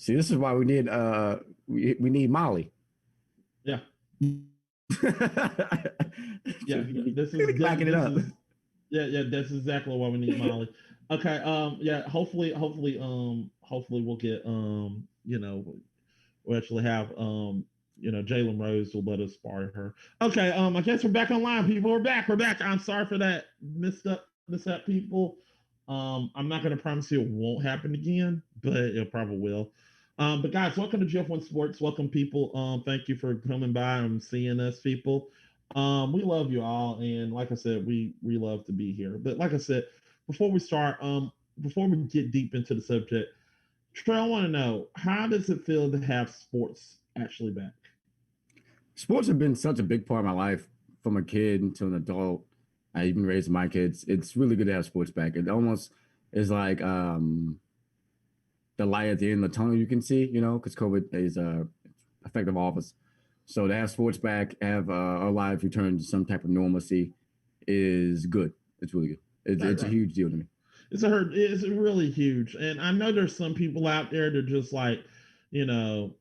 See, this is why we need Molly. Yeah. Yeah, backing it up. Yeah, that's exactly why we need Molly. Okay, yeah, hopefully we'll get we'll actually have Jalen Rose will let us spar her. Okay, I guess we're back online, people. We're back. I'm sorry for that mishap, people. I'm not gonna promise you it won't happen again, but it probably will. But guys, welcome to gf1 Sports. Welcome, people. Thank you for coming by and seeing us, people. We love you all, and like I said, we love to be here. But like I said, before we start, before we get deep into the subject, Trey, I want to know, how does it feel to have sports actually back? Sports have been such a big part of my life from a kid to an adult. I even raised my kids. It's really good to have sports back. It almost is like the light at the end of the tunnel you can see, because COVID is effective all of us. So to have sports back, have our lives return to some type of normalcy is good. It's really good. It's a huge deal to me. It's really huge. And I know there's some people out there that are just like, oh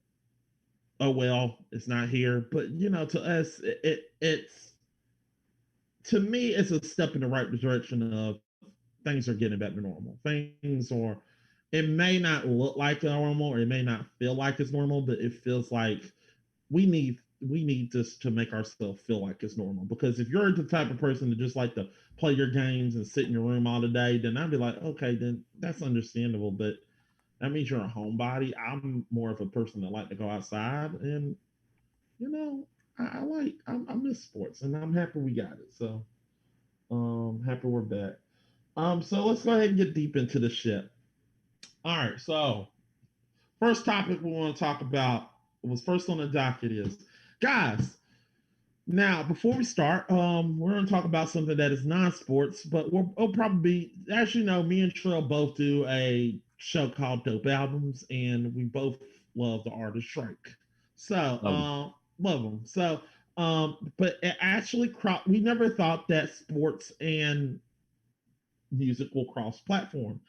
well, it's not here. But to us, it's to me, it's a step in the right direction of things are getting back to normal. Things are, it may not look like normal or it may not feel like it's normal, but it feels like we need this to make ourselves feel like it's normal. Because if you're the type of person that just like to play your games and sit in your room all the day, then I'd be like, okay, then that's understandable. But that means you're a homebody. I'm more of a person that like to go outside, and I miss sports, and I'm happy we got it. So happy we're back. So let's go ahead and get deep into the shit. All right, so first topic we want to talk about was first on the docket is, guys. Now, before we start, we're going to talk about something that is non-sports, but we'll probably be, as you know, me and Trill both do a show called Dope Albums, and we both love the artist Drake. So, love them. So, but it actually, we never thought that sports and music will cross platform.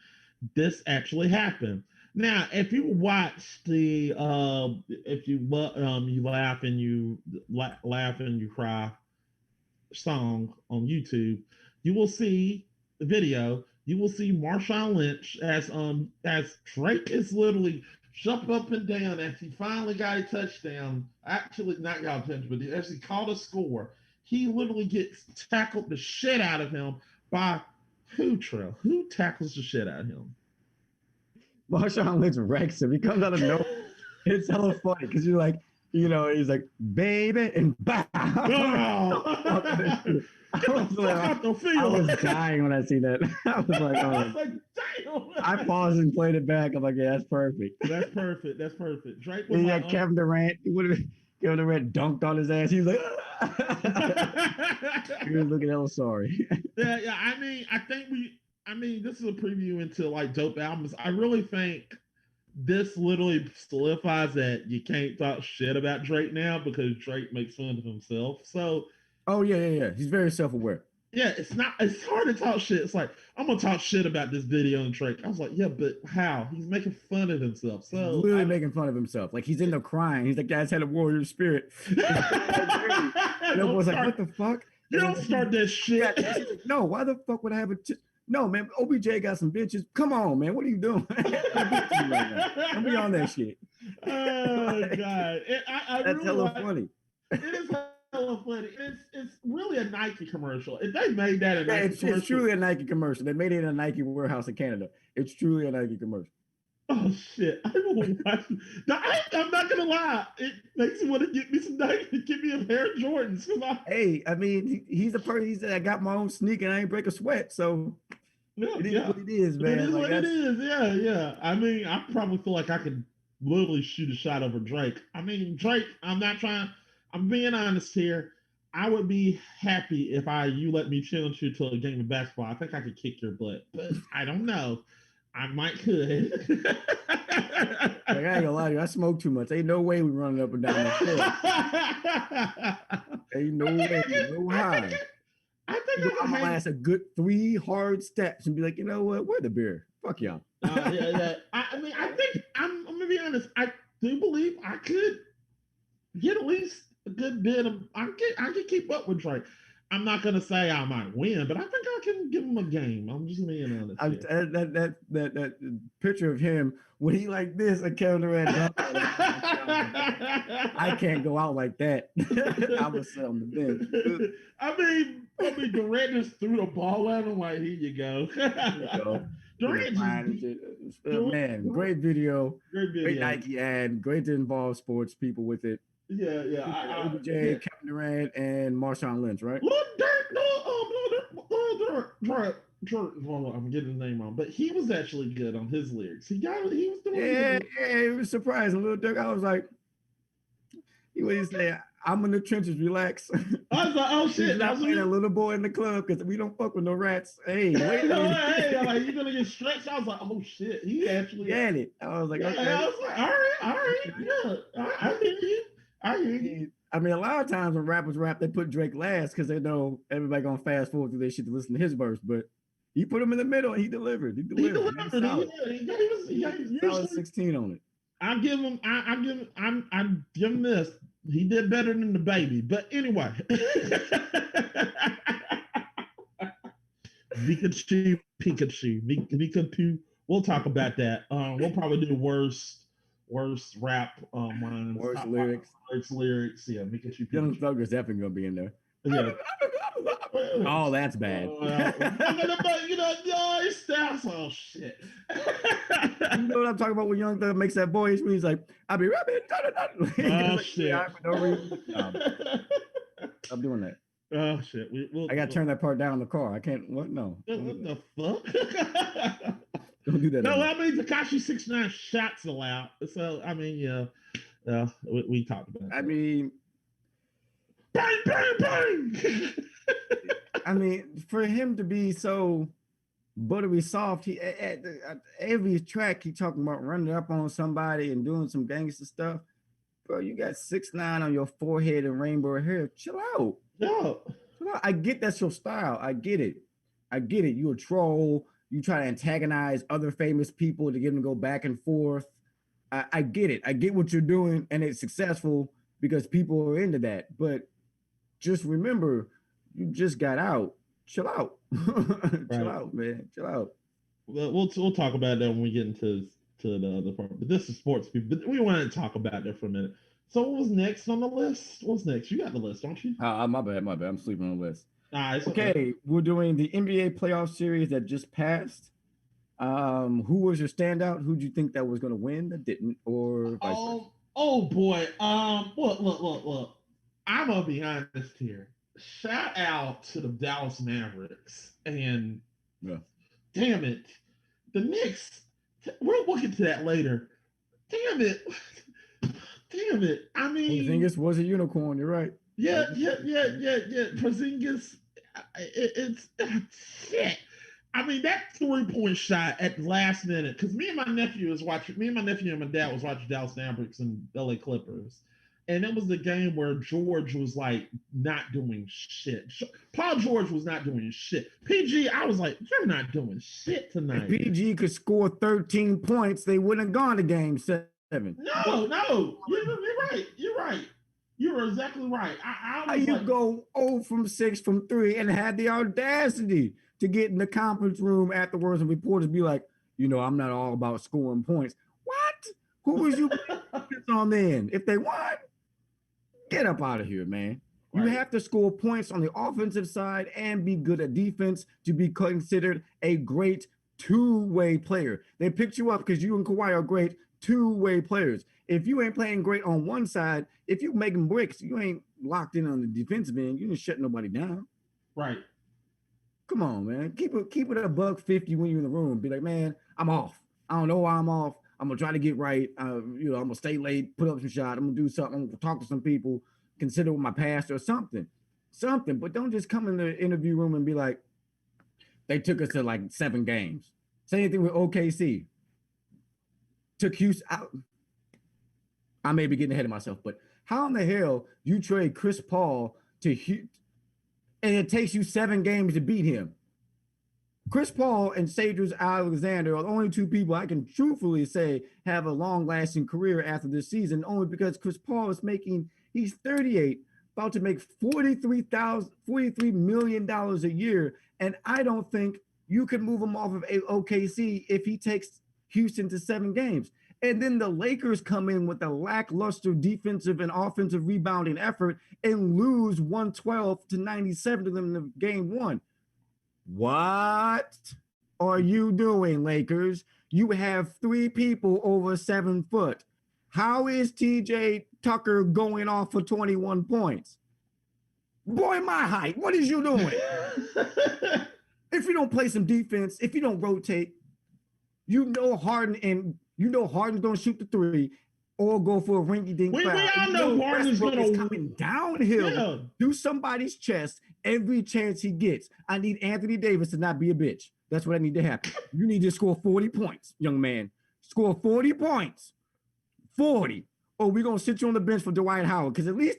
This actually happened. Now, if you watch the, if you laugh and you cry song on YouTube, you will see the video. You will see Marshawn Lynch as Drake is literally jump up and down as he finally got a touchdown. Actually, not got a touchdown, but he actually called a score. He literally gets tackled the shit out of him by who, Trail? Who tackles the shit out of him? Marshawn Lynch wrecks him. He comes out of nowhere. It's hella funny because you're like, he's like, baby, and bow. I was dying when I see that. I was like, oh. Damn. I paused and played it back. I'm like, yeah, that's perfect. That's perfect. That's perfect. Drake was like, Kevin Durant. Kevin Durant dunked on his ass. He was like, he was looking hella sorry. Yeah. I mean, this is a preview into like dope albums. I really think this literally solidifies that you can't talk shit about Drake now because Drake makes fun of himself. So, oh yeah. He's very self-aware. Yeah, it's hard to talk shit. It's like, I'm gonna talk shit about this video and Drake. I was like, yeah, but how? He's making fun of himself. So he's literally making fun of himself. Like he's in there crying. He's like, guys had a warrior spirit. And I was like, what the fuck? You don't start that shit. No, why the fuck would I have no, man, OBJ got some bitches. Come on, man. What are you doing? Don't be on that shit. Oh, God. That's really hella funny. It is hella funny. It's really a Nike commercial. If they made that a Nike commercial. It's truly a Nike commercial. They made it in a Nike warehouse in Canada. It's truly a Nike commercial. Oh, shit. I'm not going to lie. It makes me want to get me some Nike, get me a pair of Jordans. Hey, I mean, he's the person. He said, I got my own sneaker and I ain't break a sweat. So it is what it is, man. It is what it is. Yeah. I mean, I probably feel like I could literally shoot a shot over Drake. I mean, Drake, I'm being honest here. I would be happy if you let me challenge you to a game of basketball. I think I could kick your butt, but I don't know. I might could. Like, I ain't gonna lie to you. I smoke too much. Ain't no way we running up and down the floor. Ain't no way. No how. I think I'm gonna last a good 3 hard steps and be like, you know what? Where the beer? Fuck y'all. Yeah. I mean, I think I'm gonna be honest, I do believe I could get at least a good bit of. I can keep up with Drake. I'm not gonna say I might win, but I think I can give him a game. I'm just being honest here. That picture of him when he like this, a Kevin Durant dunk. I can't go out like that. I was sit on the bench. I mean, Durant just threw the ball at him. Like, here you go. Durant just man, great video, great Nike ad, great to involve sports people with it. Yeah. OBJ, Kevin Durant, and Marshawn Lynch, right? I'm getting his name wrong, but he was actually good on his lyrics. He was doing yeah, it was surprising. Lil Durk, I was like, what did he say? I'm in the trenches, relax. I was like, oh shit, that was a little boy in the club because we don't fuck with no rats. Hey, wait a minute. Hey, like, you gonna get stretched? I was like, oh shit, he actually had it. I was like, okay. I was like, all right, yeah, I hear you. I mean, a lot of times when rappers rap, they put Drake last because they know everybody gonna fast forward through their shit to listen to his verse. But he put him in the middle and he delivered. He delivered. He was 16 on it. I give him this. He did better than the baby. But anyway. Pikachu. We'll talk about that. We'll probably do worst rap ones. Worst lyrics. Yeah, Pikachu. Young Thug is definitely gonna be in there. Yeah. Oh, that's bad. Oh shit. You know what I'm talking about when Young Thug makes that voice when he's like, I'll be rapping. Oh shit. I'm doing that. Oh shit. I gotta turn that part down in the car. I can't. What? No. What the fuck? Don't do that. No, I mean Tekashi 6ix9ine shots allowed. So I mean, yeah, we talked about. I mean, bang, bang, bang. I mean, for him to be so buttery soft, he at every track he talking about running up on somebody and doing some gangster stuff. Bro, you got 6ix9ine on your forehead and rainbow hair. Chill out. No. I get that's your style. I get it. You a troll. You try to antagonize other famous people to get them to go back and forth. I get it. I get what you're doing, and it's successful because people are into that. But just remember, you just got out. Chill out. Chill out, man. Chill out. Well, we'll talk about that when we get into the other part. But this is sports people. But we want to talk about that for a minute. So what was next on the list? What's next? You got the list, don't you? My bad. I'm sleeping on the list. Okay, we're doing the NBA playoff series that just passed. Who was your standout? Who do you think that was going to win that didn't? Or oh boy. Look. I'm gonna be honest here. Shout out to the Dallas Mavericks and damn it, the Knicks. We'll get to that later. Damn it. I mean, Porzingis was a unicorn. You're right. Yeah. Porzingis, it's shit. I mean, that 3-point shot at the last minute, because me and my nephew and my dad was watching Dallas Mavericks and LA Clippers. And it was the game where George was like not doing shit. Paul George was not doing shit. PG, I was like, you're not doing shit tonight. If PG could score 13 points, they wouldn't have gone to game 7. No. You're right. You were exactly right. How you go 0 from 6 from 3 and had the audacity to get in the conference room afterwards and reporters be like, I'm not all about scoring points. What? Who was you on then? If they won, get up out of here, man. Right. You have to score points on the offensive side and be good at defense to be considered a great two-way player. They picked you up because you and Kawhi are great two-way players. If you ain't playing great on one side, if you making bricks, you ain't locked in on the defensive end. You didn't shut nobody down. Right. Come on, man. Keep it $150 when you're in the room. Be like, man, I'm off. I don't know why I'm off. I'm gonna try to get right. I'm gonna stay late, put up some shot. I'm gonna do something. I'm gonna talk to some people, consider my past or something. But don't just come in the interview room and be like, they took us to like 7 games. Same thing with OKC. Took Houston out. I may be getting ahead of myself, but how in the hell you trade Chris Paul to Houston and it takes you 7 games to beat him? Chris Paul and Cedric Alexander are the only two people I can truthfully say have a long-lasting career after this season, only because Chris Paul is he's 38, about to make $43 million a year. And I don't think you could move him off of OKC if he takes Houston to 7 games. And then the Lakers come in with a lackluster defensive and offensive rebounding effort and lose 112-97 to them in game 1. What are you doing, Lakers? You have 3 people over 7 foot. How is TJ Tucker going off for 21 points? Boy, my height, what is you doing? If you don't play some defense, if you don't rotate, Harden's going to shoot the 3 or go for a rinky-dink foul. We all know Harden's going to coming downhill through somebody's chest every chance he gets. I need Anthony Davis to not be a bitch. That's what I need to happen. You need to score 40 points, young man. Score 40 points. 40. Or we're going to sit you on the bench for Dwight Howard, because at least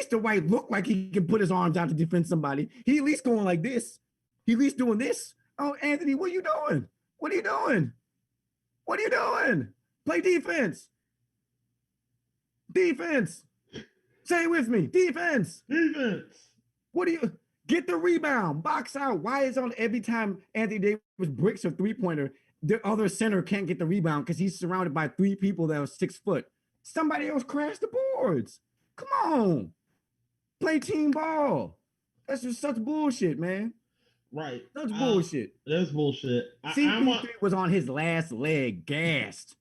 Dwight looked like he can put his arms out to defend somebody. He at least going like this. He at least doing this. Oh, Anthony, what are you doing? What are you doing? What are you doing? Play defense. Defense. Say it with me. Defense. Defense. What do you get the rebound? Box out. Why is on every time Anthony Davis bricks a 3-pointer, the other center can't get the rebound because he's surrounded by 3 people that are 6 foot. Somebody else crashed the boards. Come on. Play team ball. That's just such bullshit, man. Right. That's bullshit. That's bullshit. CP3 was on his last leg, gassed.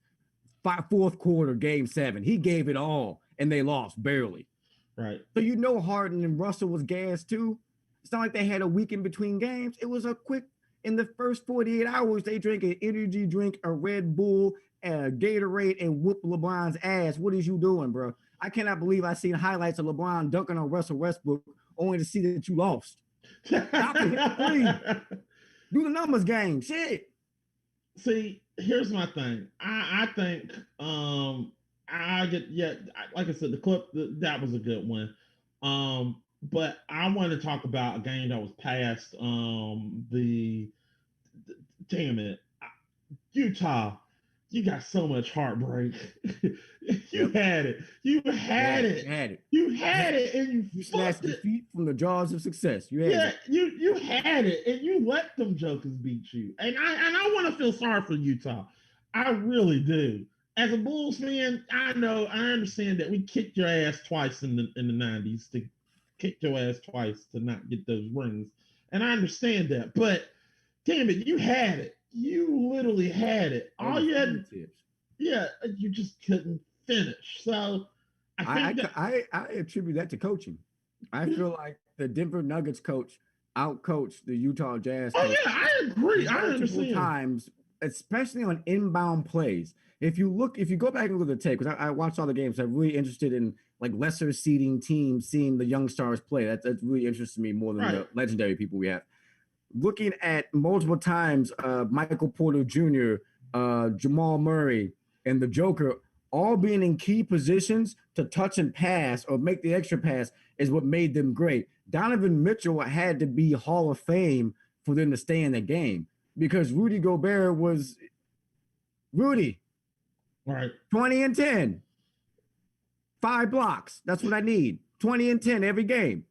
4th quarter, game 7. He gave it all, and they lost barely. Right. So Harden and Russell was gassed too. It's not like they had a week in between games. It was a quick, in the first 48 hours, they drank an energy drink, a Red Bull, a Gatorade, and whoop LeBron's ass. What is you doing, bro? I cannot believe I seen highlights of LeBron dunking on Russell Westbrook only to see that you lost. Do the numbers game. Shit. See, here's my thing. I think like I said, the clip that was a good one. But I want to talk about a game that was passed. Damn it, Utah. You got so much heartbreak. You had it. You had it. And you snatched defeat from the jaws of success. You had it. You had it, and you let them jokers beat you. And I want to feel sorry for Utah. I really do. As a Bulls fan, I understand that we kicked your ass twice in the 90s to kick your ass twice to not get those rings. And I understand that. But damn it, you had it. You literally had it. All you had, you just couldn't finish. So I attribute that to coaching. I feel like the Denver Nuggets coach outcoached the Utah Jazz. Oh yeah, I agree. I understand. Times, especially on inbound plays. If you go back and look at the tape, because I watched all the games, I'm really interested in like lesser seeding teams seeing the young stars play. That's really interests me more than the legendary people we have. Looking at multiple times, Michael Porter Jr., Jamal Murray, and the Joker all being in key positions to touch and pass or make the extra pass is what made them great. Donovan Mitchell had to be Hall of Fame for them to stay in the game because Rudy Gobert was Rudy. Right. 20 and 10. 5 blocks. That's what I need. 20 and 10 every game.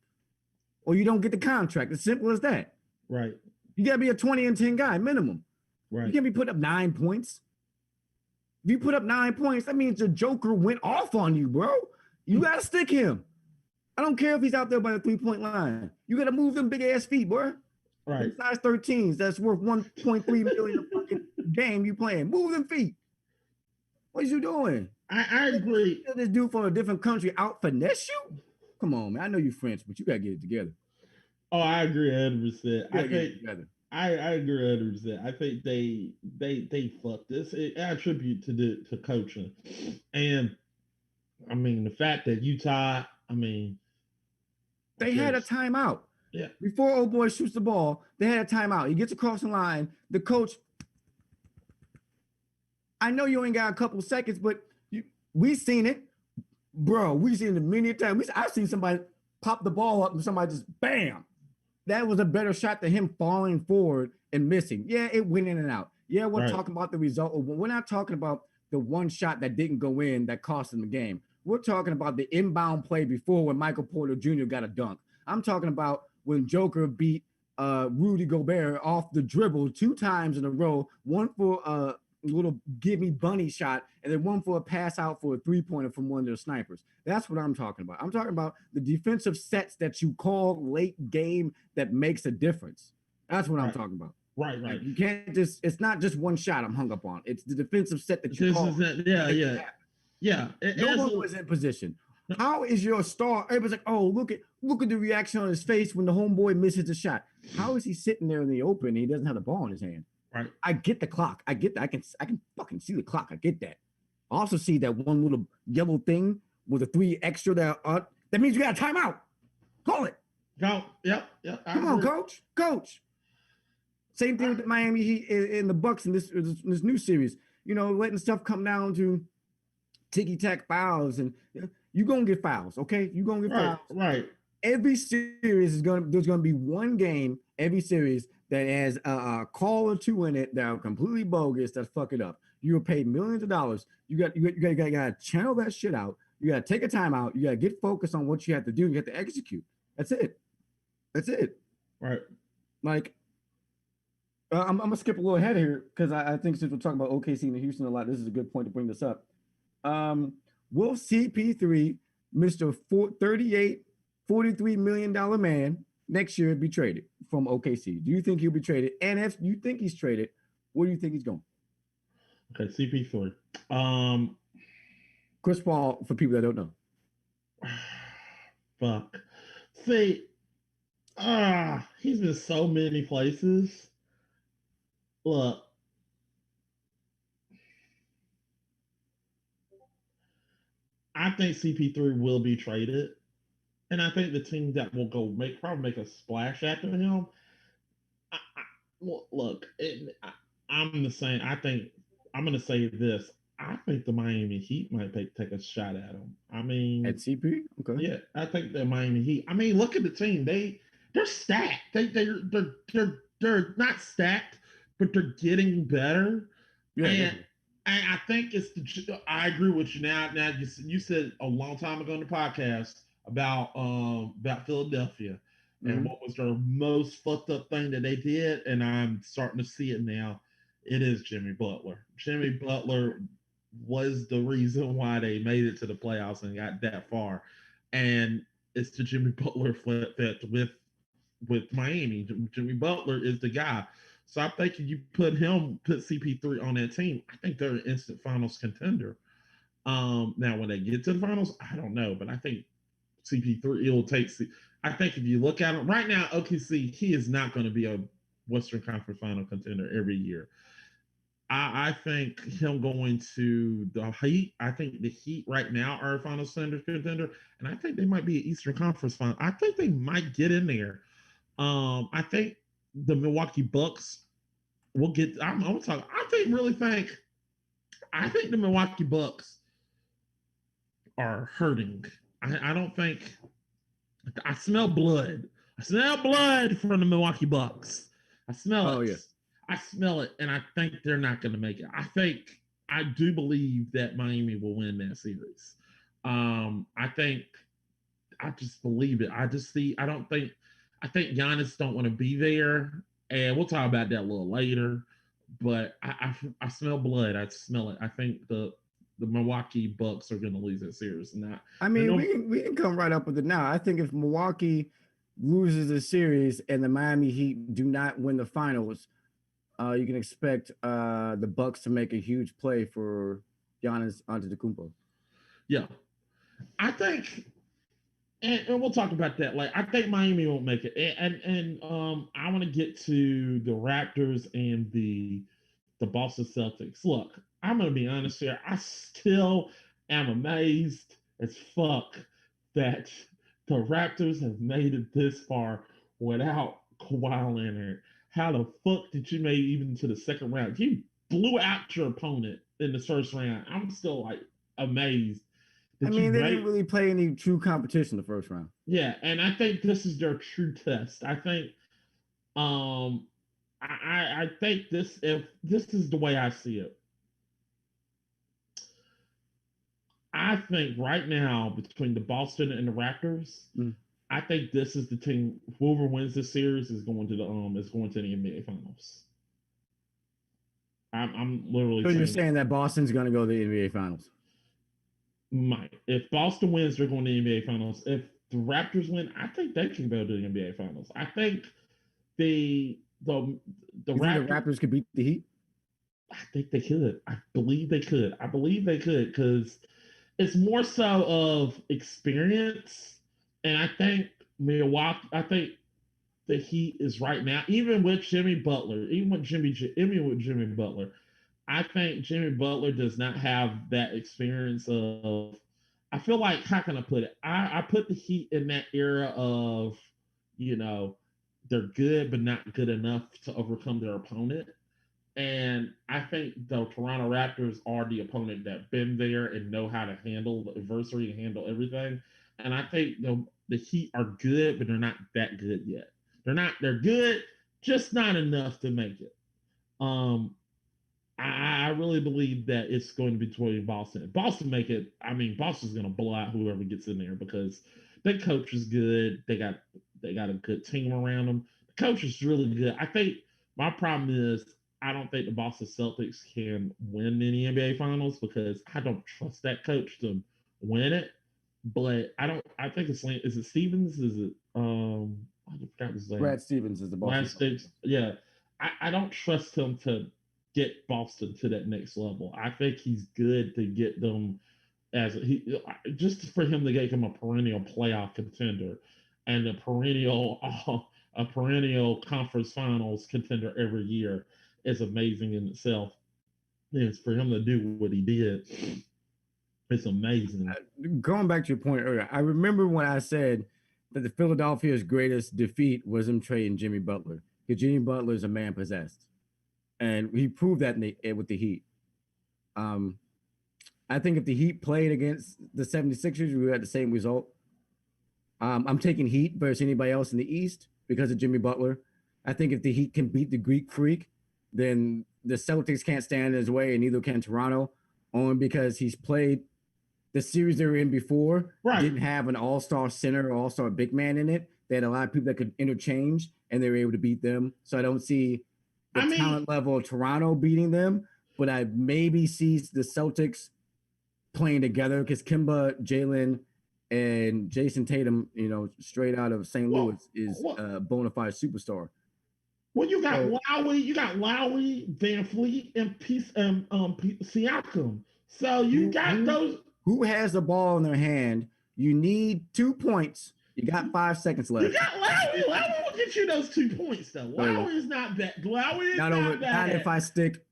Or you don't get the contract. As simple as that. Right. You got to be a 20 and 10 guy minimum. Right. You can't be putting up 9 points. If you put up 9 points, that means the Joker went off on you, bro. You got to stick him. I don't care if he's out there by the 3-point line. You got to move them big ass feet, bro. Right. Size 13s, that's worth 1.3 million a fucking game you playing. Move them feet. What you doing? I agree. This dude from a different country out finesse you? Come on, man. I know you French, but you got to get it together. Oh, I agree 100%. I agree 100%. I think they fucked this. I attribute to coaching, and I mean the fact that Utah. I mean, they had a timeout. Yeah. Before old boy shoots the ball, they had a timeout. He gets across the line. The coach. I know you ain't got a couple seconds, but we seen it, bro. We seen it many times. I've seen somebody pop the ball up and somebody just bam. that was a better shot than him falling forward and missing. Yeah, it went in and out. Yeah, we're Right. talking about the result. We're not talking about the one shot that didn't go in that cost him the game. We're talking about the inbound play before when Michael Porter Jr. got a dunk. I'm talking about when Joker beat Rudy Gobert off the dribble 2 times in a row, one for a little give me bunny shot, and then one for a pass out for a 3-pointer from one of their snipers. That's what I'm talking about. I'm talking about the defensive sets that you call late game that makes a difference. That's what I'm Right. talking about. Right. Like Right. you can't just, it's not just one shot I'm hung up on. It's the defensive set that you This call is it. Yeah. make it Yeah. happen. Yeah. No As one was in position. How is your star? Everybody's like, oh, look at the reaction on his face when the homeboy misses the shot. How is he sitting there in the open and he doesn't have the ball in his hand? right. I get the clock. I get that. I can fucking see the clock. I get that. I also see that one little yellow thing with the 3 extra that means you got a timeout. Call it. Go. Yep. Yep. Come on, coach. Coach. Same thing with the Miami Heat in the Bucks in this new series. You know, letting stuff come down to ticky tack fouls, and you're gonna get fouls, okay? You're gonna get Right. fouls. Right. Every series there's gonna be one game every series that has a call or two in it that are completely bogus that fuck it up. You're paid millions of dollars. You gotta channel that shit out. You gotta take a timeout. You gotta get focused on what you have to do. You have to execute. That's it. That's it. Right. Like I'm gonna skip a little ahead here because I think since we're talking about OKC and Houston a lot, this is a good point to bring this up. Will CP3, Mr. 38, $43 million man, next year be traded from OKC? Do you think he'll be traded? And if you think he's traded, where do you think he's going? Okay. CP3. Chris Paul, for people that don't know. Fuck. See. He's been so many places. Look. I think CP3 will be traded. And I think the team that will go probably make a splash after him. Look, I'm the same. I think I'm going to say this. I think the Miami Heat might take a shot at him. I mean, at CP, okay, yeah, I think the Miami Heat. I mean, look at the team. They're stacked. They're not stacked, but they're getting better. Yeah, and I think it's I agree with you now. Now you said a long time ago on the podcast about Philadelphia and what was their most fucked up thing that they did, and I'm starting to see it now. It is Jimmy Butler. Jimmy Butler was the reason why they made it to the playoffs and got that far, and it's the Jimmy Butler effect with Miami. Jimmy Butler is the guy. So I'm thinking you put CP3 on that team. I think they're an instant finals contender. Now when they get to the finals, I don't know, but I think CP3 it'll take. I think if you look at him right now, OKC, he is not going to be a Western Conference final contender every year. I think him going to the Heat. I think the Heat right now are a final contender, and I think they might be an Eastern Conference final. I think they might get in there. I think the Milwaukee Bucks will get. I'm talking. I think the Milwaukee Bucks are hurting. I don't think. I smell blood. I smell blood from the Milwaukee Bucks. I smell it. Yeah. I smell it, and I think they're not going to make it. I do believe that Miami will win that series. I just believe it. I think Giannis don't want to be there, and we'll talk about that a little later. But I smell blood. I smell it. I think the Milwaukee Bucks are going to lose that series. Now, I mean, we can come right up with it now. I think if Milwaukee loses a series and the Miami Heat do not win the finals, you can expect the Bucks to make a huge play for Giannis Antetokounmpo. Yeah, I think, and we'll talk about that. Like, I think Miami won't make it, and I want to get to the Raptors and the Boston Celtics. Look, I'm gonna be honest here. I still am amazed as fuck that the Raptors have made it this far without Kawhi Leonard. How the fuck did you make even to the second round? You blew out your opponent in the first round. I'm still like amazed. I mean, they didn't really play any true competition the first round. Yeah, and I think this is their true test. I think Um, I think if this is the way I see it, I think right now between the Boston and the Raptors, Mm. I think this is the team. Whoever wins this series is going to the NBA Finals. I'm literally So you're saying saying that Boston's going to go to the NBA Finals? might. If Boston wins, they're going to the NBA Finals. If the Raptors win, I think they can go to the NBA Finals. I think the the the You think the Raptors. Raptors could beat the Heat? I think they could. I believe they could. I believe they could because it's more so of experience, and I think Milwaukee. I think the Heat is right now, even with Jimmy Butler, even with Jimmy Butler. I think Jimmy Butler does not have that experience of. I feel like how can I put it? I put the Heat in that era of, you know, they're good but not good enough to overcome their opponent. And I think the Toronto Raptors are the opponent that been there and know how to handle the adversity and handle everything. And I think the Heat are good, but they're not that good yet. They're good, just not enough to make it. Um, I really believe that it's going to be between Boston. If Boston make it, I mean, Boston's going to blow out whoever gets in there because their coach is good. They got a good team around them. The coach is really good. I think my problem is I don't think the Boston Celtics can win any NBA Finals because I don't trust that coach to win it. But I don't. I think it's is it Stevens? Is it I forgot his name. Brad Stevens is the Boston Last Celtics. six. Yeah, I don't trust him to get Boston to that next level. I think he's good to get them as he just for him to get him a perennial playoff contender and a perennial conference finals contender every year is amazing in itself. And it's for him to do what he did. It's amazing. Going back to your point earlier, I remember when I said that the Philadelphia's greatest defeat was him trading Jimmy Butler. Because Jimmy Butler is a man possessed. And he proved that with the Heat. Um, I think if the Heat played against the 76ers, we would have the same result. I'm taking Heat versus anybody else in the East because of Jimmy Butler. I think if the Heat can beat the Greek Freak, then the Celtics can't stand in his way, and neither can Toronto, only because he's played the series they were in before, Right. didn't have an all-star center or all-star big man in it. They had a lot of people that could interchange, and they were able to beat them. So I don't see the talent level of Toronto beating them, but I maybe see the Celtics playing together because Kimba, Jalen, and Jason Tatum, straight out of St. Louis, is a bona fide superstar. Well, you got Lowry, Van Fleet, and Siakam. So you got those. Who has the ball in their hand? You need 2 points. You got 5 seconds left. You got Lowry. Lowry will get you those 2 points, though. Lowry is not bad. Lowry is not bad. Not if I stick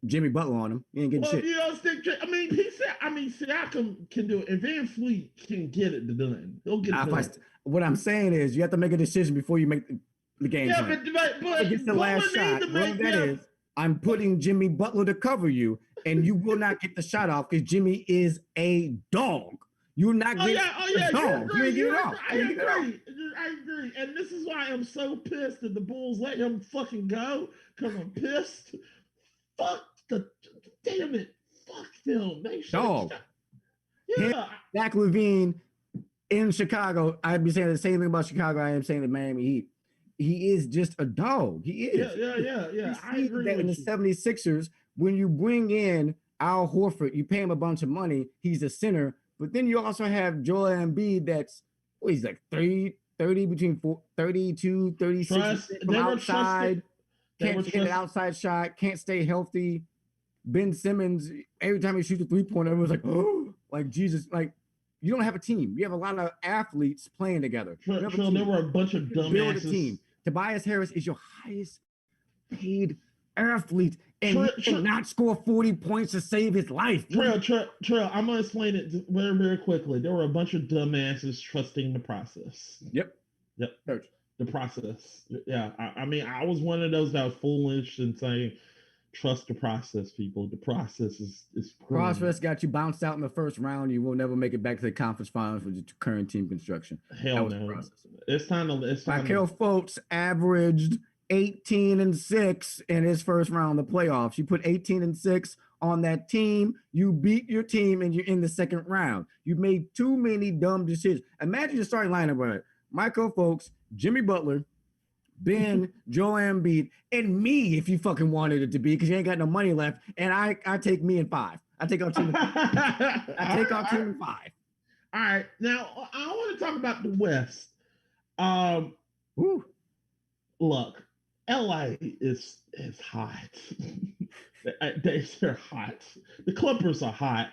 Jimmy Butler on him. He ain't getting shit. You don't stick. Siakam can do it, and Van Fleet can get it done. He'll get it done. What I'm saying is, you have to make a decision before you make the game plan. But against the last shot, whatever that is, I'm putting Jimmy Butler to cover you, and you will not get the shot off because Jimmy is a dog. You're not getting a dog. You ain't getting it off. I agree. And this is why I'm so pissed that the Bulls let him fucking go because I'm pissed. Damn it. Fuck them. They should. Dog. Yeah. Zach LaVine in Chicago, I'd be saying the same thing about Chicago I am saying the Miami Heat. He is just a dog. He is. Yeah. I agree that in the 76ers, when you bring in Al Horford, you pay him a bunch of money, he's a center, but then you also have Joel Embiid that's, he's like 30 between 32, 36 from outside. Can't get an outside shot, can't stay healthy. Ben Simmons, every time he shoots a three-pointer, everyone's like, oh, like Jesus, like you don't have a team. You have a lot of athletes playing together. There were a bunch of dumbasses. Build a team. Tobias Harris is your highest paid athlete, and he cannot score 40 points to save his life. Trail, I'm going to explain it very, very quickly. There were a bunch of dumbasses trusting the process. Yep. The process. Yeah. I mean, I was one of those that was foolish and saying Trust the process, people. The process is Process got you bounced out in the first round. You will never make it back to the conference finals with your current team construction. Hell no. It's time to. Michael Fultz averaged 18-6 in his first round of the playoffs. You put 18-6 on that team, you beat your team, and you're in the second round. You made too many dumb decisions. Imagine your starting lineup, right? Michael Fultz, Jimmy Butler, Ben, Joel Embiid, and me if you fucking wanted it to be, because you ain't got no money left. And I take me in 5. I take our team in 5. I take our team in 5. All right. Now I want to talk about the West. Look, LA is hot. They're hot. The Clippers are hot.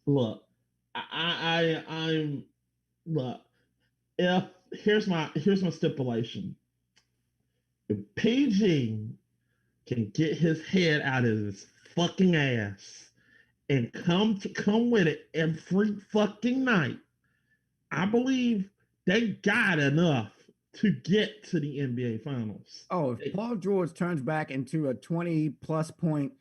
Look, I'm look. If here's my stipulation. If PG can get his head out of his fucking ass and come with it every fucking night, I believe they got enough to get to the NBA Finals. Oh, if Paul George turns back into a 20-plus point,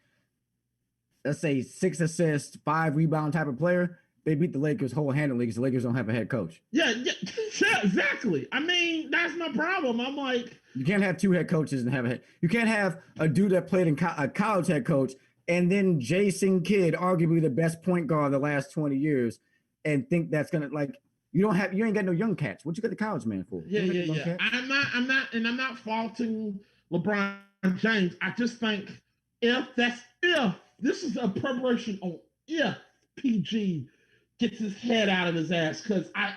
let's say 6 assists, 5 rebound type of player, they beat the Lakers whole-handedly because the Lakers don't have a head coach. Yeah, exactly. I mean, that's my problem. I'm like, you can't have 2 head coaches and have a head. You can't have a dude that played in a college head coach and then Jason Kidd, arguably the best point guard of the last 20 years, and think that's gonna like. You ain't got no young cats. What you got the college man for? Yeah. I'm not faulting LeBron James. I just think if this is a preparation on if PG gets his head out of his ass, because I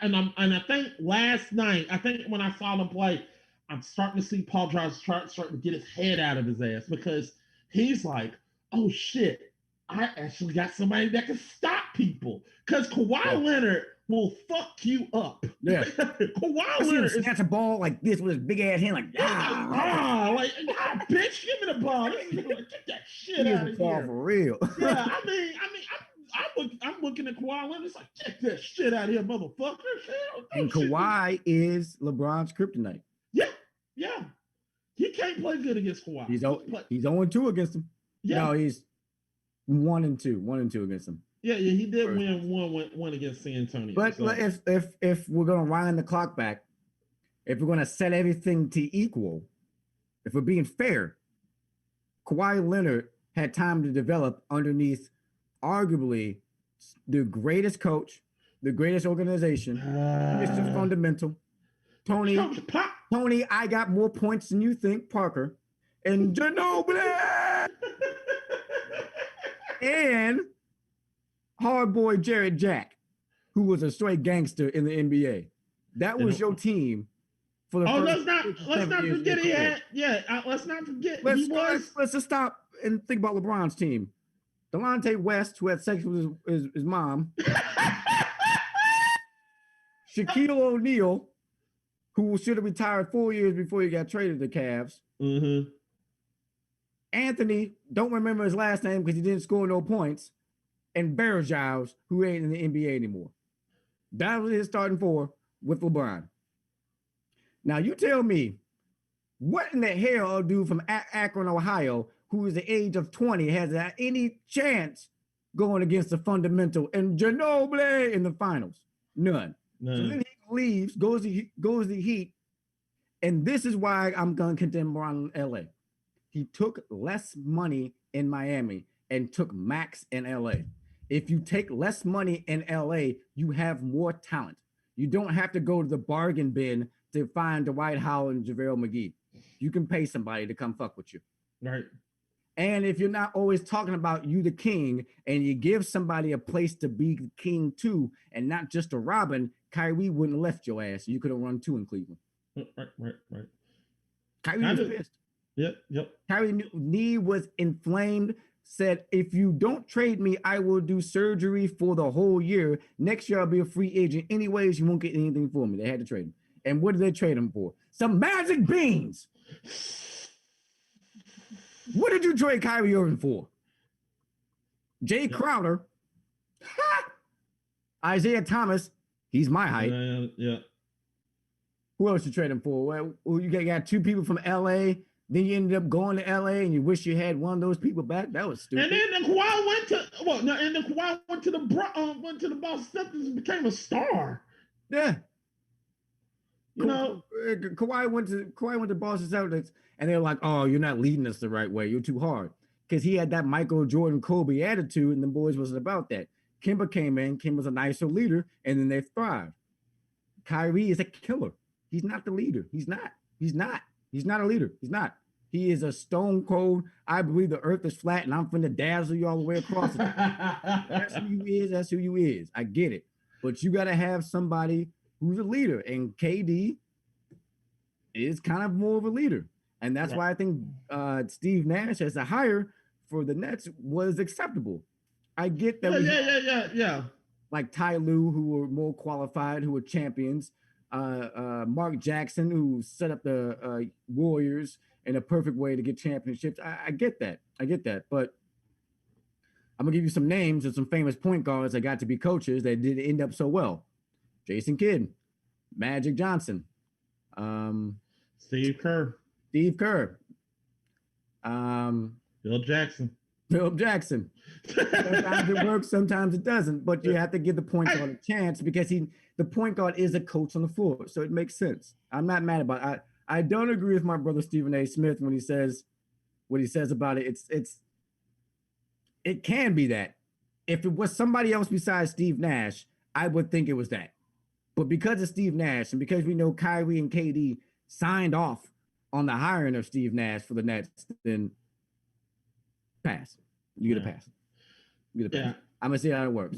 think last night, when I saw them play, I'm starting to see Paul George starting to get his head out of his ass, because he's like, oh shit, I actually got somebody that can stop people. Because Kawhi Leonard will fuck you up. Yeah. Kawhi Leonard snatch a ball like this with his big ass hand, like, bitch, give me the ball. Get that shit out of here. For real. Yeah, I'm looking at Kawhi Leonard. It's like, get that shit out of here, motherfucker. And Kawhi is LeBron's kryptonite. Yeah. He can't play good against Kawhi. He's 0-2 against him. Yeah. No, he's 1-2. 1-2 against him. Yeah, he did win one against San Antonio. But so. if we're gonna wind the clock back, if we're gonna set everything to equal, if we're being fair, Kawhi Leonard had time to develop underneath arguably the greatest coach, the greatest organization, Mr. Fundamental, Tony, I got more points than you think, Parker, and Ginobili, and hard boy Jared Jack, who was a straight gangster in the NBA. That was your team for the first. Let's not forget he had. Yeah, let's not forget Let's just stop and think about LeBron's team. Delonte West, who had sex with his mom. Shaquille O'Neal, who should have retired 4 years before he got traded to the Cavs. Mm-hmm. Anthony, don't remember his last name because he didn't score no points. And Bergeron, who ain't in the NBA anymore. That was his starting 4 with LeBron. Now you tell me, what in the hell a dude from Akron, Ohio, who is the age of 20, has any chance going against the Fundamental and Ginobili in the finals? None. So then he leaves, goes to the Heat, and this is why I'm going to condemn LeBron in LA. He took less money in Miami and took max in LA. If you take less money in LA, you have more talent. You don't have to go to the bargain bin to find Dwight Howard and JaVale McGee. You can pay somebody to come fuck with you. Right. And if you're not always talking about you the king, and you give somebody a place to be the king too, and not just a Robin, Kyrie wouldn't have left your ass. You could have run 2 in Cleveland. Right. Kyrie was pissed. Yep. Kyrie knee was inflamed. Said, if you don't trade me, I will do surgery for the whole year. Next year, I'll be a free agent. Anyways, you won't get anything for me. They had to trade him. And what did they trade him for? Some magic beans. What did you trade Kyrie Irving for? Jay Crowder. Isaiah Thomas. He's my height. Yeah. Who else you trade him for? Well, you got 2 people from LA Then you ended up going to LA and you wish you had one of those people back. That was And stupid. then the Kawhi went to and the Kawhi went to the Boston Celtics and became a star. Yeah. You know, Kawhi went to Boston Celtics and they're like, "Oh, you're not leading us the right way. You're too hard." Because he had that Michael Jordan Kobe attitude, and the boys wasn't about that. Kimba came in. Kim was a nicer leader, and then they thrived. Kyrie is a killer. He's not the leader. He's not. He's not. He's not a leader. He's not. He is a stone cold. I believe the earth is flat, and I'm finna dazzle you all the way across it. That's who you is. That's who you is. I get it, but you got to have somebody who's a leader, and KD is kind of more of a leader, and that's why I think Steve Nash as a hire for the Nets was acceptable. I get that. Yeah. Like Ty Lue, who were more qualified, who were champions. Mark Jackson, who set up the Warriors in a perfect way to get championships. I get that. I get that. But I'm gonna give you some names of some famous point guards that got to be coaches that did end up so well. Jason Kidd, Magic Johnson, Steve Kerr, Phil Jackson. Sometimes it works, sometimes it doesn't, but you have to give the point guard a chance because the point guard is a coach on the floor, so it makes sense. I'm not mad about it. I don't agree with my brother Stephen A. Smith when he says what he says about it. It can be that. If it was somebody else besides Steve Nash, I would think it was that. But because of Steve Nash and because we know Kyrie and KD signed off on the hiring of Steve Nash for the Nets, then pass. You get a pass. I'm gonna see how it works.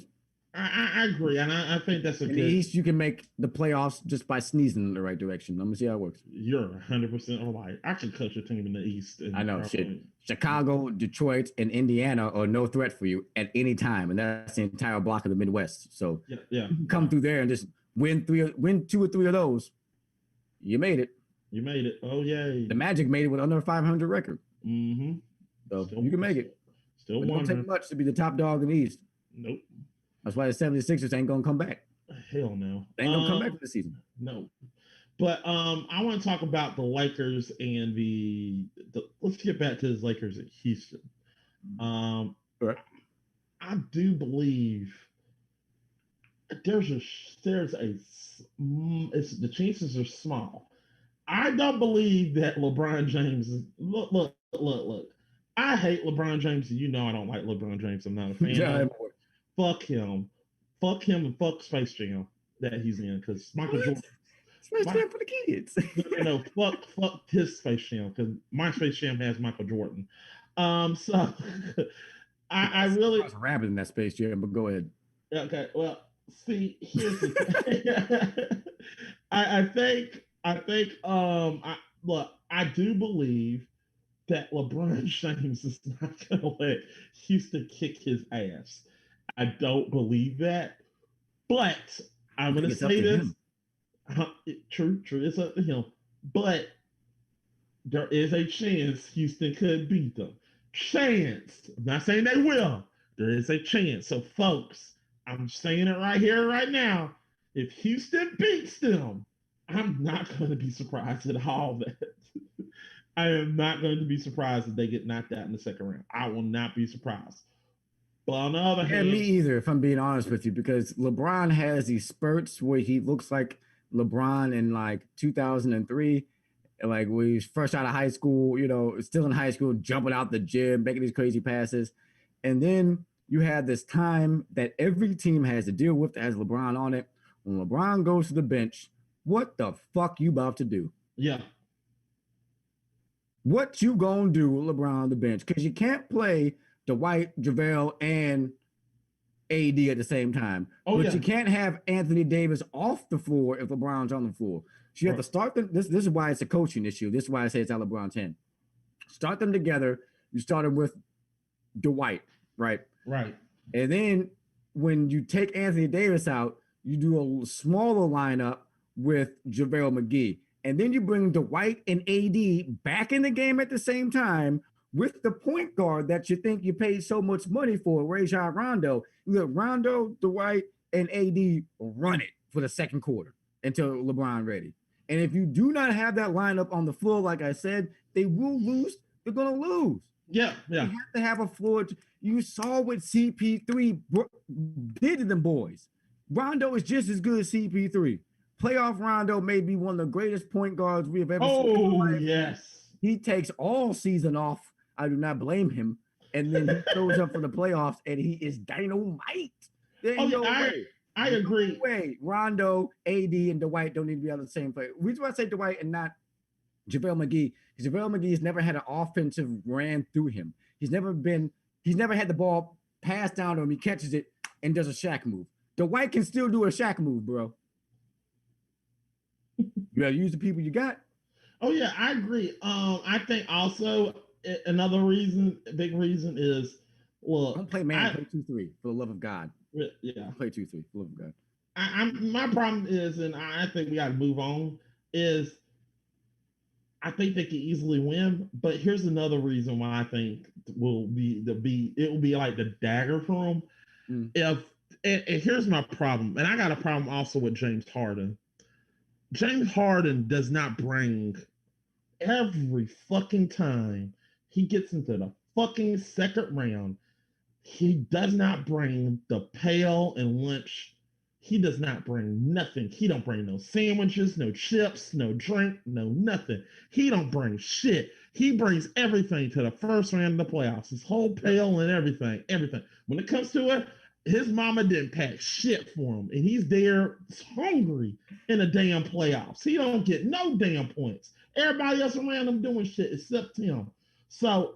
I agree, and I think that's in the East. You can make the playoffs just by sneezing in the right direction. I'm gonna see how it works. You're 100% right. I can coach a team in the East. I know shit. Chicago, Detroit, and Indiana are no threat for you at any time, and that's the entire block of the Midwest. So yeah. Come through there and just win 2 or 3 of those. You made it. Oh yay! The Magic made it with under 500 record. Mm-hmm. So you can make it. Still don't take much to be the top dog in the East. Nope. That's why the 76ers ain't gonna come back. Hell no. They ain't gonna come back for the season. No. But I want to talk about the Lakers and let's get back to the Lakers at Houston. Right. I do believe the chances are small. I don't believe that LeBron James is look. I hate LeBron James, and you know I don't like LeBron James. I'm not a fan. Fuck him, and fuck Space Jam that he's in because Michael Jordan. Space Jam for the kids. Fuck his Space Jam because my Space Jam has Michael Jordan. So I really was rapping in that Space Jam, but go ahead. Okay, well, see, here's the thing. I do believe that LeBron James is not going to let Houston kick his ass. I don't believe that, but I'm going to say this. True, it's up to him. But there is a chance Houston could beat them. Chance. I'm not saying they will. There is a chance. So, folks, I'm saying it right here, right now. If Houston beats them, I'm not going to be surprised at all that I am not going to be surprised if they get knocked out in the second round. I will not be surprised. But on the other hand, me either, if I'm being honest with you, because LeBron has these spurts where he looks like LeBron in like 2003, like when he's fresh out of high school, still in high school, jumping out the gym, making these crazy passes. And then you have this time that every team has to deal with that has LeBron on it. When LeBron goes to the bench, what the fuck you about to do? Yeah. What you gonna do with LeBron on the bench? Because you can't play Dwight, JaVale, and AD at the same time. You can't have Anthony Davis off the floor if LeBron's on the floor. So you have to start them. This is why it's a coaching issue. This is why I say it's out LeBron's hand. Start them together. You start them with Dwight, right? Right. And then when you take Anthony Davis out, you do a smaller lineup with JaVale McGee. And then you bring Dwight and AD back in the game at the same time with the point guard that you think you paid so much money for, Rajon Rondo. You let Rondo, Dwight, and AD run it for the second quarter until LeBron ready. And if you do not have that lineup on the floor, like I said, they will lose. They're going to lose. Yeah, You yeah. have to have a floor. You saw what CP3 did to them boys. Rondo is just as good as CP3. Playoff Rondo may be one of the greatest point guards we have ever seen in Oh, our life. yes. He takes all season off. I do not blame him. And then he shows up for the playoffs and he is dynamite. There Oh, ain't yeah, no way. I No agree. way. Rondo, AD, and Dwight don't need to be on the same play. The reason why I say Dwight and not JaVale McGee, because JaVale McGee has never had an offensive ran through him. He's never had the ball passed down to him. He catches it and does a Shaq move. Dwight can still do a Shaq move, bro. You gotta use the people you got. Oh yeah, I agree. I think also another reason, a big reason is, Don't look, play man, play 2-3 for the love of God. yeah, Don't play 2-3 for the love of God. I'm my problem is, and I think we got to move on. Is I think they can easily win, but here's another reason why I think it will be like the dagger for them. If and here's my problem, and I got a problem also with James Harden. James Harden does not bring every fucking time he gets into the fucking second round. He does not bring the pail and lunch. He does not bring nothing. He don't bring no sandwiches, no chips, no drink, no nothing. He don't bring shit. He brings everything to the first round of the playoffs. His whole pail and everything, everything. When it comes to it, his mama didn't pack shit for him, and he's there hungry in the damn playoffs. He don't get no damn points. Everybody else around him doing shit except him. So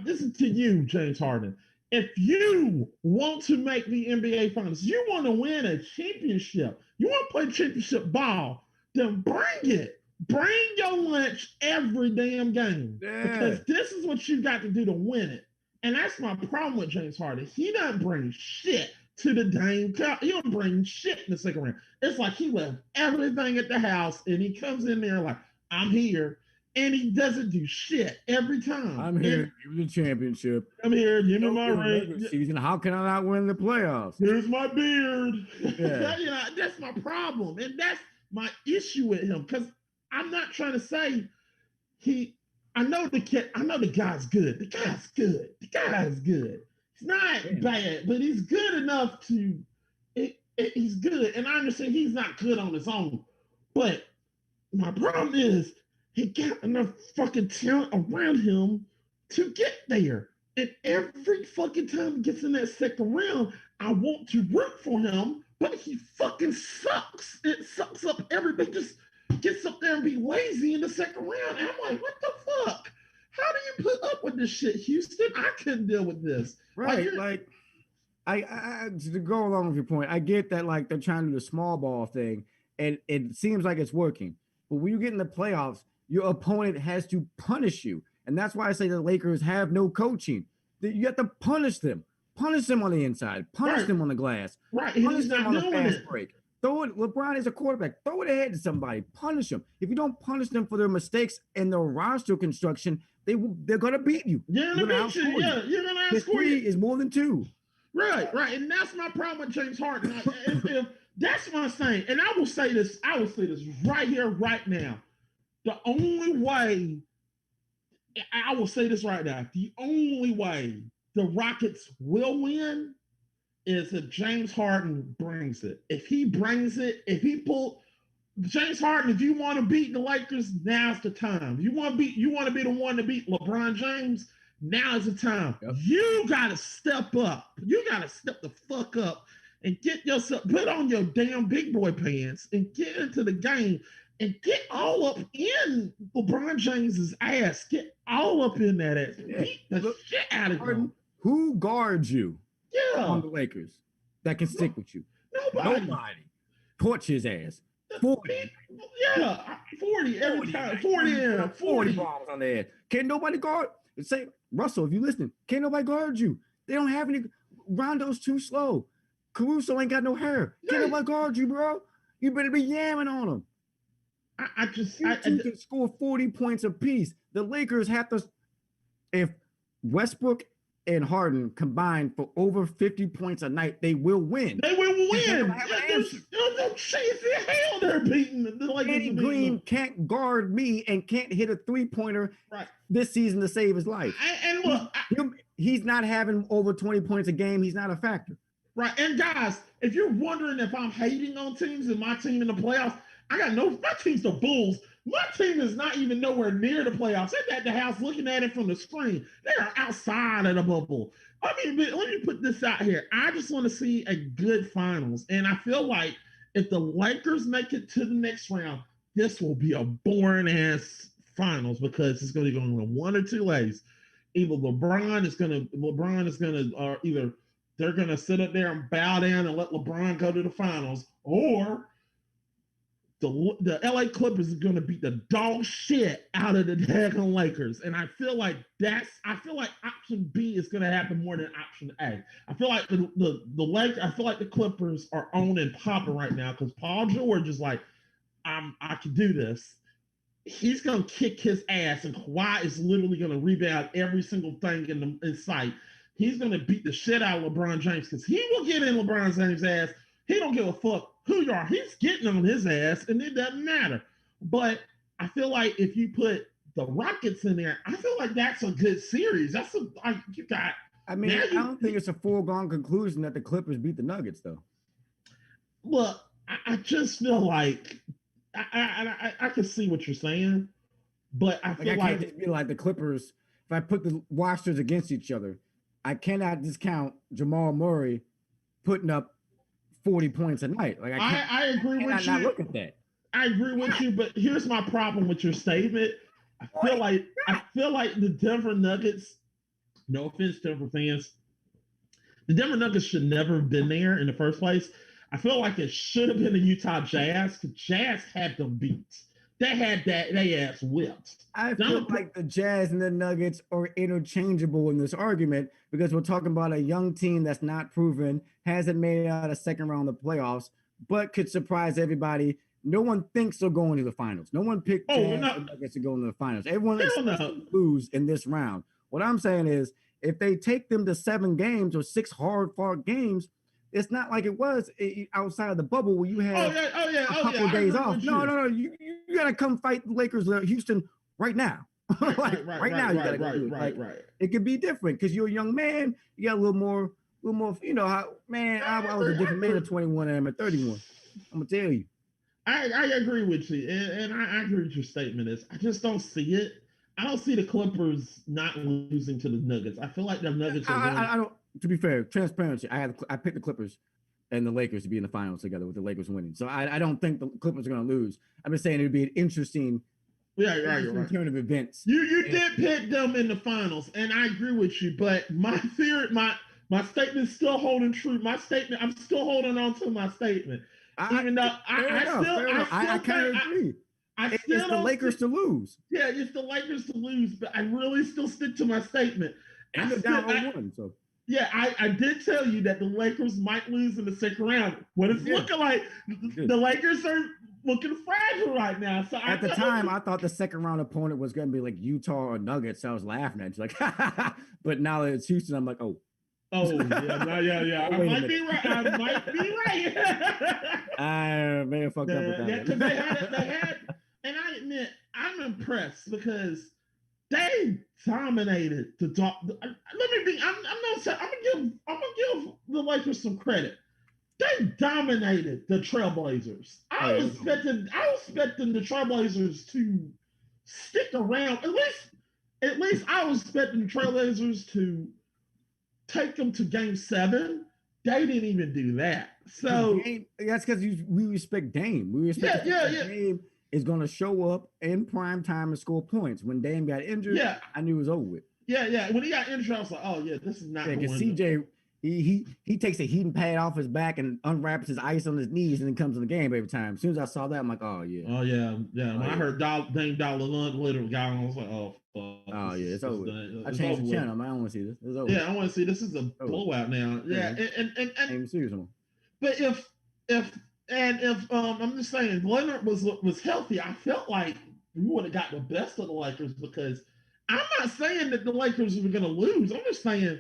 this is to you, James Harden. If you want to make the NBA Finals, you want to win a championship, you want to play championship ball, then bring it. Bring your lunch every damn game. Yeah. Because this is what you got to do to win it. And that's my problem with James Harden. He doesn't bring shit to the game. He don't bring shit in the second round. It's like he left everything at the house and he comes in there like, I'm here. And he doesn't do shit every time. I'm here. Give me the championship. I'm here. Give me my ring. Season. How can I not win the playoffs? Here's my beard. Yeah. You know, that's my problem, and that's my issue with him. Because I'm not trying to say he. I know the kid. I know the guy's good. The guy's good. The guy's good. He's not bad, but he's good enough to. He's good, and I understand he's not good on his own. But my problem is he got enough fucking talent around him to get there. And every fucking time he gets in that second round, I want to root for him, but he fucking sucks. It sucks up everybody. Just gets up there and be lazy in the second round. And I'm like, what the fuck? How do you put up with this shit, Houston? I couldn't deal with this. Right. Like I to go along with your point, I get that like they're trying to do the small ball thing, and it seems like it's working. But when you get in the playoffs, your opponent has to punish you. And that's why I say the Lakers have no coaching. You have to punish them. Punish them on the inside. Punish them on the glass. Right. Punish them on the fast break. Throw it. LeBron is a quarterback. Throw it ahead to somebody. Punish them. If you don't punish them for their mistakes and their roster construction, they're going to beat you. You're going to beat you. Yeah, you're going to outscore you. 3 is more than 2. Right. And that's my problem with James Harden. if that's what I'm saying. And I will say this right here, right now. The only way, I will say this right now, the only way the Rockets will win is if James Harden brings it. If he brings it, James Harden, if you want to beat the Lakers, now's the time. You want to be the one to beat LeBron James, now's the time. Yep. You gotta step up. You gotta step the fuck up and get yourself, put on your damn big boy pants and get into the game. And get all up in LeBron James's ass. Get all up in that ass. Beat the shit out of him. Who guards you? Yeah. On the Lakers that can stick with you? Nobody. Torch his ass. 40. Yeah. 40 every time. 40 bombs on their head. Can't nobody guard. Say, Russell, if you listening, can't nobody guard you. They don't have any. Rondo's too slow. Caruso ain't got no hair. Can't nobody guard you, bro. You better be yamming on him. I can score 40 points apiece. The Lakers have to, if Westbrook and Harden combined for over 50 points a night, they will win. They will win. Have an There's no chance in hell they're beating the Lakers. Danny Green can't guard me and can't hit a 3-pointer this season to save his life. And look, he's not having over 20 points a game. He's not a factor. Right. And guys, if you're wondering if I'm hating on teams and my team in the playoffs, my team's the Bulls. My team is not even nowhere near the playoffs. They're at the house looking at it from the screen. They are outside of the bubble. I mean, let me put this out here. I just want to see a good finals. And I feel like if the Lakers make it to the next round, this will be a boring ass finals because it's going to go in one or two ways. Either LeBron is going to, or either they're going to sit up there and bow down and let LeBron go to the finals, or the LA Clippers are going to beat the dog shit out of the daggone Lakers. And I feel like option B is going to happen more than option A. I feel like the Clippers are on and popping right now because Paul George is like, I can do this. He's going to kick his ass, and Kawhi is literally going to rebound every single thing in sight. He's going to beat the shit out of LeBron James because he will get in LeBron James' ass. He don't give a fuck who you are. He's getting on his ass, and it doesn't matter. But I feel like if you put the Rockets in there, I feel like that's a good series. You got. I mean, I don't think it's a foregone conclusion that the Clippers beat the Nuggets, though. Look, I just feel like I can see what you're saying, but I feel I can't just be like the Clippers. If I put the rosters against each other, I cannot discount Jamal Murray putting up 40 points a night. Like I agree with you. Not look at that. I agree with you, but here's my problem with your statement. I feel like the Denver Nuggets. No offense, Denver fans. The Denver Nuggets should never have been there in the first place. I feel like it should have been the Utah Jazz because Jazz had them beat. They had they ass whipped. I feel like the Jazz and the Nuggets are interchangeable in this argument because we're talking about a young team that's not proven, hasn't made it out of second round of the playoffs, but could surprise everybody. No one thinks they're going to the finals. No one picked Jazz and Nuggets to go into the finals. Everyone expects to lose in this round. What I'm saying is, if they take them to 7 games or 6 hard-fought games, it's not like it was outside of the bubble where you had a couple of days off. No. You got to come fight the Lakers, Houston, right now. Right now, you got to go do it. Right. It could be different because you're a young man. You got a little more. You know how, man. I was a different man at 21 and I'm at 31. I'm gonna tell you. I agree with you, and I agree with your statement. Is I just don't see it. I don't see the Clippers not losing to the Nuggets. I feel like the Nuggets are. I don't. To be fair, transparency. I picked the Clippers and the Lakers to be in the finals together with the Lakers winning. So I don't think the Clippers are going to lose. I'm just saying it would be an interesting. Right. Turn of events. You did pick them in the finals, and I agree with you. But my theory, my statement's still holding true. I'm still holding on to my statement, even though I kind of agree. It's the Lakers to lose. Yeah, it's the Lakers to lose, but I really still stick to my statement. And they're down 1-1, so. Yeah, I did tell you that the Lakers might lose in the second round. What it's looking like, the Lakers are looking fragile right now. So at the time, I thought the second round opponent was going to be like Utah or Nuggets. So I was laughing at you, like, but now that it's Houston, I'm like, yeah. I might be right. I may have fucked up with that. Yeah, because they had, and I admit, I'm impressed because they dominated the dog. I'm gonna give the Lakers some credit. They dominated the Trailblazers. I was expecting the Trailblazers to stick around. At least I was expecting the Trailblazers to take them to Game 7. They didn't even do that. So that's because we respect Dame. We respect Dame is going to show up in prime time and score points. When Dame got injured, I knew it was over with. Yeah. When he got injured, I was like, oh, yeah, this is not going because CJ, he takes a heating pad off his back and unwraps his ice on his knees and then comes in the game every time. As soon as I saw that, I'm like, oh, yeah. Oh, yeah. When I heard Dame Dollar literally got on, I was like, oh, fuck. Oh, yeah, it's over. I changed the channel. I don't want to see this. It's over. Yeah, I want to see this is a blowout now. Yeah, and serious one. But if I'm just saying Leonard was healthy, I felt like we would have got the best of the Lakers because I'm not saying that the Lakers were going to lose. I'm just saying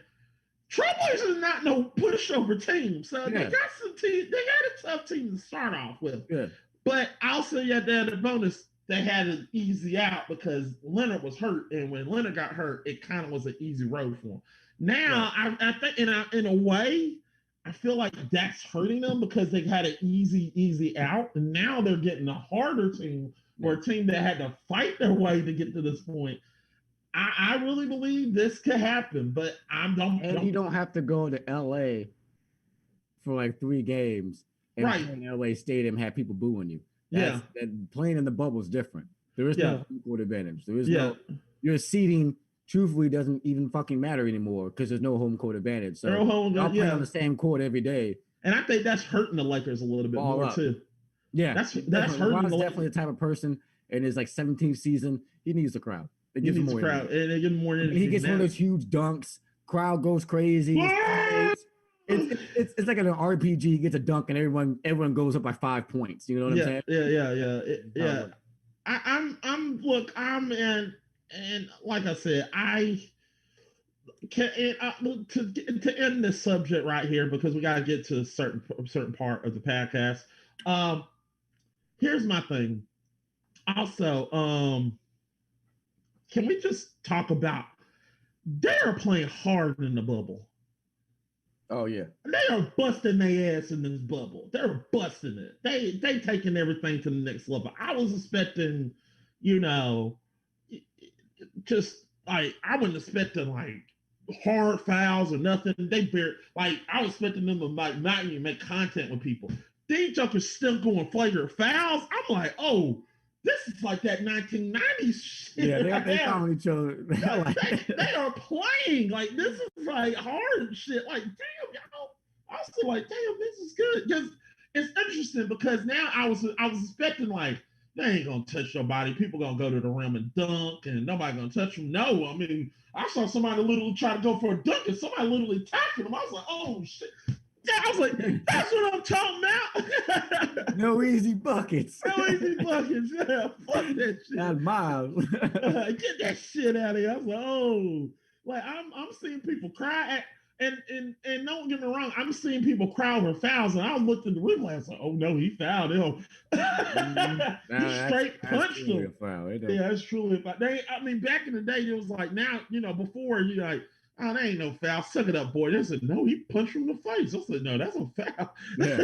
Trailblazers is not no pushover team. So they Yeah, got some team. They got a tough team to start off with. yeah, But also, yeah, they had a bonus. They had an easy out because Leonard was hurt, and when Leonard got hurt, it kind of was an easy road for him. right. Now, I think in a way, I feel like that's hurting them because they had an easy out, and now they're getting a harder team or Yeah. a team that had to fight their way to get to this point. I really believe this could happen, but I And you don't don't have to go to LA for like 3 games and right. play in LA Stadium, have people booing you. Yeah, Playing in the bubble is different. There is no yeah, home court advantage. There is yeah. no your seating. Truthfully, doesn't even fucking matter anymore because there's no home court advantage. So y'all play on Yeah, the same court every day. and I think that's hurting the Lakers a little bit Ball more up. too. Yeah, That's definitely. hurting LeBron's the definitely Lakers. the type of person in his like 17th season. He needs the crowd. It He gives him needs a more crowd, energy. and they get more And he energy gets one of now. those huge dunks. Crowd goes crazy. His teammates. It's like an RPG. He gets a dunk and everyone goes up by 5 points. You know what I'm Yeah, saying? yeah. I'm look, I'm and like I said, I can to end this subject right here because we got to get to a certain part of the podcast. Um, here's my thing. Also, can we just talk about they are playing hard in the bubble? Oh yeah. They are busting their ass in this bubble. They're busting it. They taking everything to the next level. I was expecting, you know, just like I wasn't expecting like hard fouls or nothing. They bear like I was expecting them to like not even make contact with people. These jumpers still going flagrant fouls. I'm like, oh, this is like that 1990s shit. Yeah, Right they there. calling each other. They are playing like this is like hard shit. Like damn, y'all. I was like, damn, this is good because it's interesting because now I was expecting like they ain't gonna touch your body. People gonna go to the rim and dunk, and nobody gonna touch them. No, I mean, I saw somebody literally try to go for a dunk, and somebody literally tackled him. I was like, oh shit. Yeah, I was like, that's what I'm talking about. No easy buckets. No easy buckets. Yeah, fuck that shit. Not miles. Get that shit out of here. I was like, oh, like I'm seeing people cry at, and don't get me wrong, I'm seeing people cry over fouls, and I looked at the replay. I was like, oh no, he fouled him. He straight punched him. Foul, yeah, it's truly a foul. I mean, back in the day, it was like now, before you like. Oh, that ain't no foul. Suck it up, boy. They said, no, he punched him in the face. I said, no, that's a foul. Yeah.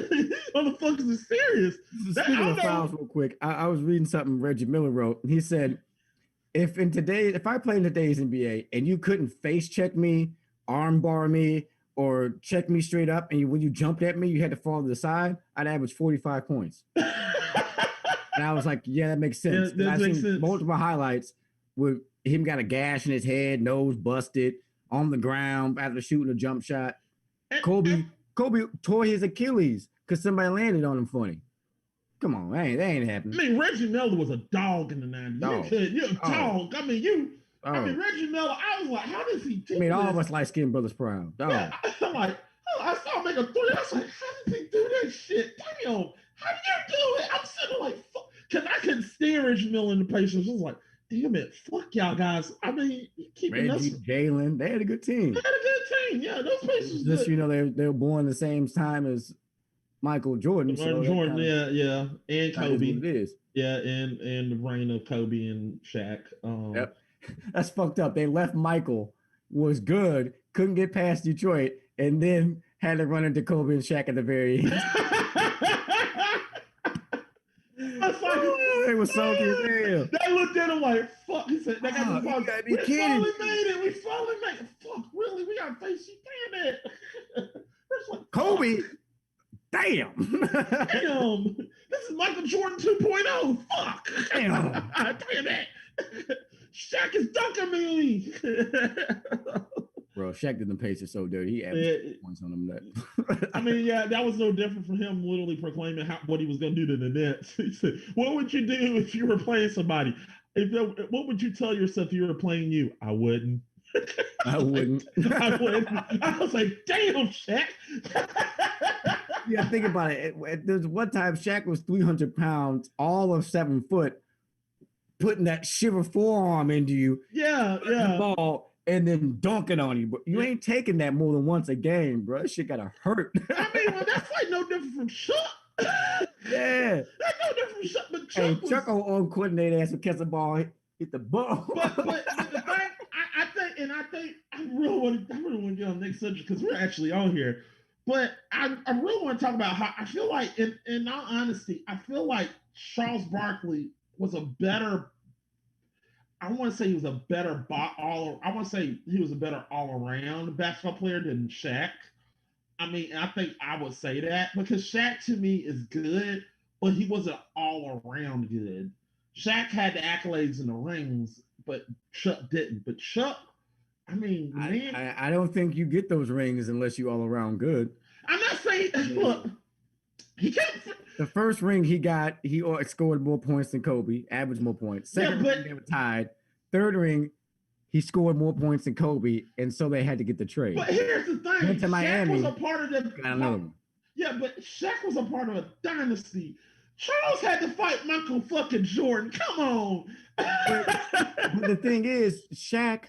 Motherfuckers are serious. Speaking of fouls, real quick, I was reading something Reggie Miller wrote. He said, if I play in today's NBA and you couldn't face check me, arm bar me, or check me straight up, and when you jumped at me, you had to fall to the side, I'd average 45 points. And I was like, yeah, that makes sense. Yeah, that makes sense. Multiple highlights with him got a gash in his head, nose busted, on the ground after shooting a jump shot. Kobe tore his Achilles because somebody landed on him funny. Come on, that ain't happening. I mean, Reggie Miller was a dog in the 90s. You're a dog. I mean, Reggie Miller, I was like, how does he do this? All of us light-skinned brothers proud. Dog. Yeah, I'm like, I saw him make a three. I was like, how did he do that shit? Damn, how do you do it? I'm sitting like, fuck. Because I couldn't stand Reggie Miller in the Pacers. I was like, damn it, fuck y'all guys. I mean, keeping Reggie, Jalen, they had a good team. They had a good team. Yeah, those Pacers. Just they were born the same time as Michael Jordan. Jordan, yeah, and Kobe. It is. Yeah, and the reign of Kobe and Shaq. Yep, that's fucked up. They left Michael, was couldn't get past Detroit, and then had to run into Kobe and Shaq at the very end. They were so good. They looked at him like, fuck. He said, we finally made it. We finally made it. Fuck, really? We got to face you. Damn it. Like, Kobe. Damn. Damn. This is Michael Jordan 2.0. Fuck. Damn. Damn it. Shaq is dunking me. Bro, Shaq did the Pacers so dirty. He averaged points on them. I mean, yeah, that was no different from him literally proclaiming what he was going to do to the Nets. He said, what would you do if you were playing somebody? What would you tell yourself if you were playing you? I wouldn't. I wouldn't. I wouldn't. I was like, damn, Shaq. Yeah, think about it. There's one time Shaq was 300 pounds, all of 7 foot, putting that shiver forearm into you. Yeah. The ball. and then dunking on you. But you ain't taking that more than once a game, bro. That shit gotta hurt. I mean, well, that's like no different from Chuck. Yeah. That's no different from Chuck. But Chuck Hey, was, Chuck on coordinate ass and catch the ball, hit the ball. but the thing, I think I really want to get on the next subject because we're actually on here. But I really want to talk about how I feel like, in all honesty, I feel like Charles Barkley was a better. I want to say he was a better I want to say he was a better all around basketball player than Shaq. I mean, I think I would say that because Shaq to me is good, but he wasn't all around good. Shaq had the accolades and the rings, but Chuck didn't. But Chuck, I mean, man, I don't think you get those rings unless you all around good. I'm not saying. Look, he can't. The first ring he got, he scored more points than Kobe, averaged more points. Second ring, they were tied. Third ring, he scored more points than Kobe, and so they had to get the trade. But here's the thing: went to Miami, Shaq was a part of the. Got another one. Yeah, but Shaq was a part of a dynasty. Charles had to fight Michael fucking Jordan. Come on. But the thing is, Shaq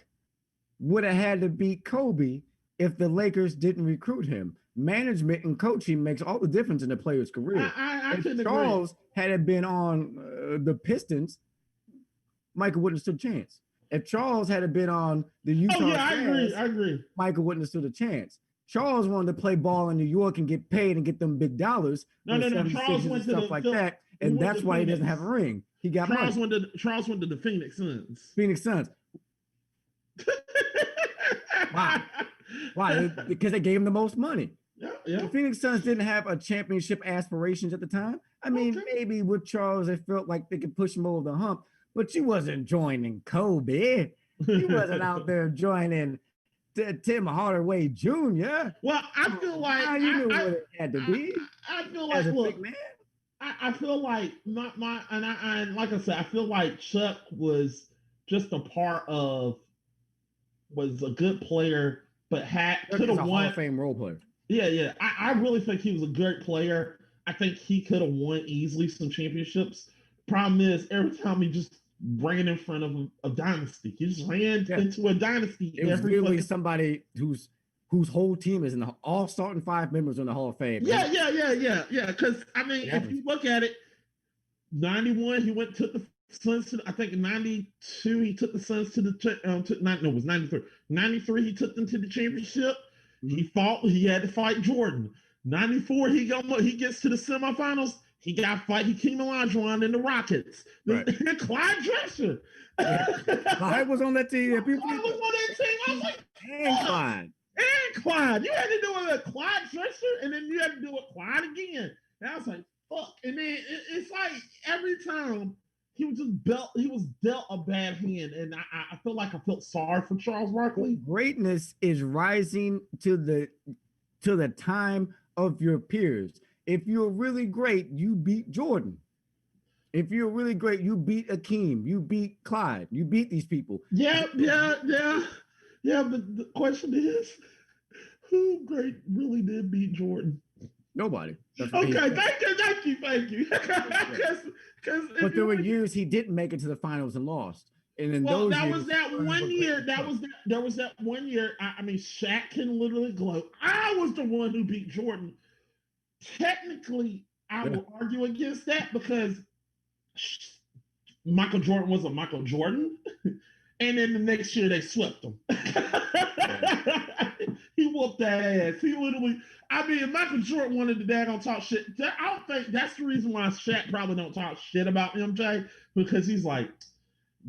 would have had to beat Kobe if the Lakers didn't recruit him. Management and coaching makes all the difference in a player's career. If Charles had been on the Pistons, Michael wouldn't have stood a chance. If Charles had been on the Utah Jazz, I agree. Michael wouldn't have stood a chance. Charles wanted to play ball in New York and get paid and get them big dollars. No. Charles went to stuff like that, and that's why he doesn't have a ring. He got Charles went to the Phoenix Suns. Phoenix Suns. Why? Because they gave him the most money. Yeah. The Phoenix Suns didn't have a championship aspirations at the time. I mean, maybe with Charles, they felt like they could push him over the hump, but you wasn't joining Kobe. You wasn't out there joining Tim Hardaway Jr. Well, I feel like you knew what it had to be. I feel like, look, man. I feel like like I said, I feel like Chuck was just a a good player, but could have won. Hall of Fame role player. Yeah. I really think he was a great player. I think he could have won easily some championships. Problem is, every time he just ran in front of a dynasty, he just ran into a dynasty. It was really somebody whose whole team is in all starting 5 members in the Hall of Fame. Yeah. Because I mean, if you look at it, 91 he went to the Suns to, I think 92 he took the Suns to the it was 93. 93 he took them to the championship. He had to fight Jordan. 94 he gets to the semifinals. He got fight Hakeem Olajuwon in the Rockets. Right. Clyde Drexler. Clyde was on that team. Clyde was on that team. I was like, Clyde. And Clyde. You had to do it with Clyde Drexler, and then you had to do it with Clyde again. And I was like, fuck. And then it's like every time he was dealt a bad hand, and I feel like I felt sorry for Charles Barkley. Greatness is rising to the time of your peers. If you're really great, you beat Jordan. If you're really great, you beat Akeem, you beat Clyde, you beat these people. Yeah. But the question is, who great really did beat Jordan? Nobody. Okay, thank you. But there were years he didn't make it to the finals and lost. And in those years, was that one year. There was that 1 year. I mean, Shaq can literally gloat. I was the one who beat Jordan. Technically, I will argue against that because Michael Jordan was a Michael Jordan, and then the next year they swept him. He whooped that ass. He literally. I mean, if Michael Jordan wanted to daggone talk shit, I don't think that's the reason why Shaq probably don't talk shit about MJ, because he's like,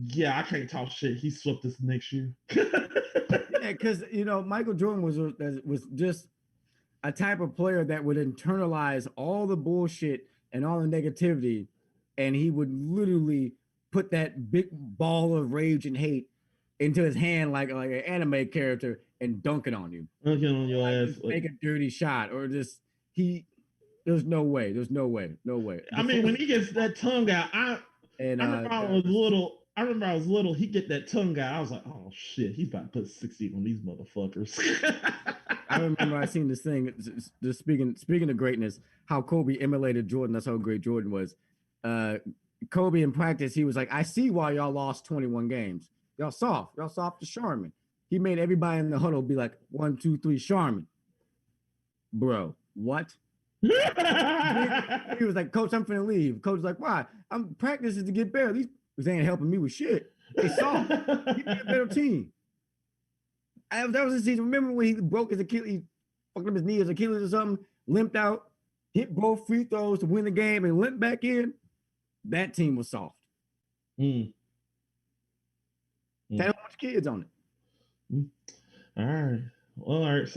yeah, I can't talk shit. He swept this next year. Yeah, because Michael Jordan was just a type of player that would internalize all the bullshit and all the negativity, and he would literally put that big ball of rage and hate into his hand like an anime character and dunk it on you. Dunking on your ass. Make a dirty shot, or just there's no way. I mean, when he gets that tongue out, I remember I was little, he get that tongue out. I was like, oh shit, he's about to put 60 on these motherfuckers. I remember I seen this thing, just speaking of greatness, how Kobe emulated Jordan. That's how great Jordan was. Kobe in practice, he was like, I see why y'all lost 21 games. Y'all soft to Charmin. He made everybody in the huddle be like 1, 2, 3, Charmin. Bro, what? He was like, Coach, I'm finna leave. Coach was like, why? I'm practicing to get better. These ain't helping me with shit. They soft. He be a better team. That was the season. Remember when he broke his Achilles, fucked up his knee, his Achilles or something, limped out, hit both free throws to win the game, and limped back in? That team was soft. Had a bunch of kids on it. All right. Well, all right.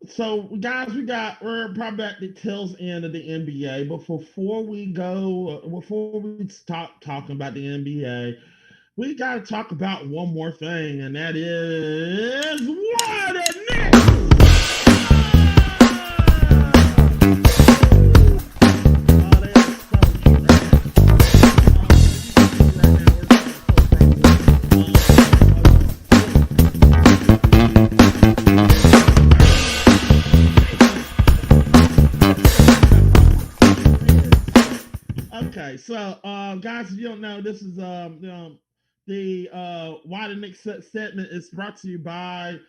So guys, we're probably at the tails end of the NBA. But before we stop talking about the NBA, we got to talk about one more thing, and that is what the Knicks. Okay, so guys, if you don't know, this is the Why the Knicks segment is brought to you by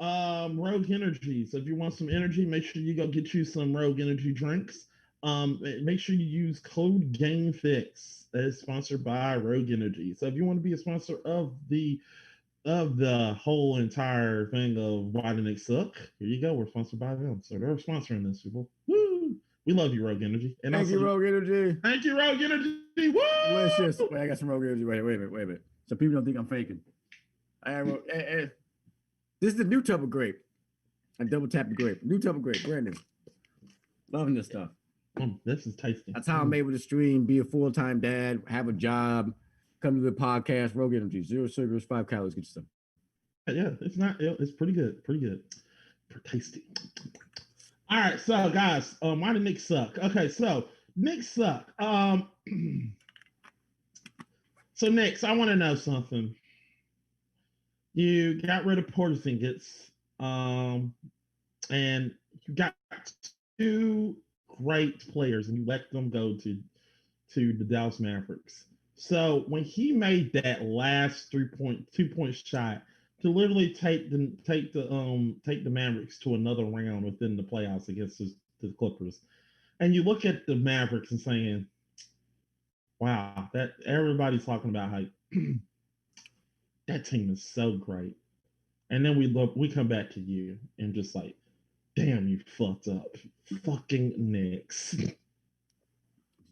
Rogue Energy. So if you want some energy, make sure you go get you some Rogue Energy drinks. Make sure you use code GameFix. It's sponsored by Rogue Energy. So if you want to be a sponsor of the whole entire thing of Why the Knicks Suck, here you go. We're sponsored by them, so they're sponsoring this, people. Woo! We love you, Rogue Energy. And thank you, Rogue Energy. Thank you, Rogue Energy. Woo! Delicious. Wait, I got some Rogue Energy. Wait a minute. So people don't think I'm faking. This is the new tub of grape. I double tapped the grape. New tub of grape. Brand new. Loving this stuff. This is tasty. That's how I'm able to stream, be a full-time dad, have a job, come to the podcast. Rogue Energy. 0 sugars, 5 calories. Get your stuff. Yeah, it's pretty good. Pretty good. Tasty. All right, so guys, why the Knicks suck? Okay, so Knicks suck. So Knicks, I want to know something. You got rid of Porzingis, and you got 2 great players, and you let them go to the Dallas Mavericks. So when he made that last 2-point shot to literally take the Mavericks to another round within the playoffs against the Clippers, and you look at the Mavericks and saying, "Wow, that everybody's talking about how that team is so great," and then we come back to you and just like, "Damn, you fucked up, fucking Knicks." Did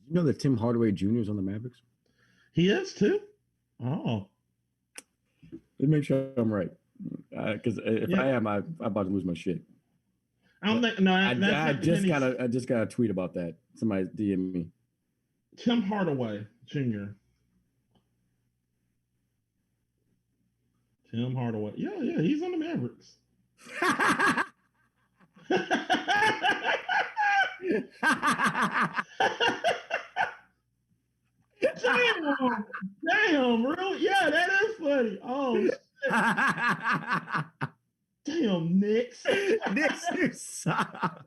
you know that Tim Hardaway Jr. is on the Mavericks? He is too. Oh. Let me make sure I'm right, because if I am, I'm about to lose my shit. I don't think. No, I just got a tweet about that. Somebody DM me. Tim Hardaway Jr. Tim Hardaway. Yeah, he's on the Mavericks. Damn, really? Yeah, that is funny. Oh, shit. Damn, Knicks. Knicks, you suck.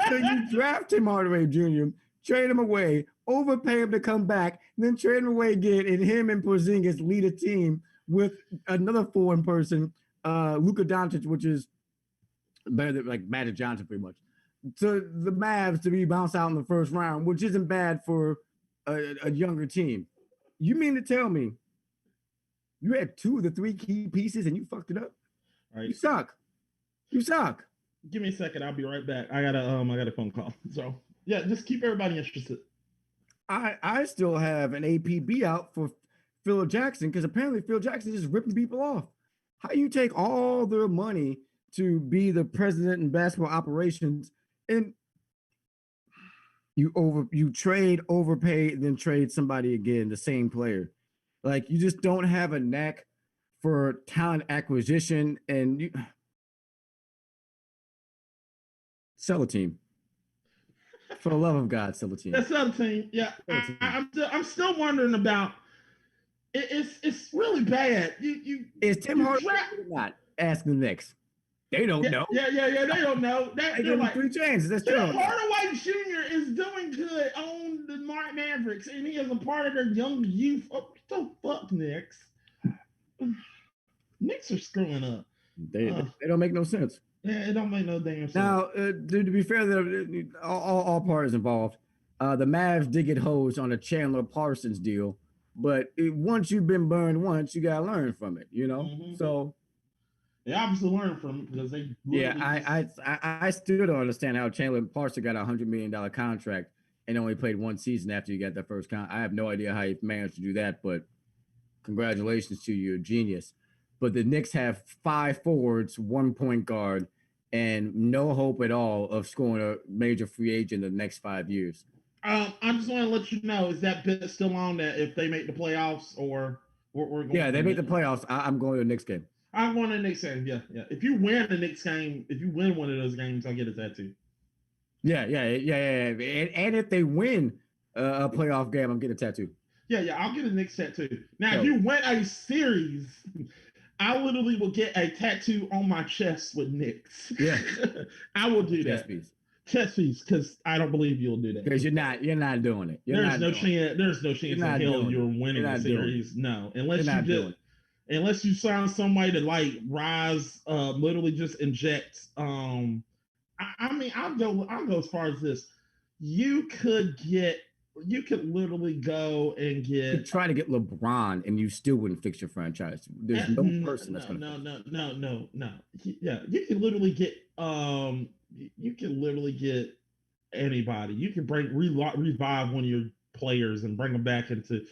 So you draft Tim Hardaway Jr., trade him away, overpay him to come back, then trade him away again, and him and Porzingis lead a team with another foreign person, Luka Doncic, which is better than like Magic Johnson pretty much, to the Mavs to be bounced out in the first round, which isn't bad for a younger team. You mean to tell me you had 2 of the 3 key pieces and you fucked it up? All right. You suck. You suck. Give me a second. I'll be right back. I got a phone call. So yeah, just keep everybody interested. I still have an APB out for Phil Jackson because apparently Phil Jackson is just ripping people off. How you take all their money to be the president in basketball operations and you trade, overpay, then trade somebody again, the same player. Like you just don't have a knack for talent acquisition, and you sell a team. For the love of God, sell a team. Sell a team. Yeah, I'm still wondering about. It's really bad. Is Tim Hardaway not? Ask the Knicks. They don't know. Yeah. They don't know. They give him 3 chances. That's true. Hardaway Jr. is doing good on the Mavericks, and he is a part of their young youth. What the fuck, Knicks? Knicks are screwing up. They don't make no sense. Yeah, it don't make no damn sense. Now, to be fair, all parties involved, the Mavs did get hosed on a Chandler Parsons deal, but once you've been burned once, you gotta learn from it, you know. Mm-hmm. So they obviously learned from it because they yeah, I still don't understand how Chandler Parsons got $100 million contract and only played one season after you got that first I have no idea how he managed to do that, but congratulations to you, genius. But the Knicks have 5 forwards, 1 point guard, and no hope at all of scoring a major free agent in the next 5 years. I just want to let you know, is that bit still on that if they make the playoffs or we're going? Yeah, they make the playoffs. I'm going to the Knicks game. I'm going to the Knicks game. Yeah, yeah. If you win the Knicks game, if you win one of those games, I'll get a tattoo. Yeah. And if they win a playoff game, I'm getting a tattoo. Yeah. I'll get a Knicks tattoo. Now, if you win a series, I literally will get a tattoo on my chest with Knicks. Yeah, I will do that. Chest piece, because I don't believe you'll do that. Because you're not doing it. There's no chance in hell you're winning the series. No, unless you sign somebody to like rise, literally just inject. I mean, I'll go as far as this. You could literally go and get. You could try to get LeBron, and you still wouldn't fix your franchise. There's no person that's gonna. No. Yeah, you can literally get. You can literally get anybody. You can revive one of your players and bring them back into.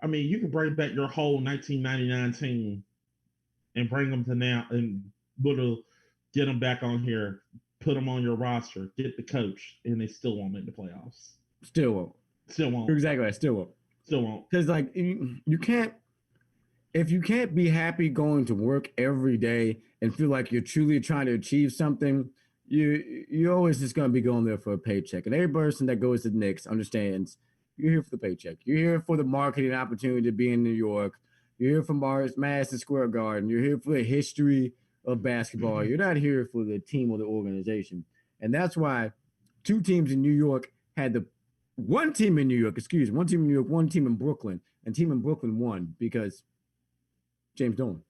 I mean, you can bring back your whole 1999 team and bring them to now and literally get them back on here, put them on your roster, get the coach, and they still won't make the playoffs. Still won't. You're exactly right. Still won't. Because like you can't. If you can't be happy going to work every day and feel like you're truly trying to achieve something, you're always just going to be going there for a paycheck. And every person that goes to the Knicks understands you're here for the paycheck. You're here for the marketing opportunity to be in New York. You're here for Madison Square Garden. You're here for the history of basketball. You're not here for the team or the organization. And that's why 2 teams in New York had one team in New York, one team in New York, one team in Brooklyn, and team in Brooklyn won because James Dolan.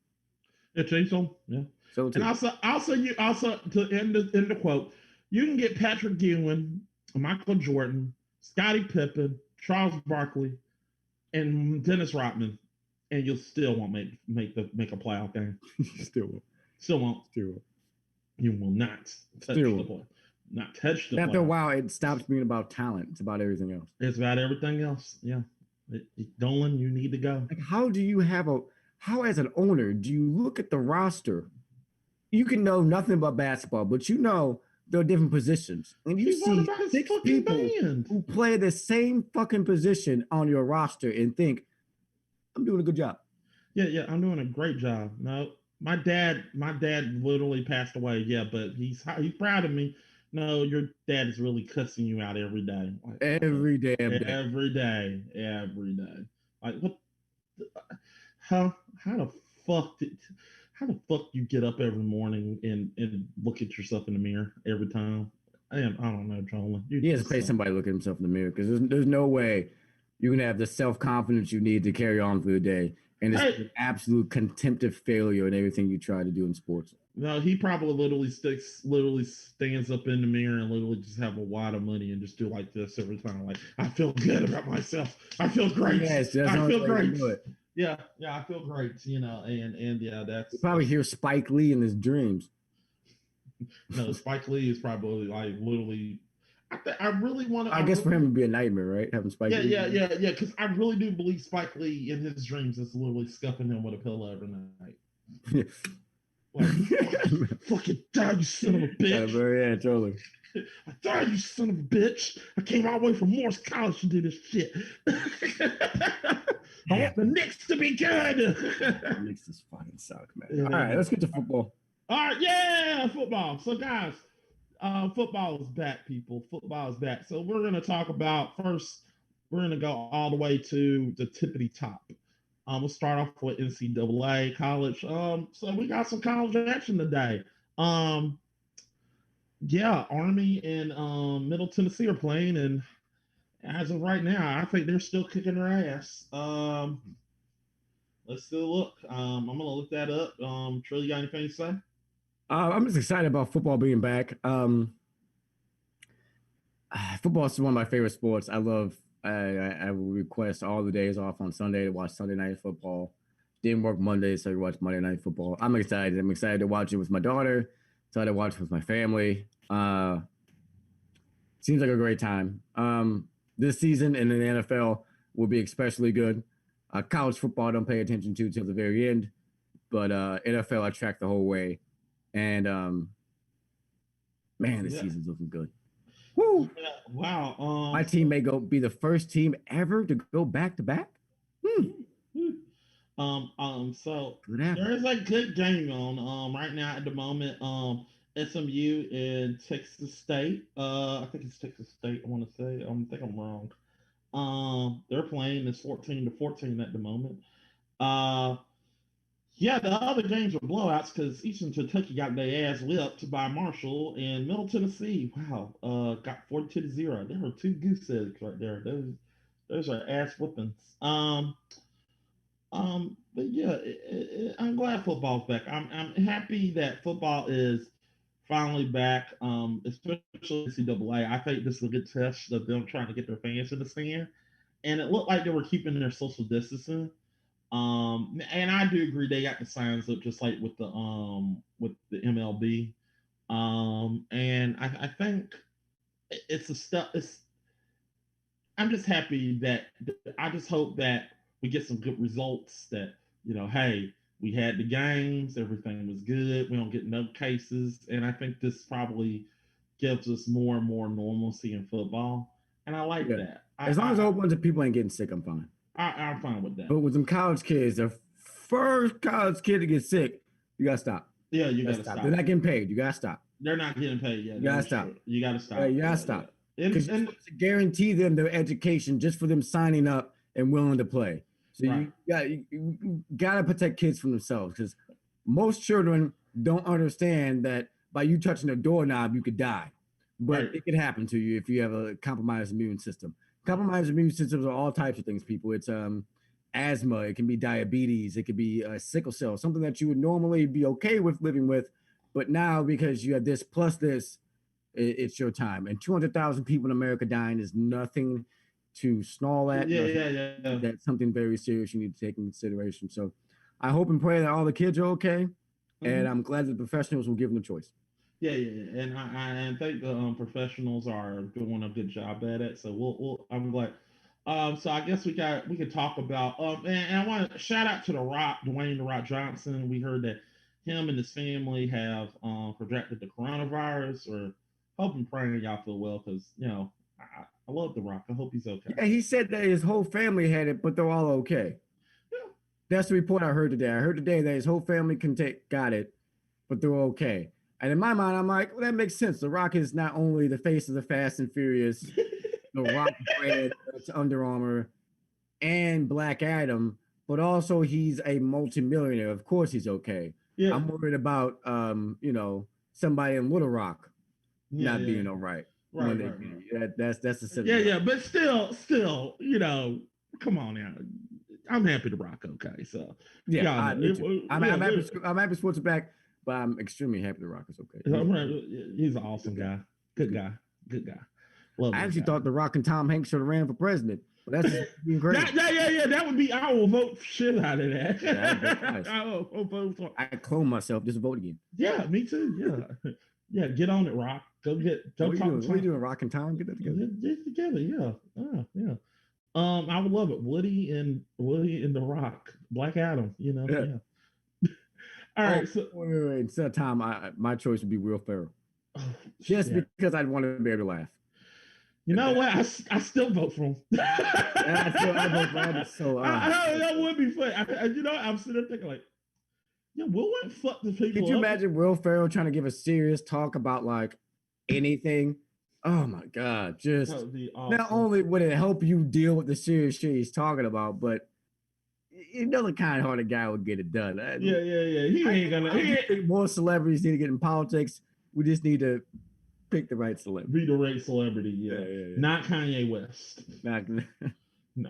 Yeah, James Dolan. Yeah. So and also to end the quote, you can get Patrick Ewing, Michael Jordan, Scottie Pippen, Charles Barkley, and Dennis Rodman, and you'll still won't make a playoff game. Still won't. You will not touch the play. Not touch the. After a while, it stops being about talent. It's about everything else. It's about everything else. Yeah. Dolan, you need to go. Like, how as an owner do you look at the roster? You can know nothing about basketball, but you know there are different positions. And you see 6 people who play the same fucking position on your roster and think, I'm doing a good job. Yeah, I'm doing a great job. No, my dad literally passed away. Yeah, but he's proud of me. No, your dad is really cussing you out every day. Like, every damn day. Every day. Like what? How the fuck you get up every morning and look at yourself in the mirror every time? I don't know, Joel. He has to pay somebody to look at himself in the mirror because there's no way you can have the self-confidence you need to carry on through the day. And it's an absolute contemptive failure in everything you try to do in sports. No, he probably literally stands up in the mirror and literally just have a wad of money and just do like this every time. Like, I feel good about myself. I feel great. Yes, I feel great. Yeah, I feel great. And yeah, that's. You probably hear Spike Lee in his dreams. No, Spike Lee is probably like literally. I really want to. I guess for him it'd be a nightmare, right? Having Spike Lee. Yeah. Because I really do believe Spike Lee in his dreams is literally scuffing him with a pillow every night. Like, fucking die, you son of a bitch. Yeah, totally. I die, you son of a bitch. I came all the way from Morris College to do this shit. I want the Knicks to be good. The Knicks is fucking suck, man. Yeah. All right, let's get to football. All right, yeah, football. So, guys, football is back, people. Football is back. So we're going to talk about first, we're going to go all the way to the tippity top. We'll start off with NCAA college. So we got some college action today. Yeah, Army and Middle Tennessee are playing, and as of right now, I think they're still kicking their ass. Let's still look. I'm gonna look that up. Trill, you got anything to say? I'm just excited about football being back. Football is one of my favorite sports. I love. I will request all the days off on Sunday to watch Sunday night football. Didn't work Monday, so I watch Monday night football. I'm excited. I'm excited to watch it with my daughter. Excited to watch it with my family. Seems like a great time. This season in the NFL will be especially good. College football I don't pay attention to till the very end, but NFL I track the whole way. And man, this Yeah. season's looking good. Woo! Yeah. Wow. My team may go be the first team ever to go back to back. So Good happen. there is a good game on right now at the moment. SMU in Texas State. I think it's Texas State. I want to say. I think I'm wrong. They're playing. It's 14-14 at the moment. Uh, yeah, the other games were blowouts because Eastern Kentucky got their ass whipped by Marshall, and Middle Tennessee, wow, got 42-0. There were two goose eggs right there. Those are ass whippings. But yeah, I'm glad football's back. I'm happy that football is finally back. Especially NCAA. I think this is a good test of them trying to get their fans in the stand, and it looked like they were keeping their social distancing. And I do agree they got the signs up just like with the MLB. And I think it's a step. It's I'm just happy that I just hope that we get some good results. That hey, we had the games, everything was good. We don't get no cases, and I think this probably gives us more and more normalcy in football, and I like Yeah. that. As long as a whole bunch of people ain't getting sick, I'm fine. I'm fine with that. But with some college kids, the first college kid to get sick, you gotta stop. Yeah, you gotta stop. They're not getting paid. You gotta stop. They're not getting paid yet. You gotta stop. True. You gotta stop. Yeah, you gotta stop. Because And you're supposed to guarantee them their education just for them signing up and willing to play. So right. you gotta protect kids from themselves because most children don't understand that by you touching a doorknob, you could die. But Right. it could happen to you if you have a compromised immune system. Compromised immune systems are all types of things, people. It's asthma, it can be diabetes, it could be sickle cell, something that you would normally be okay with living with, but now because you have this plus this, it's your time. And 200,000 people in America dying is nothing to snarl at. Yeah. That's something very serious you need to take into consideration. So I hope and pray that all the kids are okay. Mm-hmm. And I'm glad that the professionals will give them a choice. Yeah. And I think the professionals are doing a good job at it. So I'm glad. So I guess we could talk about and I want to shout out to the Rock, Dwayne the Rock Johnson. We heard that him and his family have contracted the coronavirus. Or hope and praying y'all feel well because I love the Rock. I hope he's okay. Yeah, he said that his whole family had it, but they're all okay. Yeah. That's the report I heard today. I heard today that his whole family got it, but they're okay. And in my mind, I'm like, well, that makes sense. The Rock is not only the face of the Fast and Furious, the Rock brand, it's Under Armour, and Black Adam, but also he's a multimillionaire. Of course, he's okay. Yeah. I'm worried about somebody in Little Rock not being all right. Right. That's the yeah. But still, come on now. I'm happy to Rock okay. So yeah, I'm happy sports are back, but I'm extremely happy the Rock is okay. He's an awesome guy. Good guy. Love I actually thought the Rock and Tom Hanks should have ran for president. But that's being great. Yeah. That would be. I will vote shit out of that. Nice. I will vote for. I clone myself. Just vote again. Yeah, me too. Yeah. Get on it, Rock. Go what are you doing, Rock and Tom? Get that together. Get together. Yeah. I would love it. Woody and the Rock, Black Adam. Yeah. All right. So wait. Instead of Tom, my choice would be Will Ferrell. Just because I'd want to be able to laugh. You know what? I still vote for him. I vote for him. So that would be fun. I'm sitting there thinking like, Will went fuck the people. Could you imagine Will Ferrell trying to give a serious talk about like anything? Oh my God! Just awesome. Not only would it help you deal with the serious shit he's talking about, but the kind-hearted guy would get it done. Yeah. He ain't gonna. More celebrities need to get in politics. We just need to pick the right celebrity. Be the right celebrity, yeah. Not Kanye West. No.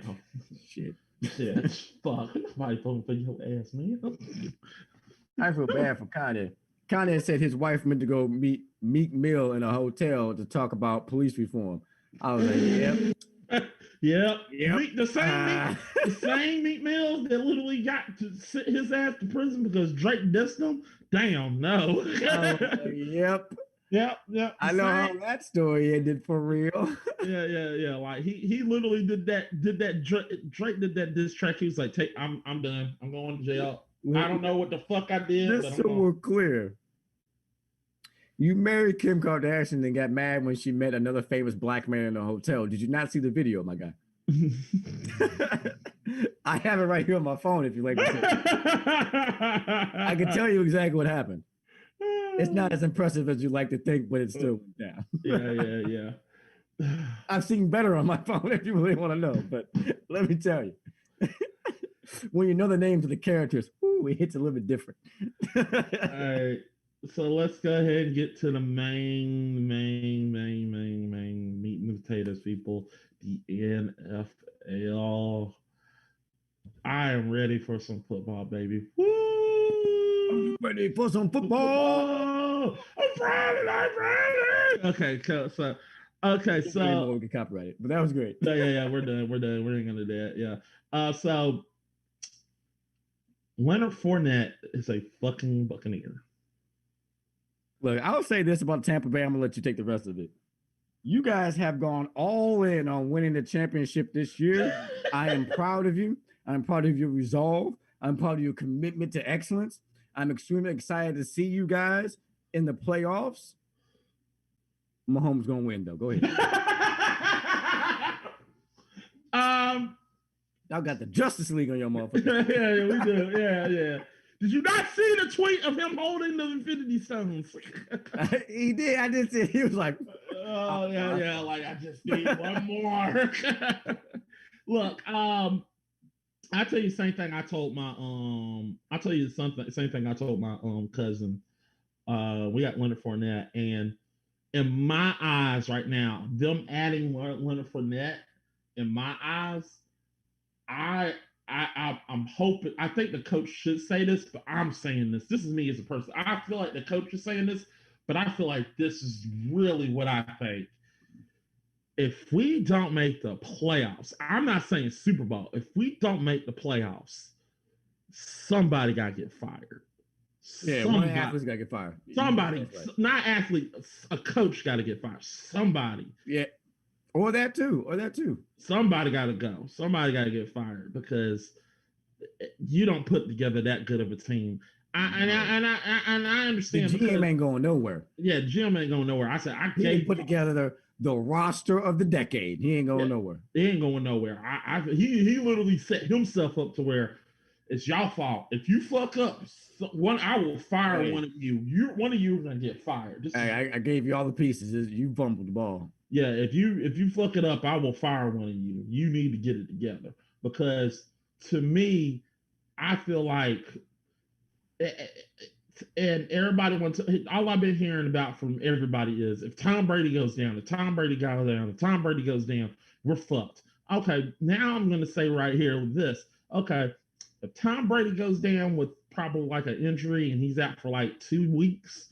Shit. Shit, fuck. Nobody voting for your ass, man. I feel bad for Kanye. Kanye said his wife meant to go meet Meek Mill in a hotel to talk about police reform. I was like, yep, Yep. yep. The same Meat Mills that literally got to sit his ass to prison because Drake dissed him. Damn, no. Yep. Yep. I know how that story ended for real. Yeah. Like he literally did that. Drake did that diss track. He was like, I'm done. I'm going to jail. I don't know what the fuck I did, Just so we're clear. You married Kim Kardashian and got mad when she met another famous black man in a hotel. Did you not see the video, my guy? I have it right here on my phone if you like. I can tell you exactly what happened. It's not as impressive as you like to think, but it still went down. Yeah. I've seen better on my phone if you really want to know, but let me tell you. When you know the names of the characters, it hits a little bit different. All right. So let's go ahead and get to the main meat and potatoes, people. The NFL. I am ready for some football, baby. Woo! I'm ready for some football. I'm ready. Okay, so we can copyright it, but that was great. Yeah, we're done. We're not gonna do that. Yeah. So Leonard Fournette is a fucking Buccaneer. Look, I'll say this about Tampa Bay. I'm gonna let you take the rest of it. You guys have gone all in on winning the championship this year. I am proud of you. I'm proud of your resolve. I'm proud of your commitment to excellence. I'm extremely excited to see you guys in the playoffs. Mahomes gonna win though. Go ahead. Y'all got the Justice League on your motherfucker. Yeah, we do. Yeah. Did you not see the tweet of him holding the Infinity Stones? He did. I did see. He was like, "Oh yeah. Like I just need one more." Look, I tell you the same thing I told my same thing I told my cousin. We got Leonard Fournette, and in my eyes right now, them adding Leonard Fournette, in my eyes, I'm hoping. I think the coach should say this, but I'm saying this. This is me as a person. I feel like the coach is saying this, but I feel like this is really what I think. If we don't make the playoffs, I'm not saying Super Bowl. If we don't make the playoffs, somebody got to get fired. Yeah, one athlete's got to get fired. Somebody, not athlete, a coach got to get fired. Somebody. Yeah. Or that too. Somebody got to go. Somebody got to get fired because you don't put together that good of a team. I understand. The GM ain't going nowhere. Yeah, GM ain't going nowhere. I said he ain't put together the roster of the decade. He ain't going nowhere. He ain't going nowhere. He literally set himself up to where it's y'all fault. If you fuck up, I will fire one of you. One of you are gonna get fired. I gave you all the pieces. You fumbled the ball. Yeah, if you fuck it up, I will fire one of you. You need to get it together because to me, I feel like, and everybody wants. All I've been hearing about from everybody is if Tom Brady goes down, we're fucked. Okay, now I'm gonna say right here with this. Okay, if Tom Brady goes down with probably like an injury and he's out for like 2 weeks,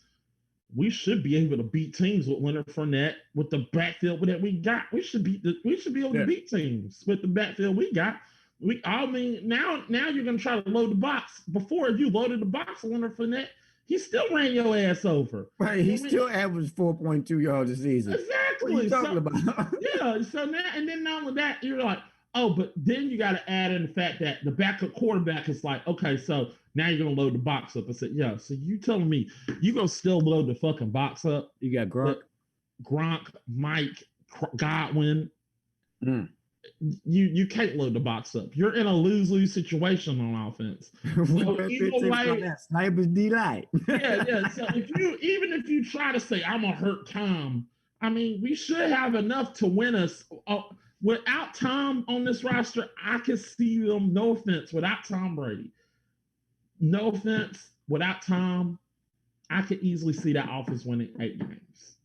we should be able to beat teams with Leonard Fournette with the backfield that we got. We should be able to beat teams with the backfield we got. Now you're gonna try to load the box. Before, if you loaded the box with Leonard Fournette, he still ran your ass over. Right, he still averaged 4.2 yards a season. Exactly. What are you talking about? Yeah. So now, and then not only that, you're like, oh, but then you got to add in the fact that the backup quarterback is like, okay, so now you're gonna load the box up. I said, yeah. So you telling me you gonna still load the fucking box up? You got Gronk, Mike, Godwin. You can't load the box up. You're in a lose-lose situation on offense. So either way, sniper's delight. yeah. So if you try to say I'm gonna hurt Tom, I mean, we should have enough to win us. Without Tom on this roster, I could see them. No offense, without Tom Brady. No offense, without Tom, I could easily see that offense winning 8 games.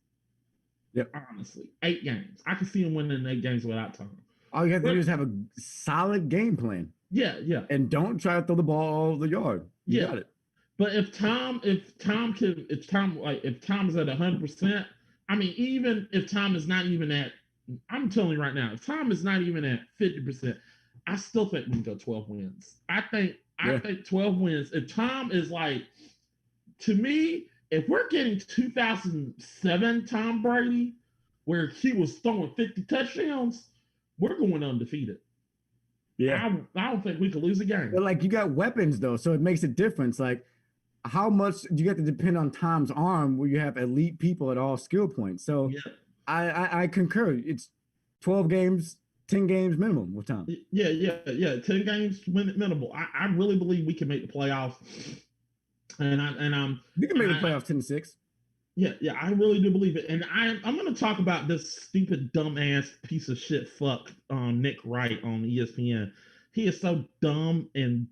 Yep. Honestly, 8 games. I could see them winning 8 games without Tom. All you have to do But is have a solid game plan yeah, yeah, and don't try to throw the ball all over the yard. You yeah. got it. But if Tom is at 100%, I mean, even if Tom is not even at, I'm telling you right now, if Tom is not even at 50%, I still think we can go 12 wins. I Yeah. think 12 wins. If Tom is like, to me, if we're getting 2007 Tom Brady, where he was throwing 50 touchdowns, we're going undefeated. Yeah. I don't think we could lose a game. But like you got weapons though, so it makes a difference. Like how much do you have to depend on Tom's arm where you have elite people at all skill points? So Yeah, I concur. It's 12 games, 10 games minimum with Tom. yeah. 10 games minimal. I really believe we can make the playoffs. You can make the playoffs 10-6. Yeah, I really do believe it. And I'm gonna talk about this stupid dumbass piece of shit fuck Nick Wright on ESPN. He is so dumb and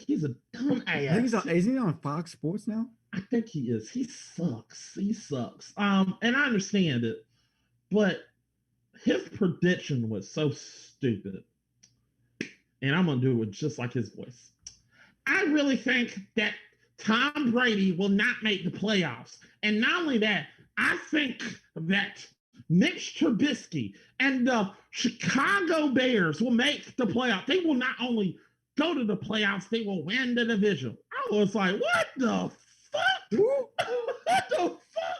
he's a dumb I think ass. is he on Fox Sports now? I think he is. He sucks. He sucks. And I understand it, but his prediction was so stupid. And I'm gonna do it just like his voice. I really think that Tom Brady will not make the playoffs. And not only that, I think that Mitch Trubisky and the Chicago Bears will make the playoffs. They will not only go to the playoffs, they will win the division. I was like, what the fuck? What the fuck?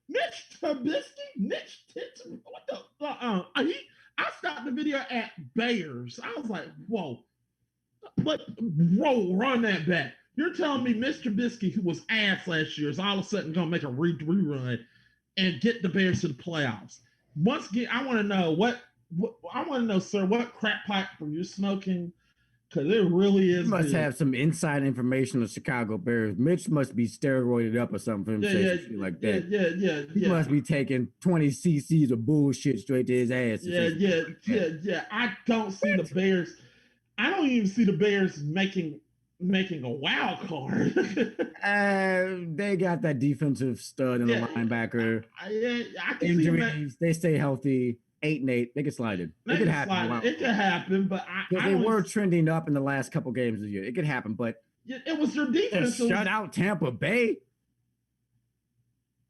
Mitch Trubisky? What the? I stopped the video at Bears. I was like, whoa. But run that back. You're telling me Mr. Trubisky, who was ass last year, is all of a sudden going to make a rerun and get the Bears to the playoffs? Once again, I want to know what I want to know, sir, what crack pipe were you smoking? Because it really is. You must good. have some inside information on Chicago Bears. Mitch must be steroided up or something for him to say something like that. Yeah. He must be taking 20 cc's of bullshit straight to his ass. Yeah. I don't see the Bears. I don't even see the Bears making a wild card. They got that defensive stud and the linebacker. I can Injuries, they stay healthy. 8-8, they could slide it. It could happen. Wow. It could happen, but they were trending up in the last couple games of the year. It could happen, but it was their defense. Shut out Tampa Bay.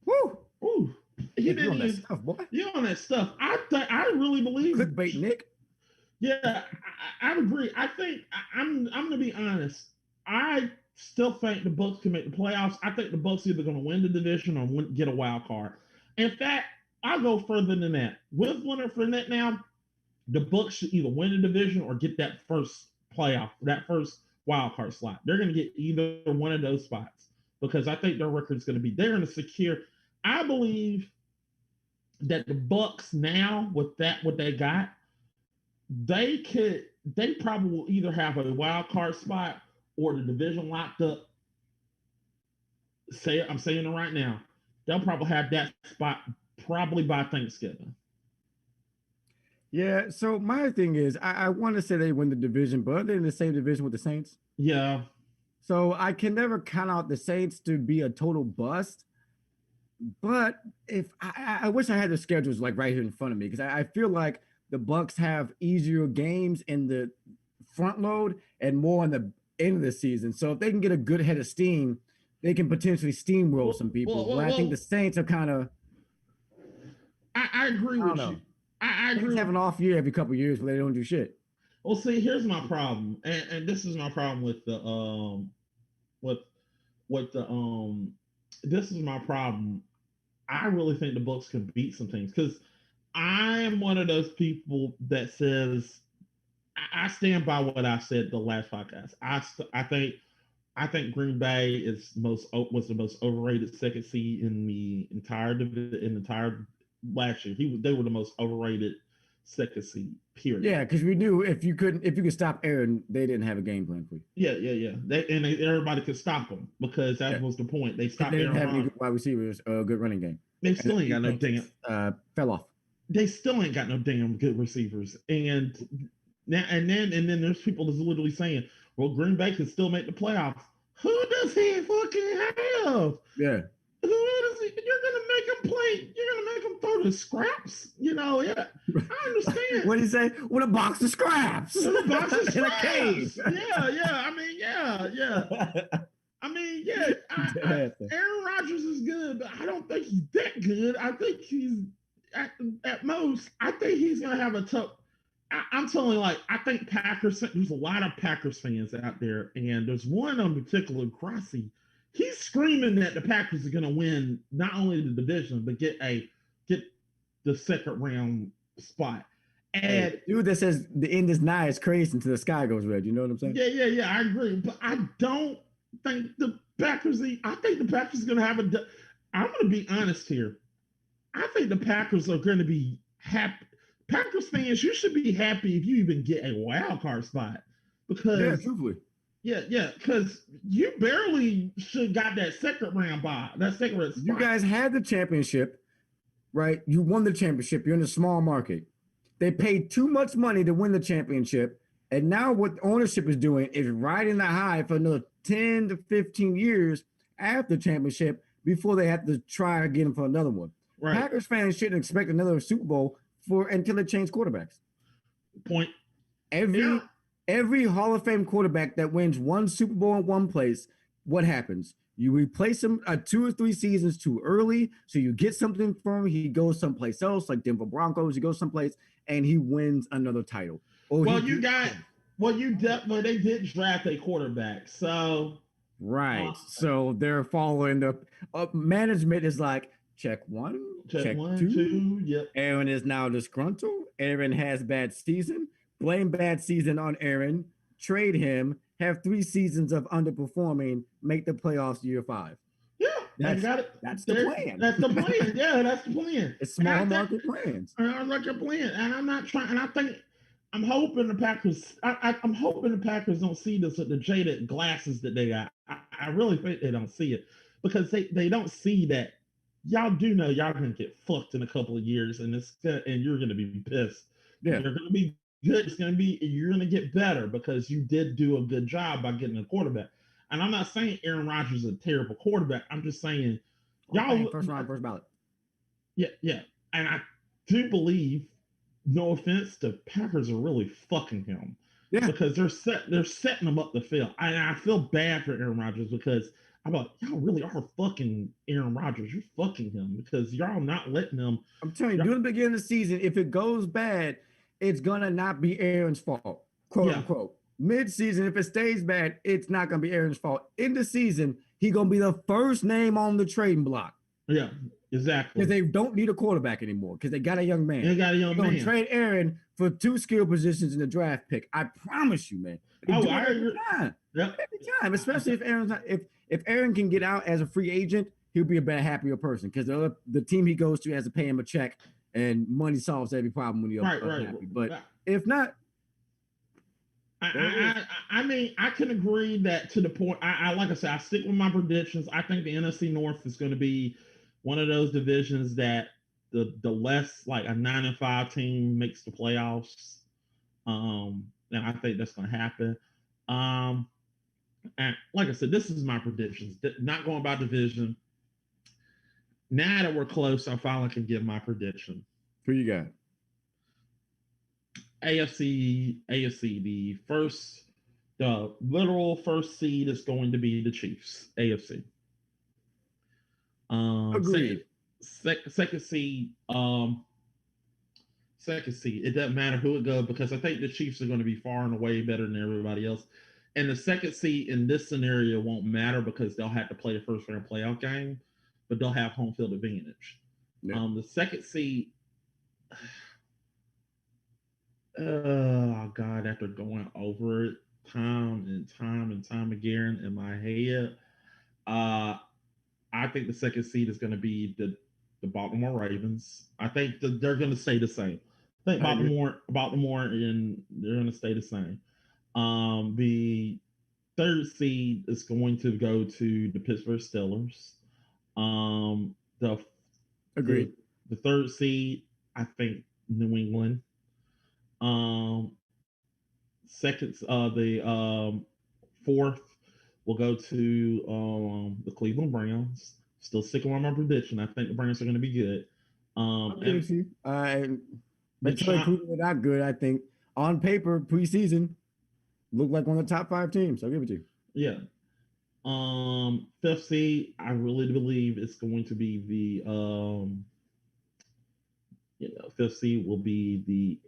Woo! Ooh, you on that stuff, boy. You on that stuff? I really believe. Clickbait, Nick. Yeah, I agree. I think I'm gonna be honest. I still think the Bucs can make the playoffs. I think the Bucs either going to win the division or get a wild card. In fact, I'll go further than that. With Leonard Fournette now, the Bucs should either win the division or get that first playoff, that first wild card slot. They're going to get either one of those spots because I think their record is going to be. They're going to secure. I believe that the Bucs now with that what they got, they probably will either have a wild card spot or the division locked up. I'm saying it right now. They'll probably have that spot probably by Thanksgiving. Yeah, so my thing is, I want to say they win the division, but they're in the same division with the Saints. Yeah. So I can never count out the Saints to be a total bust. But if I wish I had the schedules like right here in front of me, because I feel like the Bucs have easier games in the front load and more on the end of the season. So if they can get a good head of steam, they can potentially steamroll some people. I think the Saints are kind of. I agree with you. I agree. They have an off year every couple of years where they don't do shit. Well, see, here's my problem, and this is my problem with the this is my problem. I really think the Bucs can beat some things because I'm one of those people that says I stand by what I said the last podcast. I think Green Bay was the most overrated second seed in the entire last year. They were the most overrated second seed. Period. Yeah, because we knew if you could stop Aaron, they didn't have a game plan for you. Yeah. Everybody could stop them because that was the point. They stopped. They didn't have any good wide receivers, a good running game. They still ain't got no damn. Fell off. They still ain't got no damn good receivers, and then there's people that's literally saying, "Well, Green Bay could still make the playoffs." Who does he fucking have? Yeah. Who does he? You're gonna make him play. You're gonna make him throw with scraps. Yeah, I understand. What do you say? With a box of scraps. With a box of In a scraps. cave. Yeah. Aaron Rodgers is good, but I don't think he's that good. I think he's at most. I think he's gonna have a tough. I'm telling you, like, I think Packers. There's a lot of Packers fans out there, and there's one in particular, Crossy. He's screaming that the Packers are gonna win not only the division but get the second round spot. And hey, dude that says the end is nigh is crazy until the sky goes red. You know what I'm saying? Yeah. I agree, but I don't think the Packers. I think the Packers are gonna have a. I'm gonna be honest here. I think the Packers are going to be happy. Packers fans, you should be happy if you even get a wild card spot, because truthfully, because you barely should got that second round bye, that second round spot. You guys had the championship, right? You won the championship. You're in a small market. They paid too much money to win the championship, and now what ownership is doing is riding the high for another 10 to 15 years after the championship before they have to try again for another one. Right. Packers fans shouldn't expect another Super Bowl until they change quarterbacks. Point. Every Hall of Fame quarterback that wins one Super Bowl in one place, what happens? You replace him 2 or 3 seasons too early, so you get something from him. He goes someplace else, like Denver Broncos. He goes someplace and he wins another title. They did draft a quarterback, so right. So they're following the management is like. Check one, check two. Yep. Aaron is now disgruntled. Aaron has bad season. Blame bad season on Aaron. Trade him. Have 3 seasons of underperforming. Make the playoffs year 5. Yeah, that's the plan. That's the plan. Yeah, that's the plan. It's small market plans. I like your plan, and I'm not trying. And I'm hoping the Packers. I'm hoping the Packers don't see this with the jaded glasses that they got. I really think they don't see it, because they don't see that. Y'all do know y'all gonna get fucked in a couple of years, and you're gonna be pissed. Yeah, you're gonna be good. You're gonna get better because you did do a good job by getting a quarterback. And I'm not saying Aaron Rodgers is a terrible quarterback. I'm just saying y'all first round, first ballot. Yeah, and I do believe, no offense, the Packers are really fucking him. Yeah, because they're setting him up the field, and I feel bad for Aaron Rodgers because. I'm like, y'all really are fucking Aaron Rodgers. You're fucking him because y'all not letting him. I'm telling you, during the beginning of the season, if it goes bad, it's gonna not be Aaron's fault, quote unquote. Mid-season, if it stays bad, it's not gonna be Aaron's fault. In the season, he gonna be the first name on the trading block. Yeah, exactly. Because they don't need a quarterback anymore because they got a young man. They got a young man. Gonna trade Aaron for 2 skill positions in the draft pick. I promise you, man. I agree. Every time, especially if Aaron's not if Aaron can get out as a free agent, he'll be a better, happier person because the team he goes to has to pay him a check, and money solves every problem when you're unhappy. But if not, I mean, I can agree that to the point. Like I said, I stick with my predictions. I think the NFC North is going to be one of those divisions that the less like a 9-5 team makes the playoffs. And I think that's going to happen. And like I said, this is my predictions. Not going by division. Now that we're close, I finally can give my prediction. Who you got? AFC. The literal first seed is going to be the Chiefs. AFC. Agreed. Second seed. Second seed. It doesn't matter who it goes because I think the Chiefs are going to be far and away better than everybody else. And the second seed in this scenario won't matter because they'll have to play a first round playoff game, but they'll have home field advantage. Yeah. The second seed, oh God, after going over it time and time again in my head, I think the second seed is going to be the Baltimore Ravens. I think they're going to stay the same. I think Baltimore, and they're going to stay the same. The third seed is going to go to the Pittsburgh Steelers. Agreed. The third seed, I think New England. The fourth will go to the Cleveland Browns. Still sticking with my prediction. I think the Browns are going to be good. I'll give it And to you. the Until they China, prove they're not good, I think on paper, preseason, look like one of the top 5 teams. I'll give it to you. yeah. Fifth seed, I really believe it's going to be fifth seed will be the.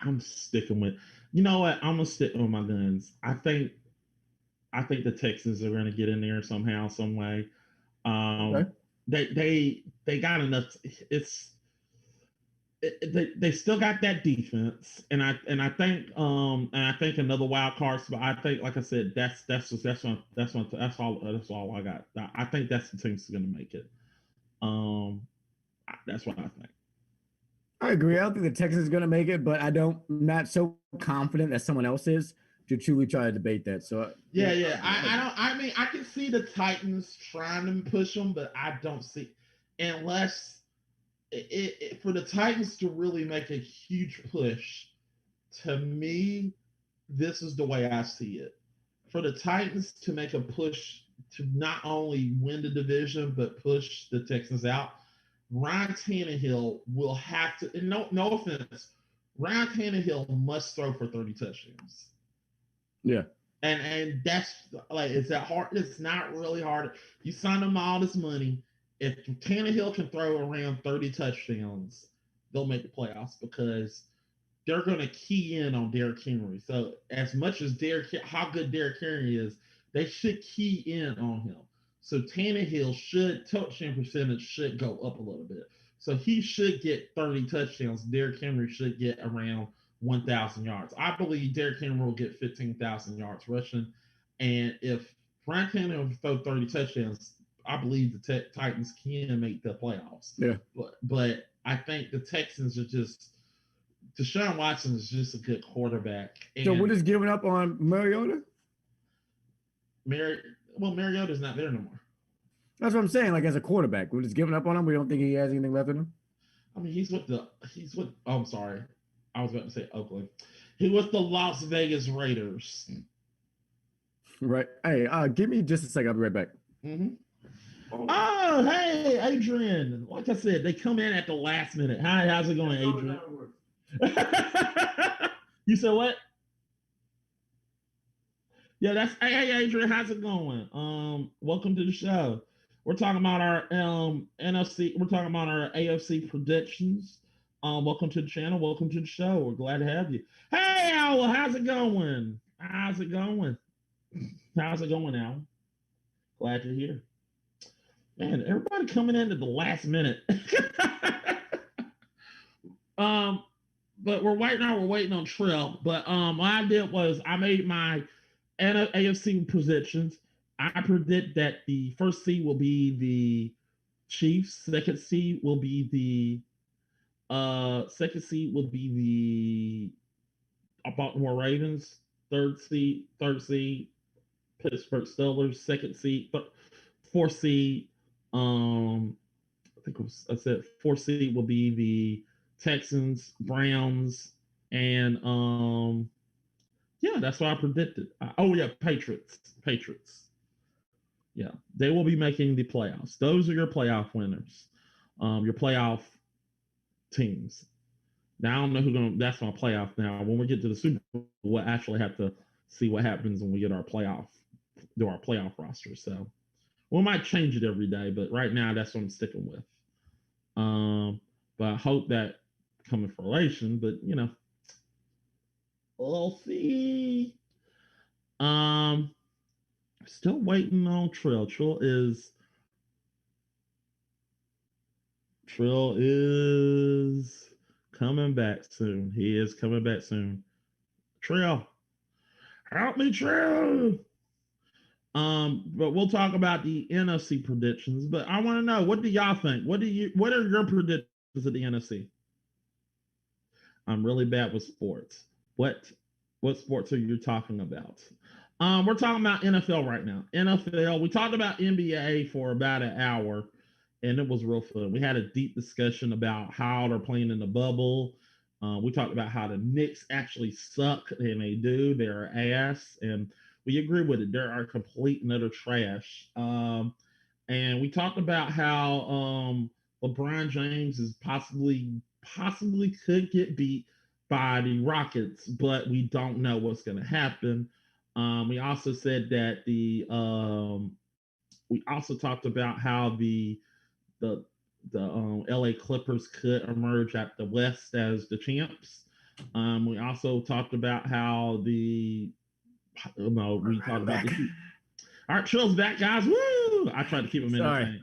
I'm sticking with. You know what? I'm gonna stick with my guns. I think the Texans are gonna get in there somehow, some way. Okay. Um, they got enough. They still got that defense, and I think another wild card spot. I think, like I said, that's all I got. I think that's the team's gonna make it. Um, that's what I think. I agree. I don't think the Texans is going to make it, but not so confident that someone else is to truly try to debate that. So, Yeah, yeah. I don't. I mean, I can see the Titans trying to push them, but I don't see unless for the Titans to really make a huge push. To me, this is the way I see it. For the Titans to make a push to not only win the division but push the Texans out, Ryan Tannehill will have to. And no offense, Ryan Tannehill must throw for 30 touchdowns. yeah. And that's like, is that hard? It's not really hard. You sign him all this money. If Tannehill can throw around 30 touchdowns, they'll make the playoffs because they're going to key in on Derrick Henry. So as much as how good Derrick Henry is, they should key in on him. So Tannehill touchdown percentage should go up a little bit. So he should get 30 touchdowns. Derrick Henry should get around 1,000 yards. I believe Derrick Henry will get 15,000 yards rushing. And if Ryan Tannehill throw 30 touchdowns, I believe the Titans can make the playoffs. Yeah. But I think the Texans are just Deshaun Watson is just a good quarterback. So, And we're just giving up on Mariota? Mariota's not there no more. That's what I'm saying. Like, as a quarterback, we're just giving up on him. We don't think he has anything left in him. I mean, I'm sorry. I was about to say Oakland. He was the Las Vegas Raiders. Right. Hey, give me just a second. I'll be right back. Mm-hmm. Oh, hey, Adrian. Like I said, they come in at the last minute. Hi, how's it going, Adrian? You said what? Yeah, that's hey Adrian, how's it going? Welcome to the show. We're talking about our NFC, we're talking about our AFC predictions. Welcome to the channel, welcome to the show. We're glad to have you. Hey Al, how's it going? How's it going? How's it going, Al? Glad you're here. Man, everybody coming in at the last minute. But we're waiting on Trill. But what I did was I made my AFC predictions. I predict that the first seed will be the Chiefs. Second seed will be the Baltimore Ravens. Third seed, Pittsburgh Steelers. Second seed, fourth seed. I said fourth seed will be the Texans, Browns, and yeah, that's what I predicted. Oh yeah, Patriots. Yeah, they will be making the playoffs. Those are your playoff winners, your playoff teams. Now I don't know who's gonna. That's my playoff. Now when we get to the Super Bowl, we'll actually have to see what happens when we get our playoff roster. So we might change it every day, but right now that's what I'm sticking with. But I hope that come to fruition. But we'll see. Still waiting on Trill. Trill is coming back soon. He is coming back soon. Trill, help me, Trill. But we'll talk about the NFC predictions. But I want to know, what do y'all think? What are your predictions of the NFC? I'm really bad with sports. What sports are you talking about? We're talking about NFL right now. NFL. We talked about NBA for about an hour, and it was real fun. We had a deep discussion about how they're playing in the bubble. We talked about how the Knicks actually suck, and they do. They're ass, and we agree with it. They are complete and utter trash. And we talked about how LeBron James is possibly could get beat by the Rockets, but we don't know what's going to happen. We also said that we also talked about how the LA Clippers could emerge at the West as the champs. We also talked about how we talked about the Heat. All right, Trill's back, guys. Woo! I tried to keep him entertained.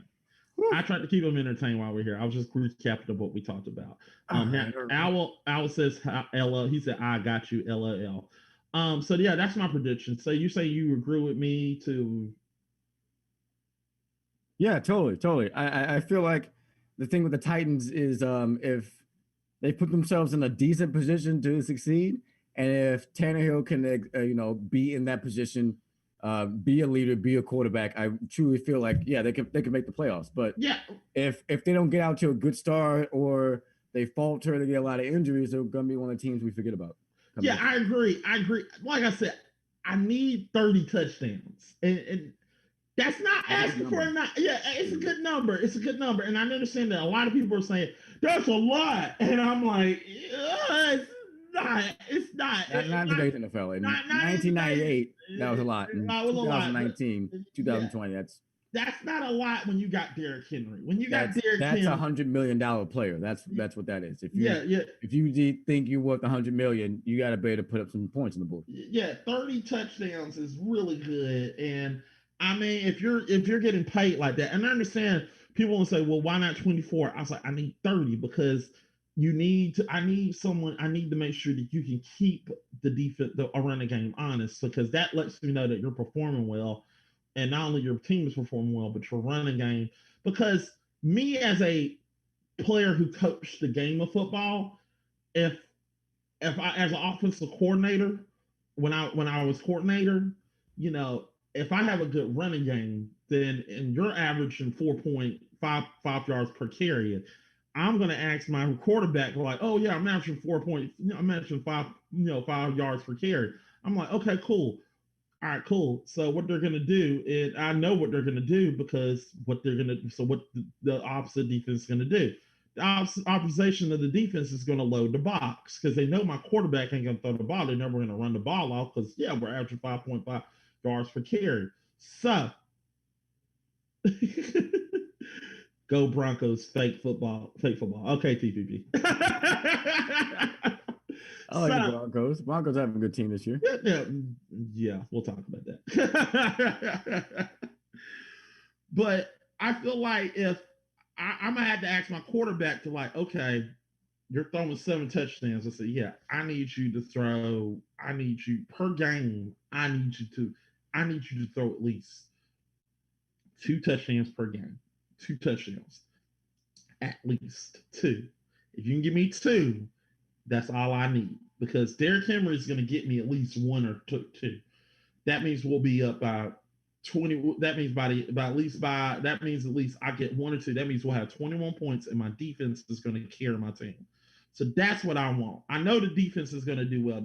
I tried to keep them entertained while we're here. I was just recapping what we talked about. Owl says LL. He said, "I got you, LOL." So yeah, that's my prediction. So you say you agree with me to? Yeah, totally. I feel like the thing with the Titans is if they put themselves in a decent position to succeed, and if Tannehill can be in that position, be a leader, be a quarterback, I truly feel like they can make the playoffs. But yeah, if they don't get out to a good start or they falter, they get a lot of injuries, they're gonna be one of the teams we forget about. Yeah, I agree. Like I said, I need 30 touchdowns, and that's not asking for enough. Yeah, it's a good number. It's a good number, and I understand that a lot of people are saying that's a lot, and I'm like, it's not. It's not. Not today's NFL. In 1998, that was a lot. In 2019, 2020, that's not a lot when you got Derrick Henry. When you got Derrick Henry, that's $100 million player. That's what that is. If you think you're worth $100 million, you got to be able to put up some points on the board. Yeah, 30 touchdowns is really good, and I mean, if you're getting paid like that, and I understand people will say, well, why not 24? I was like, I need 30 because I need to make sure that you can keep the defense, the running game honest, because that lets me know that you're performing well. And not only your team is performing well, but your running game. Because me as a player who coached the game of football, if I as an offensive coordinator, when I was coordinator, if I have a good running game, then and you're averaging 4.55 yards per carry, I'm gonna ask my quarterback like, oh yeah, I'm averaging 5 yards per carry. I'm like, okay, cool. All right, cool. So what they're gonna do is I know what they're gonna do because what the opposite defense is gonna do. The opposition of the defense is going to load the box because they know my quarterback ain't going to throw the ball. They're never going to run the ball off because, we're averaging 5.5 yards per carry. So, go Broncos, fake football. Okay, TPP. I like the Broncos. Broncos have a good team this year. Yeah, we'll talk about that. But I feel like if I'm gonna have to ask my quarterback to okay, you're throwing 7 touchdowns. I say, yeah, I need you to throw. I need you per game. I need you to throw at least 2 touchdowns per game. 2 touchdowns, at least 2. If you can give me 2, that's all I need because Derrick Henry is gonna get me at least 1 or 2. That means we'll be up by 20. That means that means at least I get 1 or 2. That means we'll have 21 points and my defense is going to carry my team. So that's what I want. I know the defense is going to do well.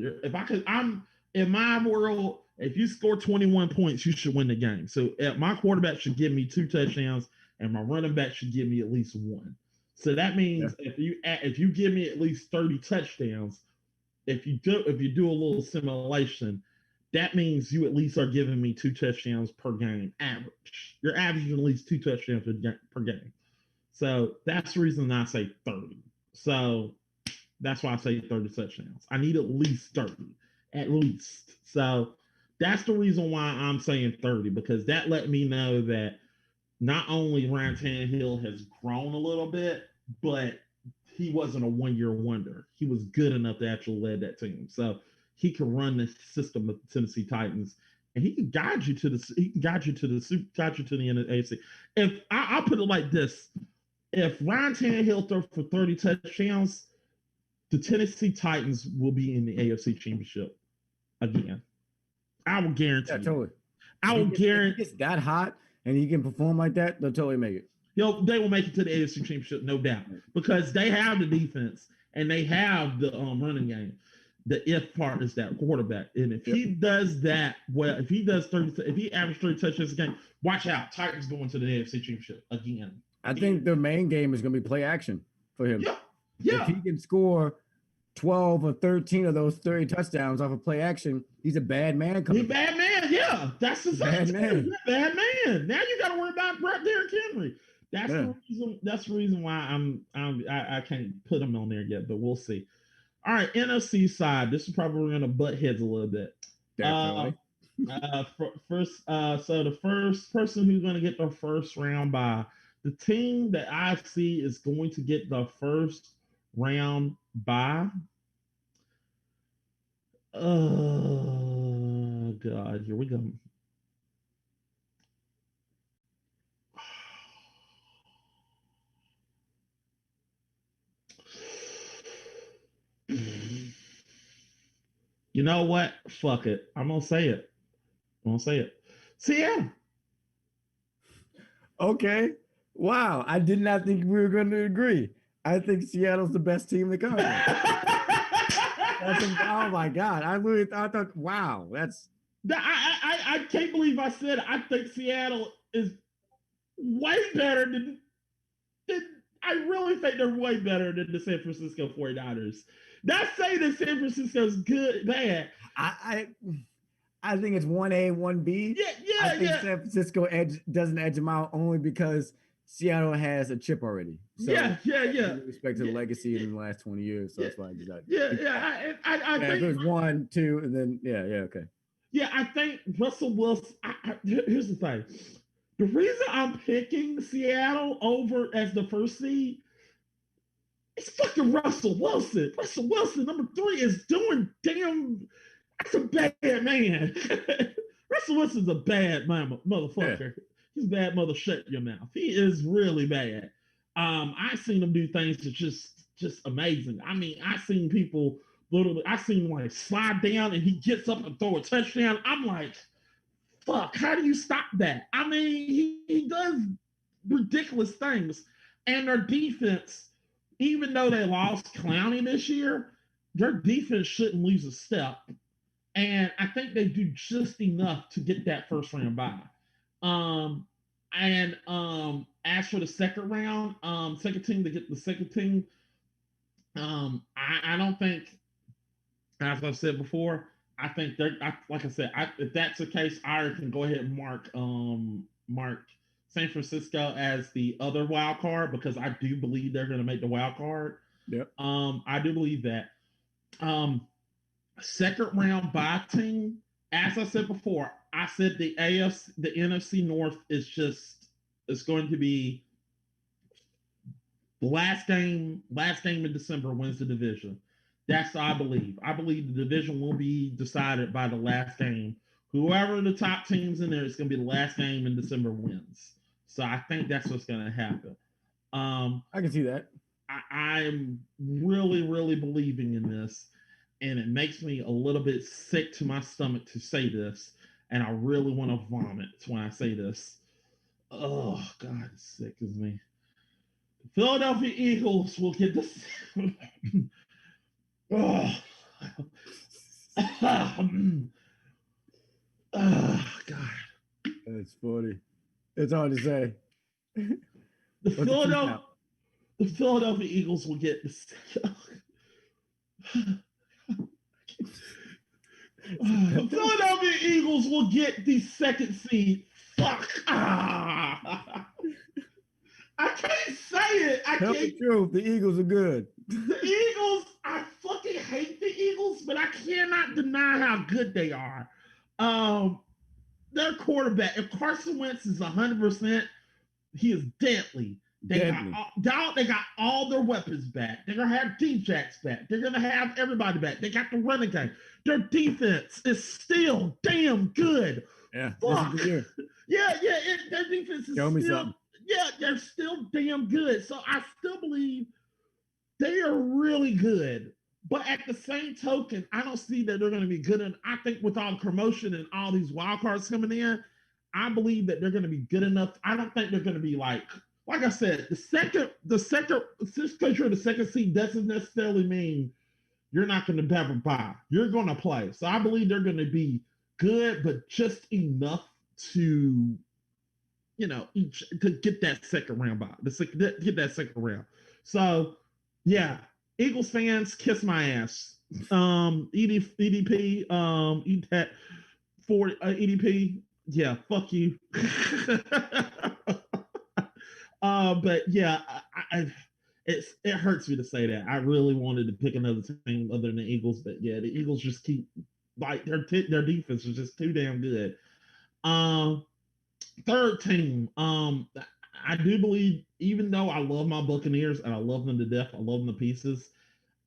I'm in my world, if you score 21 points, you should win the game. So my quarterback should give me 2 touchdowns and my running back should give me at least 1. So that means if you give me at least 30 touchdowns, if you do a little simulation, that means you at least are giving me 2 touchdowns per game average. You're averaging at least 2 touchdowns per game. So that's the reason I say 30. So that's why I say 30 touchdowns. I need at least 30. At least. So that's the reason why I'm saying 30, because that let me know that not only Ryan Tannehill has grown a little bit, but he wasn't a one-year wonder. He was good enough to actually lead that team. So he can run the system of the Tennessee Titans, and he can guide you to the AFC. If I'll put it like this, if Ryan Tannehill throws for 30 touchdowns, the Tennessee Titans will be in the AFC Championship again. I will guarantee. Yeah, totally. I will guarantee. If it's that hot and he can perform like that, they'll totally make it. They will make it to the AFC Championship, no doubt, because they have the defense and they have the running game. The if part is that quarterback, and if he does that well, if he averages 30 touchdowns a game, watch out, Titans going to the AFC Championship again. I think the main game is going to be play action for him. Yeah, If yeah. he can score 12 or 13 of those 30 touchdowns off of play action, he's a bad man He coming back. bad man. Yeah, that's the same Bad too. man. Yeah, bad man. Now you got to worry about Derrick Henry. That's Yeah, the reason. That's the reason why I can't put him on there yet, but we'll see. All right, NFC side. This is probably we're gonna butt heads a little bit. Uh, definitely. First, so the first person who's gonna get the first round by the team that I see is going to get the first round by. Oh God, here we go. You know what? Fuck it. I'm gonna say it. I'm gonna say it. Seattle. Okay. Wow. I did not think we were going to agree. I think Seattle's the best team in the conference. Oh my God. I thought, wow, that's I can't believe I said it. I think Seattle is way better than I really think they're way better than the San Francisco 49ers. Not saying that San Francisco's good, bad. I I think it's 1A, 1B. Yeah, I yeah, think yeah. San Francisco doesn't edge them out only because Seattle has a chip already. So Yeah, yeah, yeah. with respect to the legacy in the last 20 years. So Yeah, that's why I decided. yeah, yeah. I Yeah, if think it was 1, 2, and then yeah, okay. yeah, I think Russell Wilson. Here's the thing: the reason I'm picking Seattle over as the first seed, it's fucking Russell Wilson. Russell Wilson, number 3, is doing damn. That's a bad man. Russell Wilson's a bad motherfucker. Yeah. He's a bad mother. Shut your mouth. He is really bad. I've seen him do things that just amazing. I mean, I've seen people literally. I've seen him like slide down and he gets up and throw a touchdown. I'm like, fuck. How do you stop that? I mean, he does ridiculous things, and their defense, even though they lost Clowney this year, their defense shouldn't lose a step. And I think they do just enough to get that first round bye. And as for the second round, second team to get the second team, I don't think, as I've said before, I think they're like I said, if that's the case, I can go ahead and mark San Francisco as the other wild card because I do believe they're going to make the wild card. Yep. I do believe that. Second round bye team, as I said before, I said the NFC North is just it's going to be the last game in December wins the division. That's what I believe. I believe the division will be decided by the last game. Whoever the top teams in there, it's going to be the last game in December wins. So I think that's what's going to happen. I can see that. I'm really, really believing in this, and it makes me a little bit sick to my stomach to say this, and I really want to vomit when I say this. Oh God, it's sick as me. The Philadelphia Eagles will get this. Oh. Oh God. It's funny. It's hard to say. The Philadelphia Eagles will get the Philadelphia Eagles will get the second seed. Fuck. I can't say it. Tell the truth. The Eagles are good. The Eagles, I fucking hate the Eagles, but I cannot deny how good they are. Their quarterback, if Carson Wentz is 100%, he is deadly. They got all their weapons back. They're gonna have D-Jacks back. They're gonna have everybody back. They got the running game. Their defense is still damn good. Yeah, fuck. Yeah. Their defense is still. Yeah, they're still damn good. So I still believe they are really good. But at the same token, I don't see that they're going to be good. And I think with all the promotion and all these wild cards coming in, I believe that they're going to be good enough. I don't think they're going to be like I said, just because you're the second seed doesn't necessarily mean you're not going to never buy. You're going to play. So I believe they're going to be good, but just enough to each to get that second round by get that second round. So yeah, Eagles fans, kiss my ass. EDP, eat that for EDP. Yeah, fuck you. But yeah, it hurts me to say that. I really wanted to pick another team other than the Eagles, but yeah, the Eagles just keep like their defense is just too damn good. Um, Third team. I do believe, even though I love my Buccaneers and I love them to death, I love them to pieces.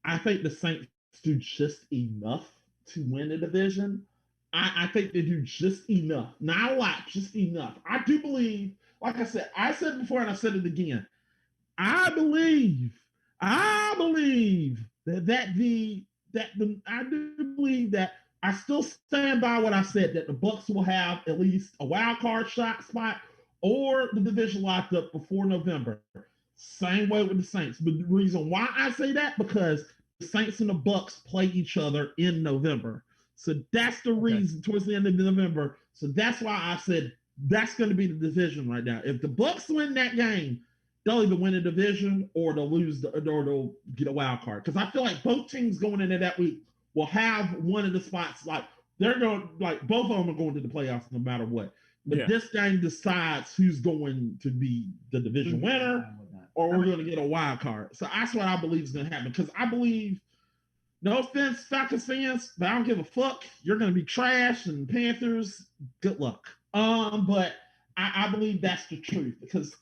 I think the Saints do just enough to win the division. I think they do just enough. Not a lot, just enough. I do believe, like I said before and I said it again. I believe, I believe I do believe that I still stand by what I said that the Bucks will have at least a wild card shot spot or the division locked up before November. Same way with the Saints. But the reason why I say that because the Saints and the Bucks play each other in November. So that's the reason towards the end of November. So that's why I said that's going to be the division right now. If the Bucks win that game, they'll either win a division or they'll lose or they'll get a wild card. Because I feel like both teams going into that week will have one of the spots. Like they're going, like both of them are going to the playoffs no matter what. But this game decides who's going to be the division winner, or we're going to get a wild card. So that's what I believe is going to happen. Because I believe, no offense, Falcons fans, but I don't give a fuck. You're going to be trash, and Panthers, good luck. But I believe that's the truth because.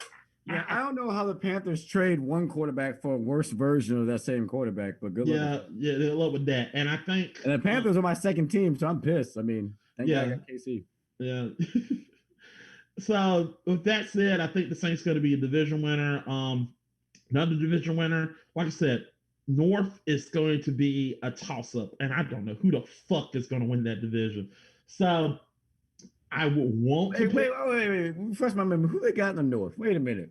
Yeah, I don't know how the Panthers trade one quarterback for a worse version of that same quarterback, but good luck. Yeah, they love with that, and I think. And the Panthers are my second team, so I'm pissed. I mean, thank God I got KC. Yeah. So with that said, I think the Saints going to be a division winner. Another division winner, like I said, North is going to be a toss-up, and I don't know who the fuck is going to win that division. So I would want to. Wait. Refresh my memory. Who they got in the North? Wait a minute.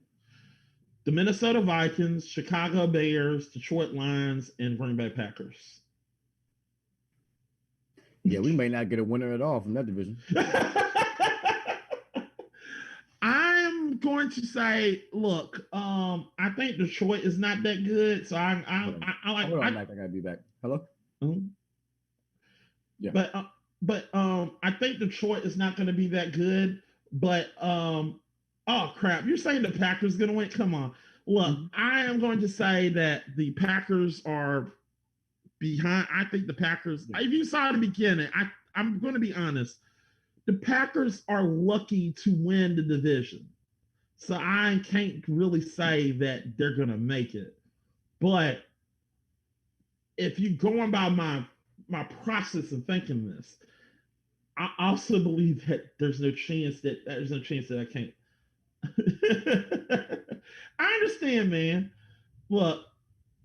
The Minnesota Vikings, Chicago Bears, Detroit Lions, and Green Bay Packers. Yeah, we may not get a winner at all from that division. I'm going to say, look, I think Detroit is not that good, so I gotta be back. Hello. Mm-hmm. Yeah. But I think Detroit is not going to be that good. But oh crap, you're saying the Packers going to win? Come on, look, I am going to say that the Packers are behind. I think the Packers. If you saw the beginning, I'm going to be honest. The Packers are lucky to win the division, so I can't really say that they're going to make it. But if you're going by my process of thinking this, I also believe that there's no chance that I can't. I understand, man. Look,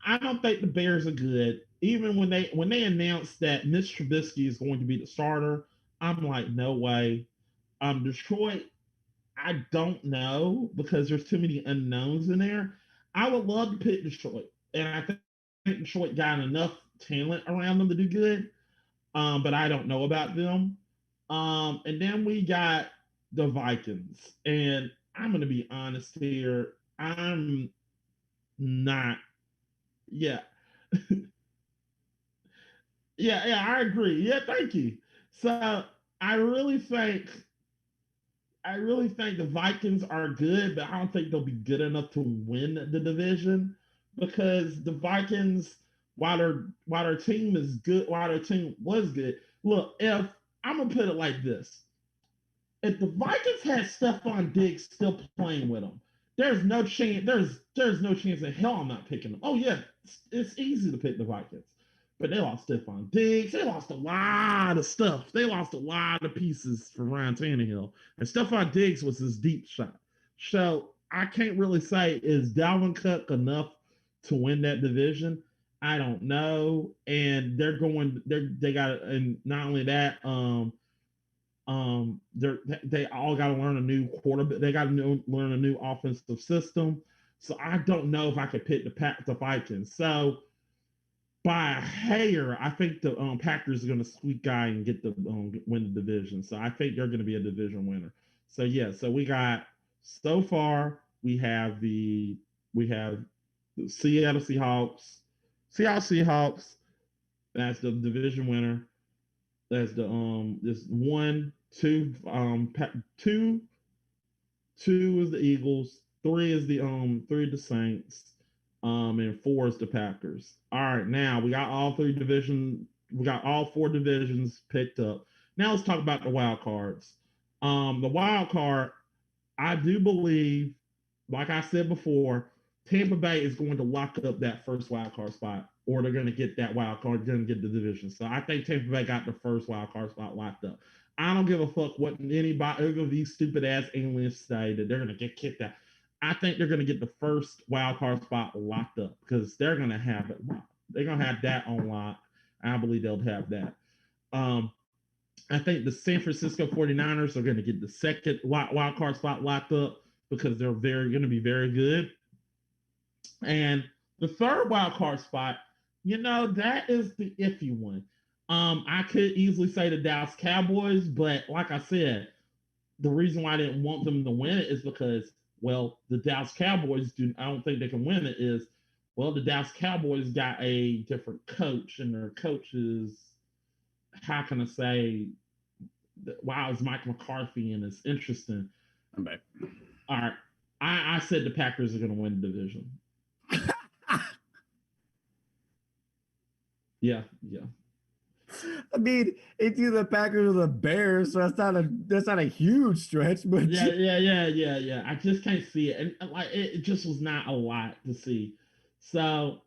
I don't think the Bears are good. Even when they announced that Mitch Trubisky is going to be the starter, I'm like, no way. Detroit, I don't know because there's too many unknowns in there. I would love to pick Detroit, and I think Detroit got enough talent around them to do good. But I don't know about them. And then we got the Vikings, and I'm gonna be honest here. I'm not. Yeah. yeah, I agree. Yeah, thank you. So I really think the Vikings are good, but I don't think they'll be good enough to win the division because the Vikings, while their team is good, while their team was good. Look, if I'm gonna put it like this: if the Vikings had Stephon Diggs still playing with them, there's no chance. There's no chance in hell I'm not picking them. Oh yeah, it's easy to pick the Vikings, but they lost Stephon Diggs. They lost a lot of stuff. They lost a lot of pieces for Ryan Tannehill, and Stephon Diggs was his deep shot. So I can't really say is Dalvin Cook enough to win that division. I don't know, and they got, and not only that, they all got to learn a new quarterback. They got to learn a new offensive system. So I don't know if I could pick the Vikings. So by a hair, I think the Packers are going to squeak by and get the win the division. So I think they're going to be a division winner. So yeah, so we got So far, we have the Seattle Seahawks. That's the division winner. That's the this one, two, two, two is the Eagles, three is the Saints, and four is the Packers. All right, now we got all four divisions picked up. Now let's talk about the wild cards. The wild card, I do believe, like I said before, Tampa Bay is going to lock up that first wild card spot, or they're going to get that wild card, going to get the division. So I think Tampa Bay got the first wild card spot locked up. I don't give a fuck what anybody of these stupid ass aliens say that they're going to get kicked out. I think they're going to get the first wild card spot locked up because they're going to have it. They're going to have that on lock. I believe they'll have that. I think the San Francisco 49ers are going to get the second wild card spot locked up because they're going to be very good. And the third wild card spot, that is the iffy one. I could easily say the Dallas Cowboys, but like I said, the reason why I didn't want them to win it is because, well, the Dallas Cowboys I don't think they can win it. The Dallas Cowboys got a different coach, and their coach is, how can I say, wow, it's Mike McCarthy, and it's interesting. I'm back. All right. I said the Packers are going to win the division. Yeah. I mean, it's either the Packers or the Bears, so that's not a huge stretch, but yeah. I just can't see it, and like it just was not a lot to see. So,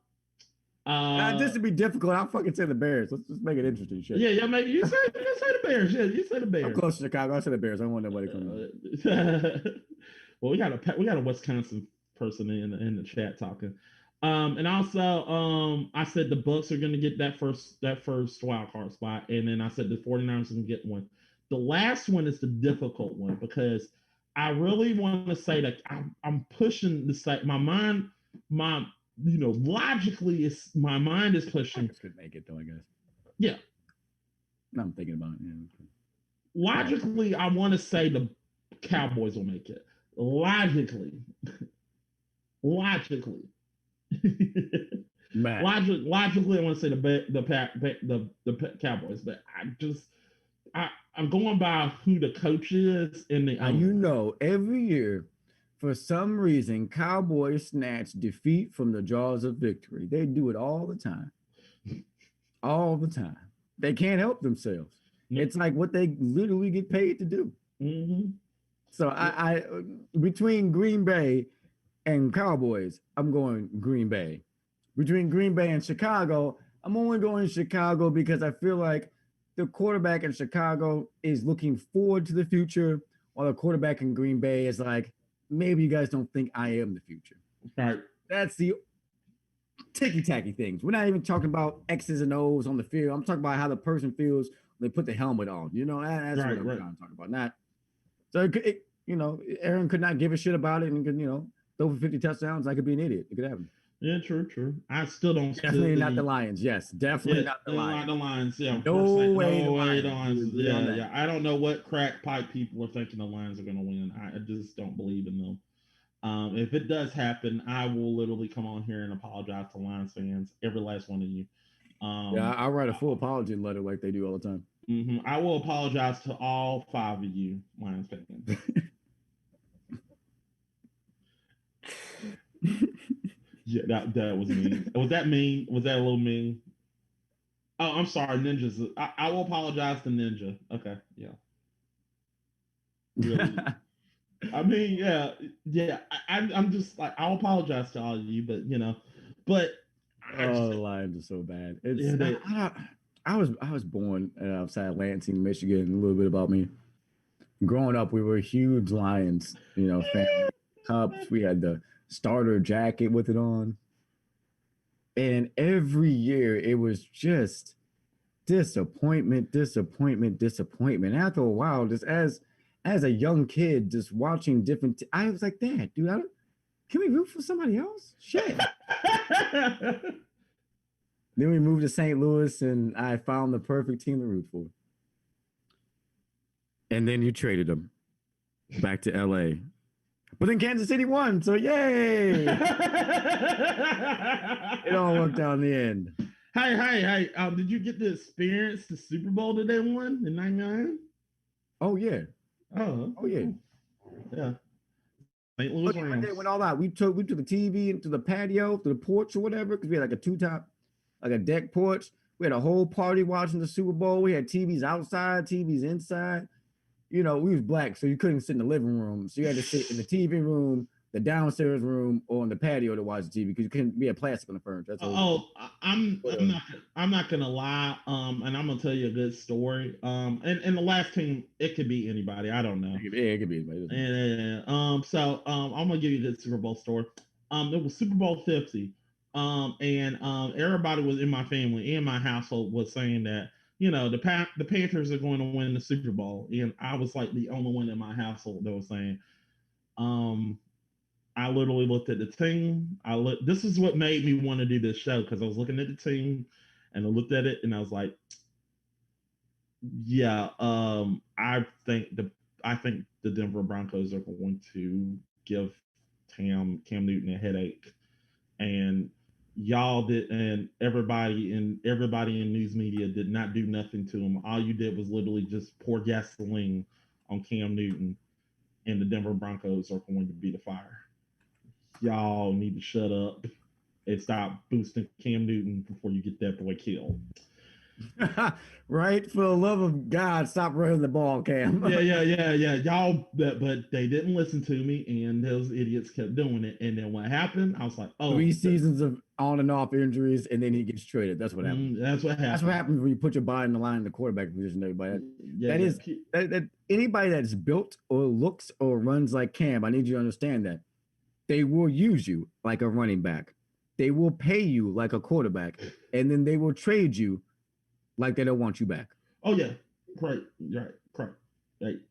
this would be difficult. I'll fucking say the Bears. Let's just make it interesting. Shit. Yeah. Maybe you say the Bears. Yeah, you say the Bears. I'm close to Chicago. I say the Bears. I don't want nobody coming. Well, we got a Wisconsin person in the chat talking. And also, I said the Bucks are going to get that first wild card spot, and then I said the 49ers are going to get one. The last one is the difficult one because I really want to say that I'm pushing the site. My mind, logically, my mind is pushing. Could make it though, I guess. Yeah. No, I'm thinking about it. Yeah. Logically, I want to say the Cowboys will make it. Logically. Logically, I want to say the Cowboys, but I'm going by who the coach is in the. Every year, for some reason, Cowboys snatch defeat from the jaws of victory. They do it all the time. All the time. They can't help themselves. Mm-hmm. It's like what they literally get paid to do. Mm-hmm. So I between Green Bay and Cowboys, I'm going Green Bay. Between Green Bay and Chicago, I'm only going Chicago because I feel like the quarterback in Chicago is looking forward to the future, while the quarterback in Green Bay is like, maybe you guys don't think I am the future. Right. That's the ticky-tacky things. We're not even talking about X's and O's on the field. I'm talking about how the person feels when they put the helmet on. That's what I'm trying to talk about. Not so Aaron could not give a shit about it and could throw for 50 touchdowns. I could be an idiot. It could happen. Yeah, true. I still don't. Definitely not the Lions. Yes, definitely not the Lions. Not the Lions. Yeah, no way the Lions. Yeah. I don't know what crack pipe people are thinking the Lions are going to win. I just don't believe in them. If it does happen, I will literally come on here and apologize to Lions fans, every last one of you. I'll write a full apology letter like they do all the time. Mm-hmm. I will apologize to all 5 of you, Lions fans. Yeah, that was mean. Was that mean? Was that a little mean? Oh, I'm sorry, Ninjas. I will apologize to Ninja. Okay, yeah. Really. I mean, yeah. I'm just like, I'll apologize to all of you, but the Lions are so bad. I was born outside Lansing, Michigan. A little bit about me. Growing up, we were huge Lions, family Cubs. We had the starter jacket with it on, and every year it was just disappointment. After a while, just as a young kid, just watching different I was like, Dad, dude, can we root for somebody else? Shit. Then we moved to St. Louis, and I found the perfect team to root for. And then you traded them back to LA. But then Kansas City won, so yay! It all worked out in the end. Hey! Did you get to experience the Super Bowl that they won in '99? Oh yeah. Oh, Oh yeah. yeah. St. Oh Louis yeah. But they Rams. went all out. We took the TV into the patio, to the porch or whatever, because we had like a two-top, like a deck porch. We had a whole party watching the Super Bowl. We had TVs outside, TVs inside. We was black, so you couldn't sit in the living room. So you had to sit in the TV room, the downstairs room, or on the patio to watch the TV because you couldn't be a plastic on the furniture. That's all. Oh, I'm But, I'm not I'm not gonna lie. And I'm gonna tell you a good story. And the last team, it could be anybody. I don't know. it could be anybody. And I'm gonna give you a good Super Bowl story. It was Super Bowl 50. And everybody was in my family in my household was saying that the Panthers are going to win the Super Bowl, and I was like the only one in my household that was saying, um, I literally looked at the team. This is what made me want to do this show because I was looking at the team, and I looked at it, and I was like, yeah, I think the Denver Broncos are going to give Cam Newton a headache, and y'all did, and everybody in news media did not do nothing to him. All you did was literally just pour gasoline on Cam Newton, and the Denver Broncos are going to be the fire. Y'all need to shut up and stop boosting Cam Newton before you get that boy killed. Right? For the love of God, stop running the ball, Cam. Yeah. Y'all, but they didn't listen to me, and those idiots kept doing it. And then what happened? I was like, oh, 3 seasons of on and off injuries, and then he gets traded. That's what happened. That's what happened. That's what happens when you put your body in the line in the quarterback position. Everybody, that anybody that's built or looks or runs like Cam, I need you to understand that they will use you like a running back. They will pay you like a quarterback, and then they will trade you like they don't want you back. Oh yeah, right.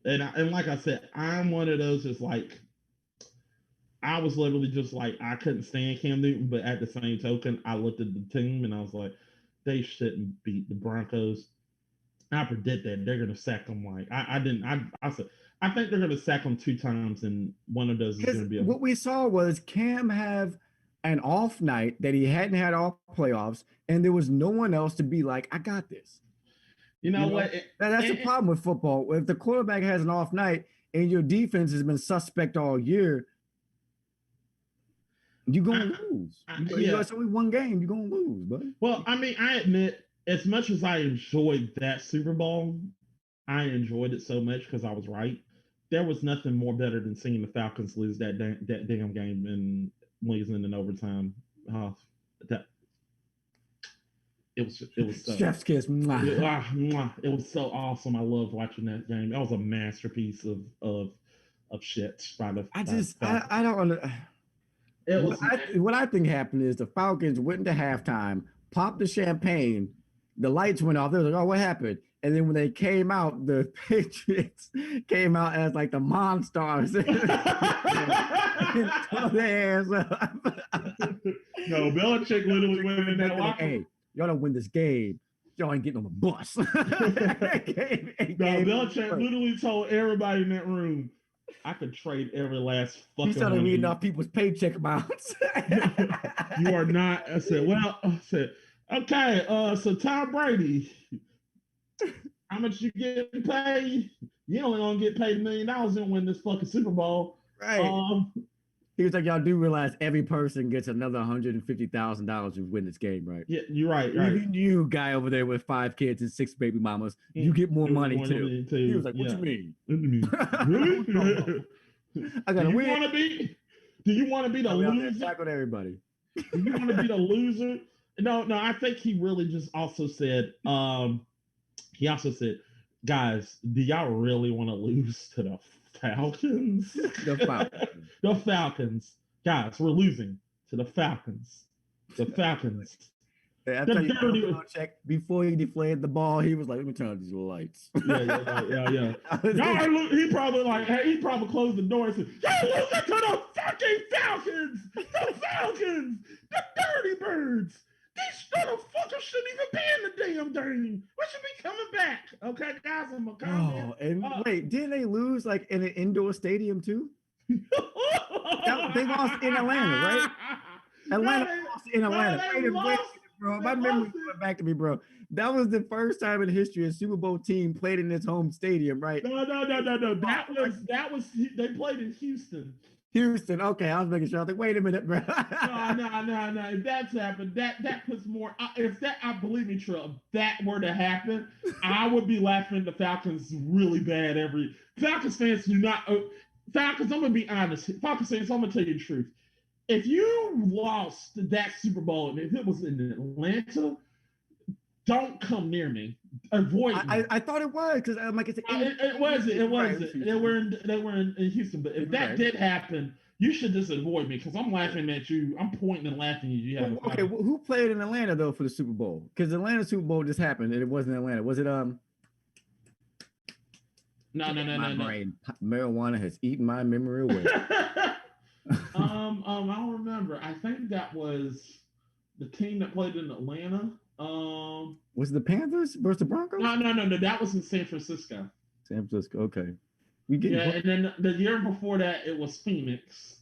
And like I said, I'm one of those that's like, I was literally just like, I couldn't stand Cam Newton, but at the same token, I looked at the team and I was like, they shouldn't beat the Broncos. I predict that they're gonna sack them. Like I said, I think they're gonna sack them 2 times, and one of those is gonna be what we saw was Cam have an off night that he hadn't had all playoffs, and there was no one else to be like, I got this. You know what? That's the problem with football. If the quarterback has an off night and your defense has been suspect all year, you're gonna lose. It's only one game. You're gonna lose, buddy. Well, I mean, I admit, as much as I enjoyed that Super Bowl, I enjoyed it so much because I was right. There was nothing more better than seeing the Falcons lose that damn game and losing in overtime. That it was so, chef's kiss. It was so awesome. I loved watching that game. That was a masterpiece of shit. I don't. What I think happened is the Falcons went into halftime, popped the champagne, the lights went off. They were like, "Oh, what happened?" And then when they came out, the Patriots came out as like the Monstars. Their hands up. No, Belichick literally went in that locker. Hey, y'all don't win this game. Y'all ain't getting on the bus. Belichick literally told everybody in that room, I could trade every last fucking. He started reading off people's paycheck amounts. You are not. I said, okay. So Tom Brady, how much you getting paid? You only gonna get paid $1 million and win this fucking Super Bowl, right? He was like, y'all do realize every person gets another $150,000 to win this game, right? Yeah, you're right. Even you, guy over there with 5 kids and 6 baby mamas, you get more money too. He was like, what you mean? Really? I gotta win. Do you want to be the loser? Tackled everybody. Do you want to be the loser? No. I think he really just also said. He also said, guys, do y'all really want to lose to the Falcons? The Falcons. Guys, we're losing to the Falcons. The Falcons. Hey, check before he deflated the ball, he was like, let me turn on these lights. Yeah. He probably closed the door and said, y'all losing to the fucking Falcons! The Falcons! The Dirty Birds! These motherfuckers shouldn't even be in the damn game. We should be coming back. Okay, guys, I'm a comment. Wait, didn't they lose like in an indoor stadium too? They lost in Atlanta, right? Atlanta lost in Atlanta. They Wait, lost. bro. They My memory lost it. went back to me, bro. That was the first time in history a Super Bowl team played in its home stadium, right? No. That was they played in Houston. Houston. Okay, I was making sure. I was like, wait a minute, bro. No. If that's happened, that puts more. If that, I believe me, Trill, if that were to happen, I would be laughing at the Falcons really bad. Falcons fans do not. Falcons. I'm gonna be honest. Falcons fans. I'm gonna tell you the truth. If you lost that Super Bowl and if it was in Atlanta, don't come near me. Avoid me. I thought it was because I'm like, it wasn't. They were in Houston. But if that did happen, you should just avoid me because I'm laughing at you. I'm pointing and laughing at you. Okay, who played in Atlanta though for the Super Bowl? Because the Atlanta Super Bowl just happened and it wasn't Atlanta. Was it No. Marijuana has eaten my memory away. I don't remember. I think that was the team that played in Atlanta. Was it the Panthers versus the Broncos? No. That was in San Francisco. San Francisco. Okay. And then the year before that, it was Phoenix.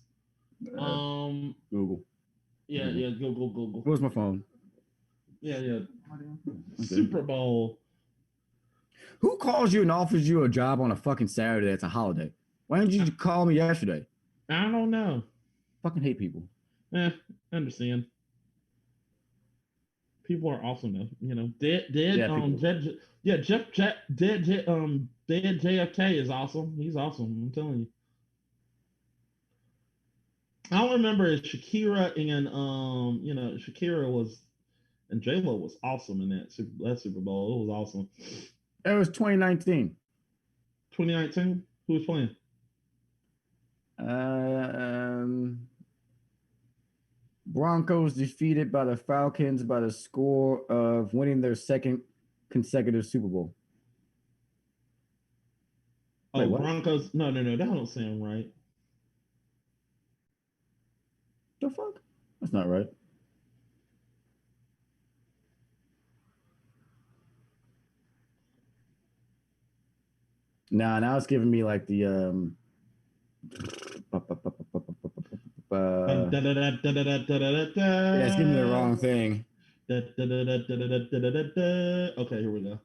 Google. Yeah, Google. Where's my phone? Yeah. Okay. Super Bowl. Who calls you and offers you a job on a fucking Saturday? It's a holiday. Why didn't you call me yesterday? I don't know. Fucking hate people. I understand. People are awesome though. Dead JFK is awesome. He's awesome. I'm telling you. I don't remember if Shakira and Shakira was and J-Lo was awesome in that Super Bowl. It was awesome. It was 2019. 2019? Who was playing? Broncos defeated by the Falcons by the score of winning their second consecutive Super Bowl. Wait, Broncos? No. That don't sound right. The fuck? That's not right. Nah, now it's giving me like the yeah, it's giving me the wrong thing. Okay, here we go.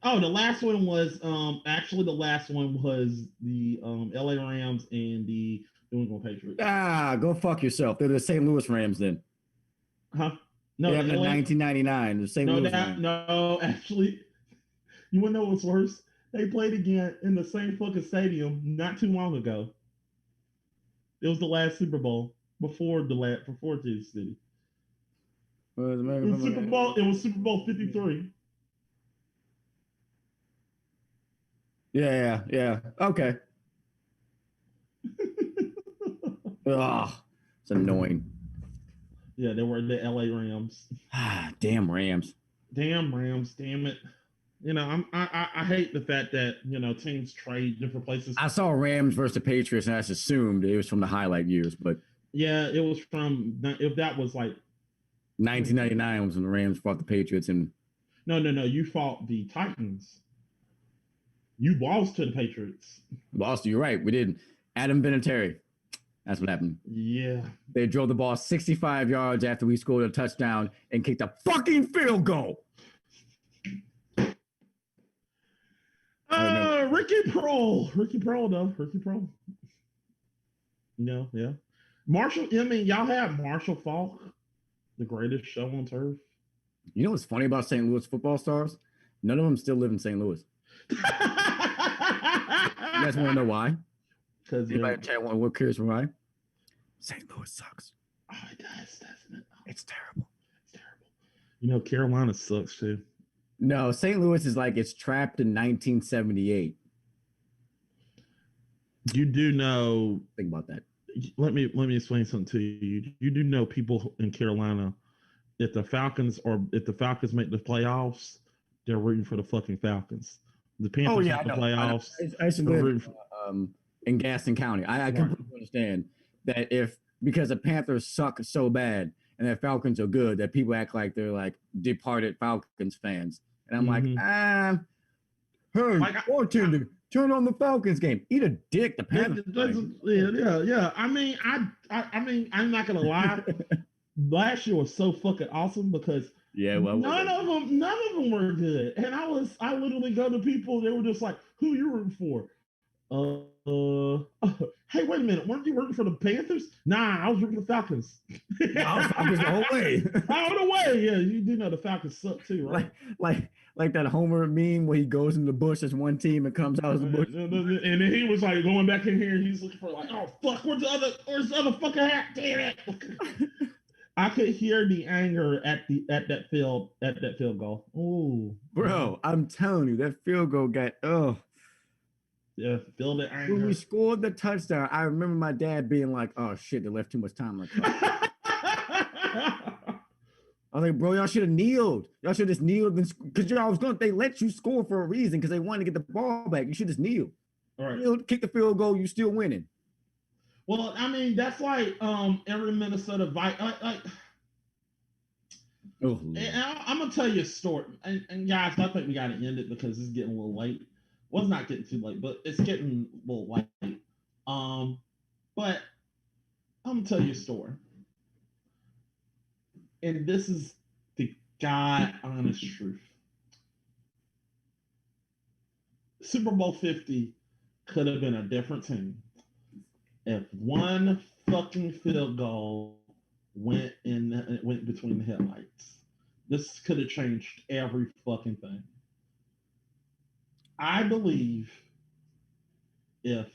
The last one was actually the last one was the LA Rams and the New England Patriots. Go fuck yourself. They're the St. Louis Rams then. Huh? No, they happened in 1999. The St. Louis Rams. No, actually, you want to know what's worse? They played again in the same fucking stadium not too long ago. It was the last Super Bowl before Kansas City. It was Super Bowl 53. Yeah. Okay. Ugh, it's annoying. Yeah, they were the LA Rams. Damn Rams. Damn it. I hate the fact that teams trade different places. I saw Rams versus the Patriots, and I just assumed it was from the highlight years, but yeah, it was from if that was like 1999 was when the Rams fought the Patriots, and no, you fought the Titans. You lost to the Patriots. Lost, you're right. We did. Adam Vinatieri. That's what happened. Yeah. They drove the ball 65 yards after we scored a touchdown and kicked a fucking field goal. Ricky Prohl, though. Ricky Prohl. Yeah. Marshall, y'all have Marshall Faulk, the greatest show on turf. You know what's funny about St. Louis football stars? None of them still live in St. Louis. You guys want to know why? Because we're curious why. St. Louis sucks. Oh, it does, doesn't it? It's terrible. Carolina sucks too. No, St. Louis is like it's trapped in 1978. You do know. Think about that. Let me explain something to you. You do know people in Carolina. If the Falcons make the playoffs, they're rooting for the fucking Falcons. The Panthers make the playoffs. I used to live in Gaston County. I completely understand that because the Panthers suck so bad and the Falcons are good, that people act like they're like departed Falcons fans. And I'm like, hey, Turn on the Falcons game. Eat a dick. The Panthers. Yeah. I mean, I'm not gonna lie. Last year was so fucking awesome because Yeah, well, none of them were good, and I literally go to people. They were just like, "Who you rooting for?" Hey, wait a minute. Weren't you rooting for the Panthers? Nah, I was rooting for the Falcons. I was Falcons the whole way. All the way. Yeah, you do know the Falcons suck too, right? Like that Homer meme where he goes in the bush as one team and comes out as the bush. And then he was like going back in here. He's looking for like, oh fuck, where's the other fucking hat? Damn it! I could hear the anger at that field goal. Ooh, bro, I'm telling you, that field goal got yeah, feel the anger. When we scored the touchdown, I remember my dad being like, "Oh shit, they left too much time on the clock." I was like, "Bro, y'all should have kneeled. Y'all should have just kneeled because y'all was going. They let you score for a reason because they wanted to get the ball back. You should just kneel. All right, kneel, kick the field goal. You still winning." Well, I mean, that's like every Minnesota like. Oh, I'm gonna tell you a story, and guys, I think we gotta end it because it's getting a little late. Well, it's not getting too late, but it's getting a little late. But I'm gonna tell you a story, and this is the God honest truth. Super Bowl 50 could have been a different team if one fucking field goal went between the headlights. This could have changed every fucking thing. I believe if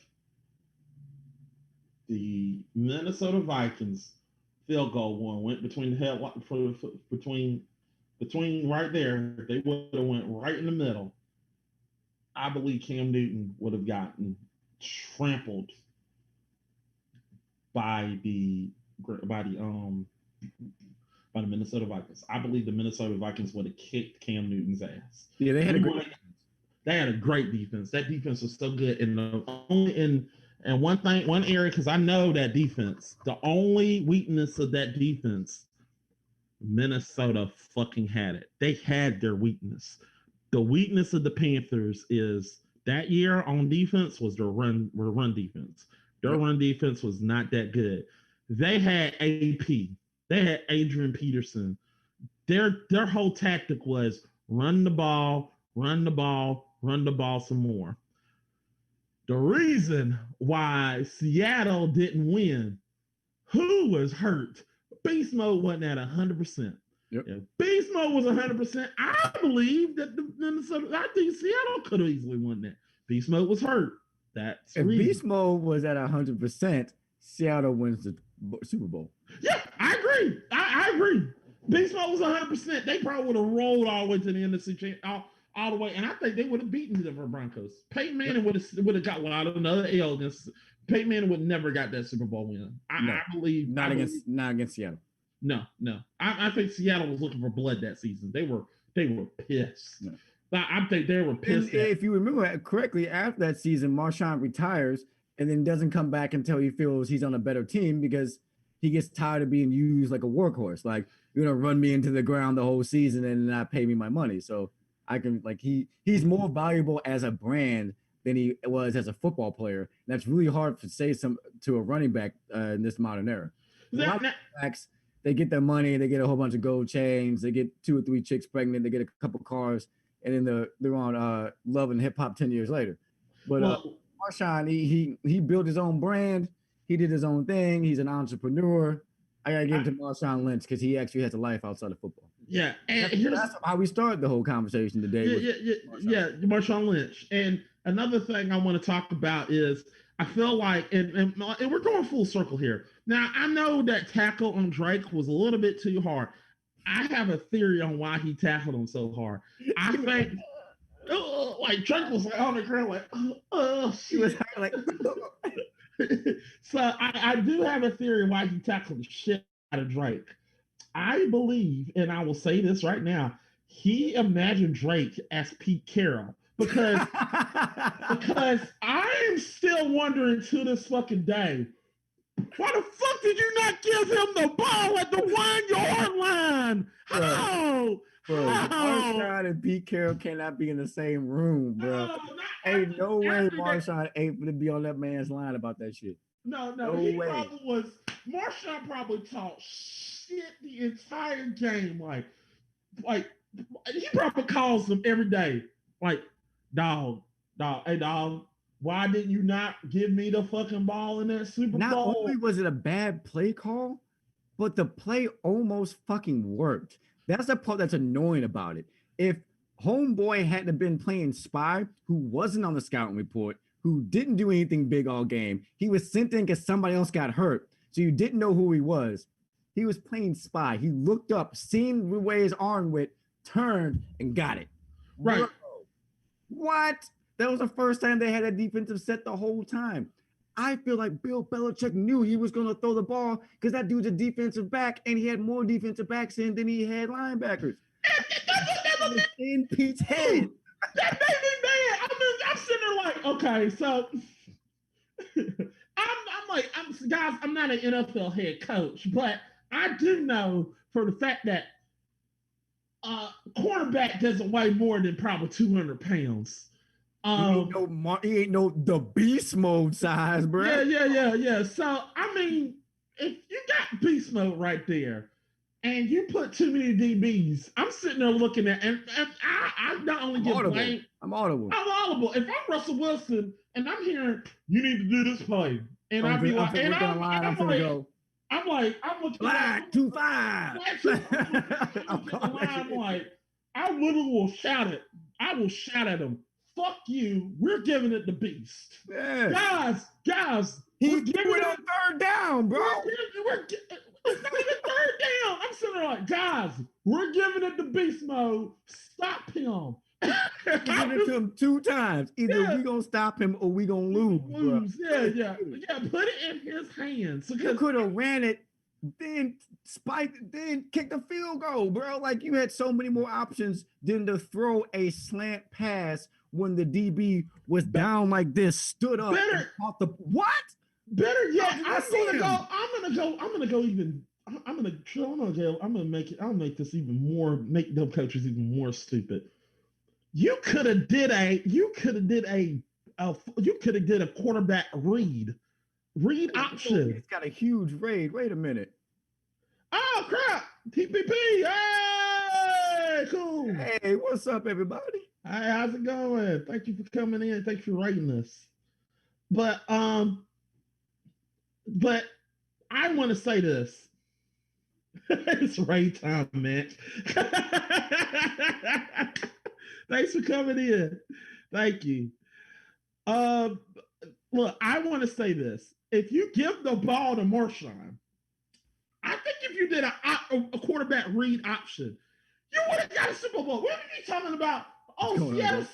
the Minnesota Vikings field goal one went between the headlights between right there, they would have went right in the middle. I believe Cam Newton would have gotten trampled by the Minnesota Vikings. I believe the Minnesota Vikings would have kicked Cam Newton's ass. Yeah, they had a great defense. That defense was so good. And one area, because I know that defense, the only weakness of that defense, Minnesota fucking had it. They had their weakness. The weakness of the Panthers is that year on defense was their run defense. Their run defense was not that good. They had AP. They had Adrian Peterson. Their whole tactic was run the ball some more. The reason why Seattle didn't win, who was hurt? Beast mode wasn't at 100%. Yep. If Beast mode was 100%, I believe that I think Seattle could have easily won that. Beast mode was hurt. That's if Beast mode was at 100%, Seattle wins the Super Bowl. Yeah, I agree. I agree. Beast mode was 100%. They probably would have rolled all the way to the NFC championship. All the way, and I think they would have beaten the Denver Broncos. Peyton Manning would have got another L against. Peyton Manning would never got that Super Bowl win. I believe not against Seattle. No. I think Seattle was looking for blood that season. They were pissed. No. I think they were pissed. If you remember correctly, after that season, Marshawn retires and then doesn't come back until he feels he's on a better team because he gets tired of being used like a workhorse. Like, you're gonna run me into the ground the whole season and not pay me my money. So I can he's more valuable as a brand than he was as a football player. And that's really hard to say to a running back in this modern era. A lot of backs, they get their money, they get a whole bunch of gold chains, they get 2 or 3 chicks pregnant, they get a couple cars, and then they're on Love and Hip Hop 10 years later. But Marshawn, he built his own brand, he did his own thing, he's an entrepreneur. I gotta give it to Marshawn Lynch because he actually has a life outside of football. Yeah, and that's how we started the whole conversation today. Marshawn Lynch. And another thing I want to talk about is I feel like, and we're going full circle here. Now, I know that tackle on Drake was a little bit too hard. I have a theory on why he tackled him so hard. I think, like, Drake was like on the ground, like, she was like. So I do have a theory why he tackled the shit out of Drake. I believe, and I will say this right now, he imagined Drake as Pete Carroll because I am still wondering to this fucking day, why the fuck did you not give him the ball at the 1 yard line? How? Bro, How? Marshawn and Pete Carroll cannot be in the same room, bro. No, not Ain't no way after that. Marshawn able to be on that man's line about that shit. No, No he way. probably was. Marshawn probably talked shit the entire game. Like he probably calls them every day. Like, hey dog, why didn't you not give me the fucking ball in that Super Not only Bowl? was it a bad play call, but the play almost fucking worked. That's the part that's annoying about it. If Homeboy hadn't been playing spy, who wasn't on the scouting report, who didn't do anything big all game, he was sent in because somebody else got hurt. So you didn't know who he was. He was playing spy. He looked up, seen the way his arm went, turned, and got it. Right. Bro, what? That was the first time they had a defensive set the whole time. I feel like Bill Belichick knew he was going to throw the ball because that dude's a defensive back and he had more defensive backs in than he had linebackers. That in Pete's head. That made me mad. I'm sitting there like, okay, so guys, I'm not an NFL head coach, but I do know for the fact that cornerback doesn't weigh more than probably 200 pounds. He ain't no the beast mode size, bro. Yeah. So I mean, if you got beast mode right there, and you put too many DBs, I'm sitting there looking at, and I not only get blamed. I'm audible. If I'm Russell Wilson and I'm hearing you need to do this play, and I'd be like, and I'm like, I'm looking Black 2-5. I'm like, I literally will shout it. I will shout at him. Fuck you. We're giving it the beast. Yes. Guys. He's giving it on third down, bro. It's not even third down. I'm sitting there like, guys, we're giving it the beast mode. Stop him. Give it to him 2 times. Either we gonna stop him or we gonna lose. Yeah. Put it in his hands. You could have ran it, then spiked, then kicked a field goal, bro. Like you had so many more options than to throw a slant pass when the DB was down like this, stood up, and caught the what? Better yet, I'm gonna make this even more, make them coaches even more stupid. You could have did a quarterback read option. It's got a huge raid. Wait a minute. Oh crap! TPP. Hey, cool. Hey, what's up, everybody? Hey, how's it going? Thank you for coming in. Thanks for writing this. But I want to say this. It's raid time, man. Thanks for coming in. Thank you. Look, I want to say this. If you give the ball to Marshawn, I think if you did a quarterback read option, you would have got a Super Bowl. What are you talking about? Oh, Seattle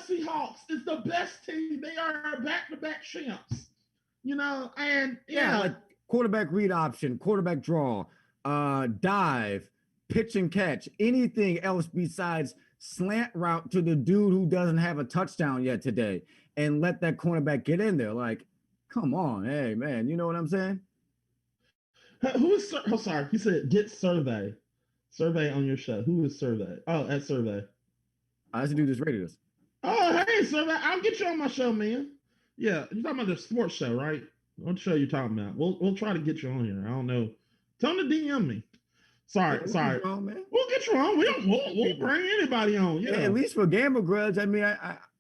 Seahawks is the best team. They are back-to-back champs. And like quarterback read option, quarterback draw, dive, pitch and catch, anything else besides slant route to the dude who doesn't have a touchdown yet today, and let that cornerback get in there. Like, come on, hey man, you know what I'm saying? Who is? Oh, sorry, he said get survey on your show. Who is survey? Oh, at survey. I have to do this radio. Oh, hey survey, I'll get you on my show, man. Yeah, you're talking about the sports show, right? What show you talking about? We'll try to get you on here. I don't know. Tell them to DM me. Sorry. On, man. We'll get you on. We'll bring anybody on. Yeah, at least for Gamer Grudge. I mean,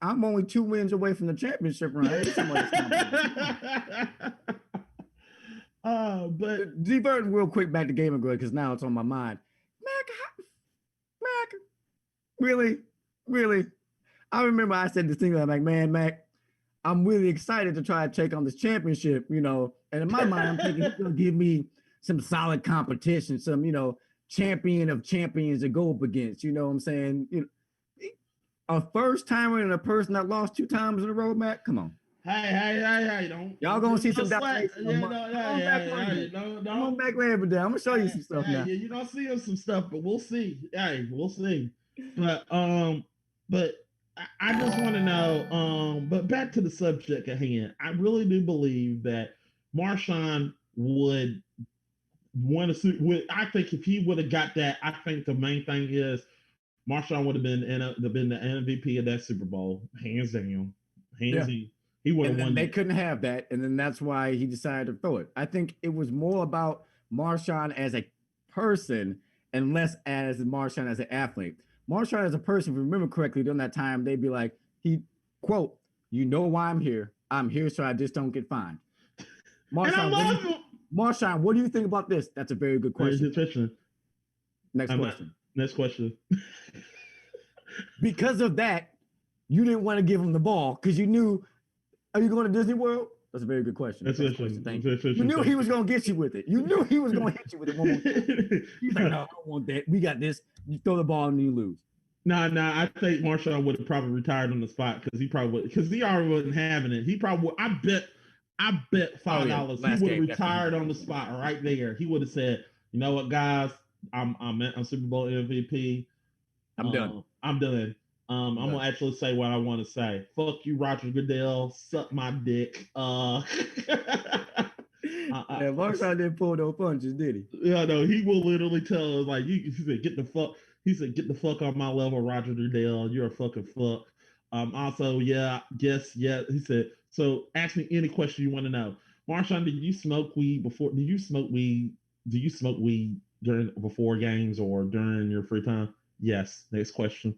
I'm only 2 wins away from the championship round. But diverting real quick back to Gamer Grudge because now it's on my mind. Mac, really? I remember I said this thing like, man, Mac, I'm really excited to try to take on this championship, and in my mind, I'm thinking he's gonna give me some solid competition, some, champion of champions to go up against, you know what I'm saying? A first timer and a person that lost 2 times in a row, Mac, come on. Hey, don't. Y'all gonna see some slack. Come on back later, but I'm gonna show you some stuff now. Yeah, you don't see us some stuff, but we'll see. Hey, we'll see. But I just want to know, but back to the subject at hand. I really do believe that Marshawn would I think if he would have got that, I think the main thing is Marshawn would have been the MVP of that Super Bowl, hands down. Yeah. He would have And then won they that. couldn't have that, and then that's why he decided to throw it. I think it was more about Marshawn as a person and less as Marshawn as an athlete. Marshawn as a person, if you remember correctly, during that time, they'd be like, he quote, "You know why I'm here? I'm here so I just don't get fined." And I Marshawn, love him. Marshawn, what do you think about this? That's a very good question. Next I'm question. Next question. Because of that, you didn't want to give him the ball because you knew, are you going to Disney World? That's a very good question. That's a question. Thank you. You knew he was going to get you with it. You knew he was going to hit you with it one more time. He's like, no, I don't want that. We got this. You throw the ball and you lose. Nah. I think Marshawn would have probably retired on the spot because he probably would, because he already wasn't having it. He probably would. I bet $5 he would have retired on the spot right there. He would have said, "You know what, guys? I'm Super Bowl MVP. I'm done. I'm done. I'm gonna actually say what I want to say. Fuck you, Roger Goodell. Suck my dick." Yeah, Marshawn didn't pull no punches, did he? Yeah, no, he will literally tell us like, he said, "Get the fuck." He said, "Get the fuck on my level, Roger Goodell. You're a fucking fuck." Also, yeah, yes, yeah. He said, "So ask me any question you want to know." Marshawn, did you smoke weed before? Did you smoke weed? Do you smoke weed during before games or during your free time? Yes. Next question.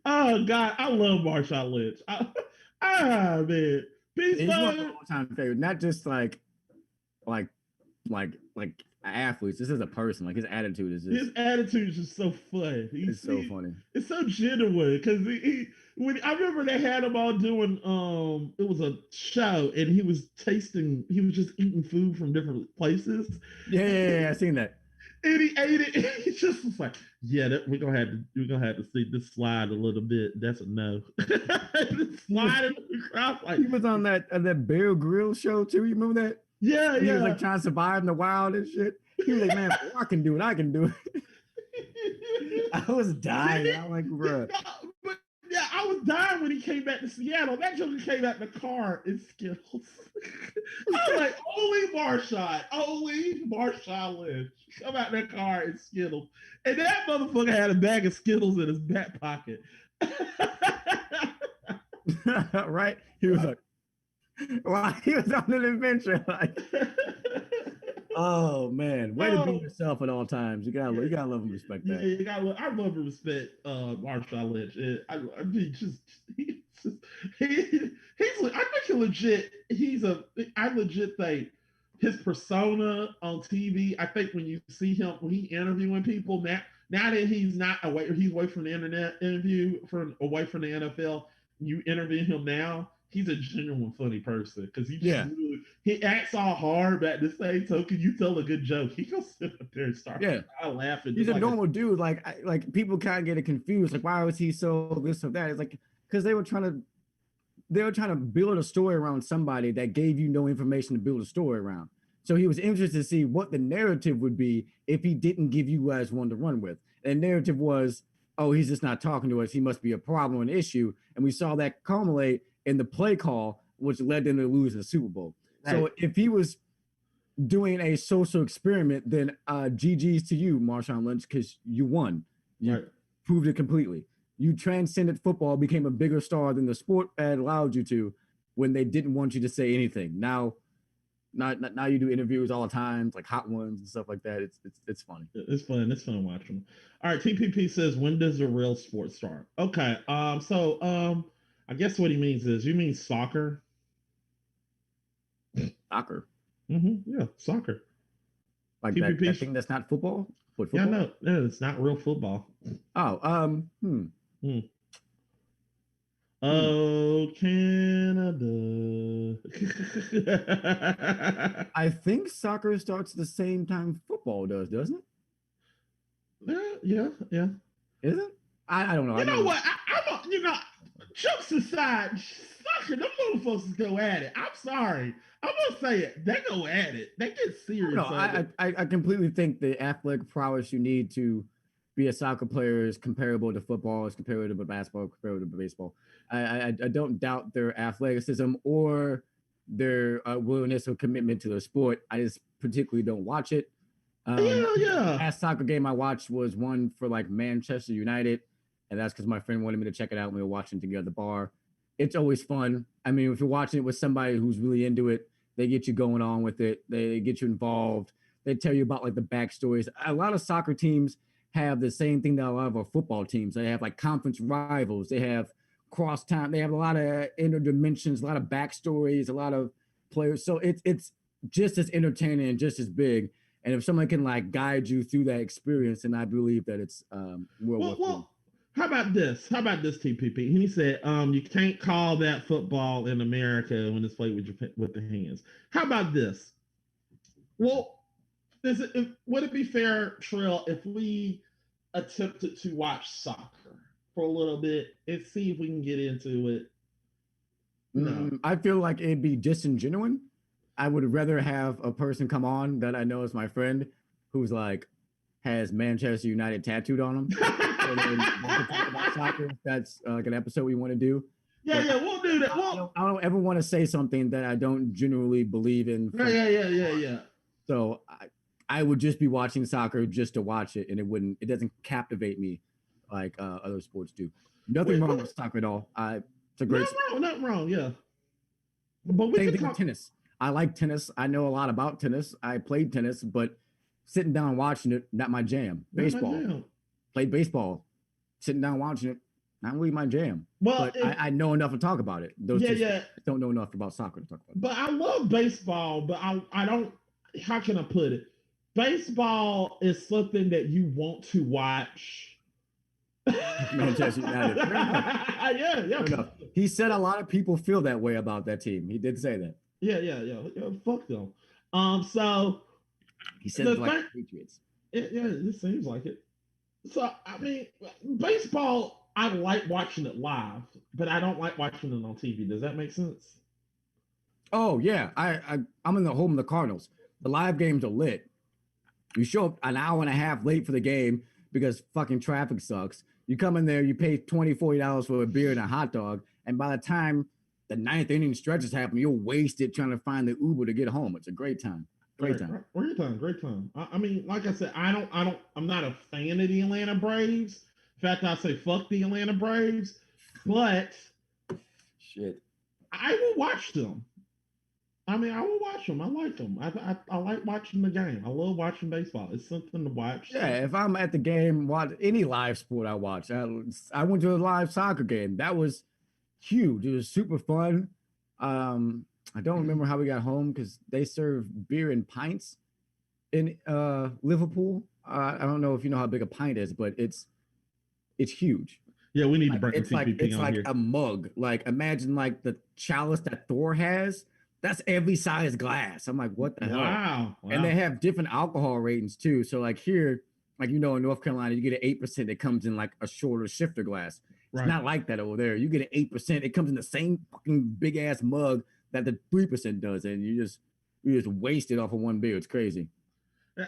Oh God, I love Marshawn Lynch. Man, he's one of my all-time favorite. Not just like athletes. This is a person. Like his attitude is just. His attitude is just so fun. It's so funny. It's so genuine because when I remember they had him all doing it was a show and he was just eating food from different places. Yeah, I seen that. And he ate it. And he just was like, "Yeah, we're gonna have to see this slide a little bit. That's a no." Sliding across like he was on that Bear Grylls show too. You remember that? Yeah. He was like trying to survive in the wild and shit. He was like, "Man, I can do it. I can do it." I was dying. I'm like, bro. But yeah, I was dying when he came back to Seattle. That joker came out in the car in Skittles. I was like, only Marshawn Lynch come out in that car in Skittles. And that motherfucker had a bag of Skittles in his back pocket. Right? He was like, well, he was on an adventure. Like, oh man, way to be yourself at all times. You gotta love and respect that. Yeah, I love and respect Marshawn Lynch. I mean, I think legit. I legit think his persona on TV. I think when you see him when he interviewing people now that he's away from the internet interview away from the NFL. You interview him now. He's a genuine funny person because he acts all hard, but at the same token, you tell a good joke, he goes sit up there and start laughing. He's a normal dude. Like people kind of get it confused. Like, why was he so this or that? It's like because they were trying to build a story around somebody that gave you no information to build a story around. So he was interested to see what the narrative would be if he didn't give you guys one to run with. And the narrative was, oh, he's just not talking to us. He must be a problem, an issue. And we saw that culminate in the play call, which led them to lose the Super Bowl. Right. So if he was doing a social experiment, then GG's to you, Marshawn Lynch, because you won. You proved it completely. You transcended football, became a bigger star than the sport had allowed you to when they didn't want you to say anything. Now you do interviews all the time, like hot ones and stuff like that. It's funny. It's fun. It's fun watching. All right, TPP says, when does a real sport start? Okay. I guess what he means is, you mean soccer? Soccer. Mm-hmm. Yeah, soccer. Like that thing that's not football? Yeah, no, it's not real football. Oh, Oh, Canada. I think soccer starts the same time football does, doesn't it? Yeah. Is it? I don't know. You know what? Jokes aside, soccer, them little folks go at it. I'm sorry. I'm gonna say it. They go at it. They get serious. No, I completely think the athletic prowess you need to be a soccer player is comparable to football, is comparable to basketball, comparable to baseball. I don't doubt their athleticism or their willingness or commitment to the sport. I just particularly don't watch it. Yeah, The yeah. last soccer game I watched was one for like Manchester United, and that's because my friend wanted me to check it out when we were watching together at the bar. It's always fun. I mean, if you're watching it with somebody who's really into it, they get you going on with it. They get you involved. They tell you about like the backstories. A lot of soccer teams have the same thing that a lot of our football teams. They have like conference rivals. They have cross time. They have a lot of inner dimensions, a lot of backstories, a lot of players. So it's just as entertaining and just as big. And if someone can like guide you through that experience, then I believe that it's well Well, worth it. well. How about this? How about this, TPP? He said, you can't call that football in America when it's played with the hands. How about this? Well, would it be fair, Trill, if we attempted to watch soccer for a little bit and see if we can get into it? No. I feel like it'd be disingenuous. I would rather have a person come on that I know is my friend who's like has Manchester United tattooed on him. And then we can talk about soccer. That's like an episode we want to do. Yeah, But yeah, we'll do that. I don't ever want to say something that I don't genuinely believe in. Yeah. So I would just be watching soccer just to watch it, and it doesn't captivate me like other sports do. Nothing wrong with soccer at all. It's a great sport. Not wrong, yeah. But we Same can thing with tennis. I like tennis. I know a lot about tennis. I played tennis, but sitting down and watching it, not my jam. Baseball. Played baseball. Sitting down watching it, not really my jam. Well, but I know enough to talk about it. I don't know enough about soccer to talk about it. But I love baseball, but I don't, how can I put it? Baseball is something that you want to watch. Manchester United. Yeah. He said a lot of people feel that way about that team. He did say that. Yeah. Fuck them. So he said it's like Patriots. Yeah, it seems like it. So I mean, baseball, I like watching it live, but I don't like watching it on TV. Does that make sense? Oh yeah, I'm in the home of the Cardinals. The live games are lit. You show up an hour and a half late for the game because fucking traffic sucks. You come in there, you pay $20-$40 for a beer and a hot dog, and by the time the ninth inning stretches happen, you're wasted trying to find the Uber to get home. It's a great time. Great time. I mean, like I said, I'm not a fan of the Atlanta Braves. In fact, I say fuck the Atlanta Braves, but shit, I will watch them. I mean, I will watch them. I like them. I like watching the game. I love watching baseball. It's something to watch. Yeah, if I'm at the game, watch any live sport I watch. I went to a live soccer game. That was huge. It was super fun. I don't remember how we got home because they serve beer in pints in Liverpool. I don't know if you know how big a pint is, but it's huge. Yeah, we need to bring it's like a mug. Like imagine like the chalice that Thor has. That's every size glass. I'm like, what the hell? Wow. And they have different alcohol ratings too. So like here, like in North Carolina, you get an 8% that comes in like a shorter shifter glass. It's not like that over there. You get an 8%. It comes in the same fucking big ass mug that the 3% does, and you just waste it off of one beer. It's crazy.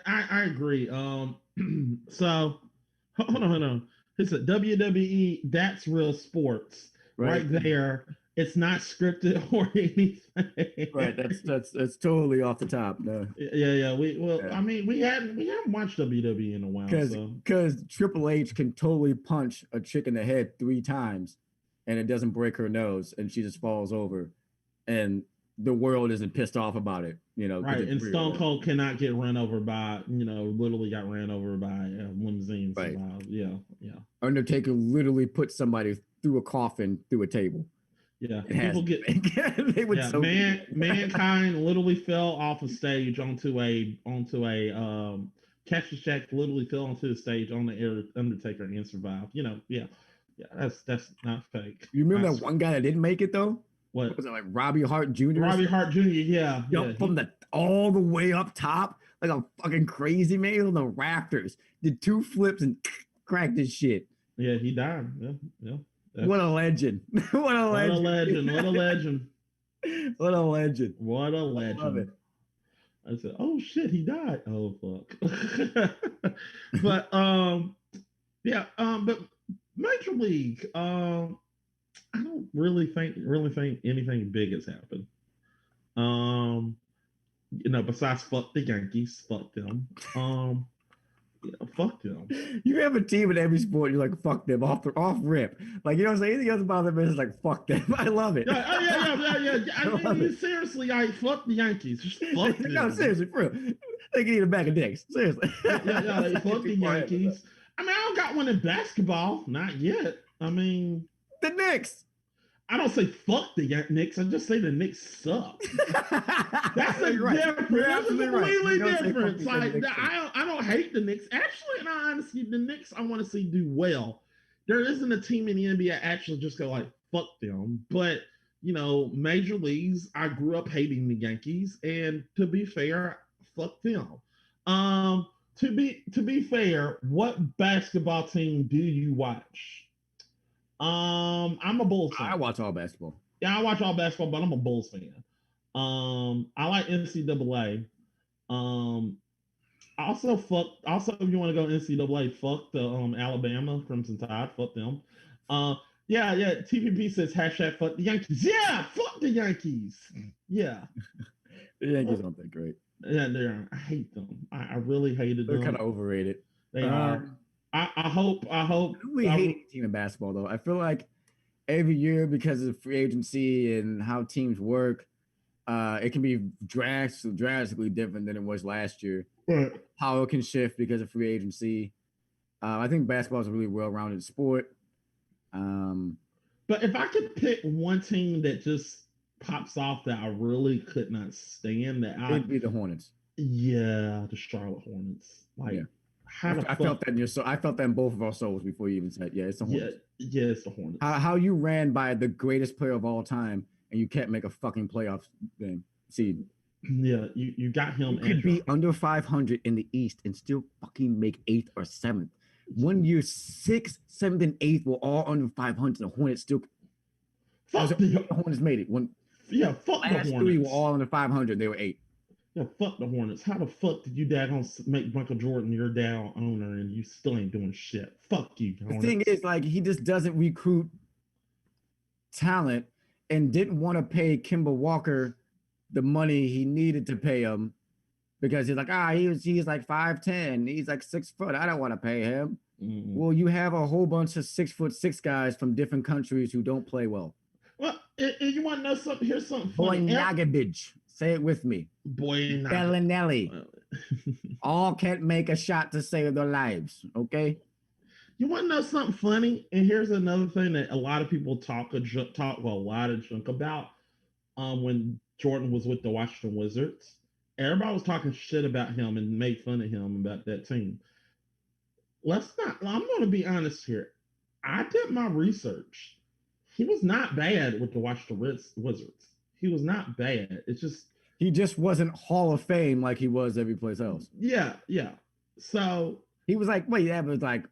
I agree. So hold on. It's a WWE. That's real sports right there. It's not scripted or anything. Right. That's totally off the top. No. Yeah. I mean, we haven't watched WWE in a while. Because Triple H can totally punch a chick in the head 3 times, and it doesn't break her nose, and she just falls over, and the world isn't pissed off about it. Right. And Stone Cold cannot get run over by literally got ran over by limousines. Right. Yeah. Undertaker literally put somebody through a coffin through a table. Yeah, people get mankind literally fell off a stage onto a Cactus Jack literally fell onto the stage on the Undertaker and survived. Yeah, that's not fake. You remember that one guy that didn't make it though? What was it, like Robbie Hart Jr.? Robbie Hart Jr. Yeah, from all the way up top like a fucking crazy man on the rafters. Did 2 flips and cracked his shit. Yeah, he died. Yeah. What a legend. What a legend. What a legend. I said, oh shit, he died. Oh fuck. But but Major League, I don't really think anything big has happened. Besides fuck the Yankees, fuck them. Yeah, fuck them. You have a team in every sport. You're like, fuck them off rip. Like you don't say anything else about them. It's like fuck them. I love it. Yeah, oh, yeah. I love it. Seriously, I fuck the Yankees. Just fuck them. No, seriously, for real. They can eat a bag of dicks. Seriously. Yeah, fuck the Yankees. I mean, I don't got one in basketball. Not yet. I mean, the Knicks. I don't say fuck the Knicks. I just say the Knicks suck. That's a difference. That's a completely different. Like I don't hate the Knicks. Actually, in all honesty, the Knicks I want to see do well. There isn't a team in the NBA I actually just go like fuck them. But major leagues, I grew up hating the Yankees, and to be fair, fuck them. To be fair, what basketball team do you watch? I'm a Bulls fan. I watch all basketball. Yeah, I watch all basketball, but I'm a Bulls fan. I like NCAA. Also, if you want to go NCAA, fuck the Alabama Crimson Tide. Fuck them. Yeah. TPP says hashtag fuck the Yankees. Yeah, fuck the Yankees. Yeah. The Yankees aren't that great. Yeah, they are. I hate them. I really hated them. They're kind of overrated. They are. I hope. I don't really hate any team in basketball though. I feel like every year, because of free agency and how teams work, it can be drastically different than it was last year. Right. How it can shift because of free agency. I think basketball is a really well-rounded sport. But if I could pick one team that just pops off that I really could not stand, it'd be the Hornets. Yeah, the Charlotte Hornets. Like, yeah. I felt that in your soul. I felt that in both of our souls before you even said, "Yeah, it's the Hornets." Yeah, it's the Hornets. How you ran by the greatest player of all time and you can't make a fucking playoff game seed. Yeah, you got him. You could be under 500 in the East and still fucking make 8th or 7th. 1 year, 6th, 7th, and 8th were all under 500. The Hornets still. The Hornets made it. Fuck the Hornets. 3 were all under 500. They were 8. Yeah, fuck the Hornets. How the fuck did you make Michael Jordan your down owner and you still ain't doing shit? Fuck you, Hornets. The thing is, like, he just doesn't recruit talent and didn't want to pay Kemba Walker the money he needed to pay him because he's like, he's like 5'10", he's like 6 foot. I don't want to pay him. Mm-hmm. Well, you have a whole bunch of 6'6" guys from different countries who don't play well. Well, you want to know something? Here's something funny. Boyanagabidge. Say it with me. Bellinelli. All can't make a shot to save their lives. Okay. You want to know something funny? And here's another thing that a lot of people talk a lot of junk about. When Jordan was with the Washington Wizards, everybody was talking shit about him and made fun of him about that team. I'm going to be honest here. I did my research. He was not bad with the Washington Wizards. He was not bad. It's just he just wasn't Hall of Fame like he was every place else. Yeah. So he was like, he averaged like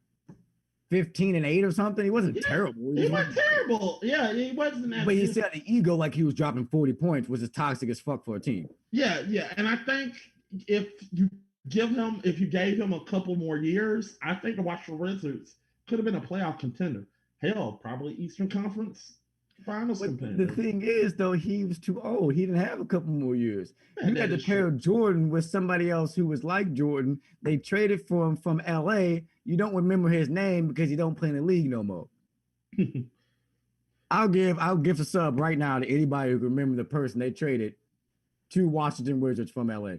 15-8 or something. He wasn't terrible. He wasn't terrible. Yeah, he wasn't. But he said the ego like he was dropping 40 points, which is toxic as fuck for a team. Yeah. And I think if you gave him a couple more years, I think the Washington Wizards could have been a playoff contender. Hell, probably Eastern Conference Finals contender. The thing is, though, he was too old. He didn't have a couple more years. You had to pair Jordan with somebody else who was like Jordan. They traded for him from LA. You don't remember his name because he don't play in the league no more. I'll give a sub right now to anybody who can remember the person they traded to Washington Wizards from LA.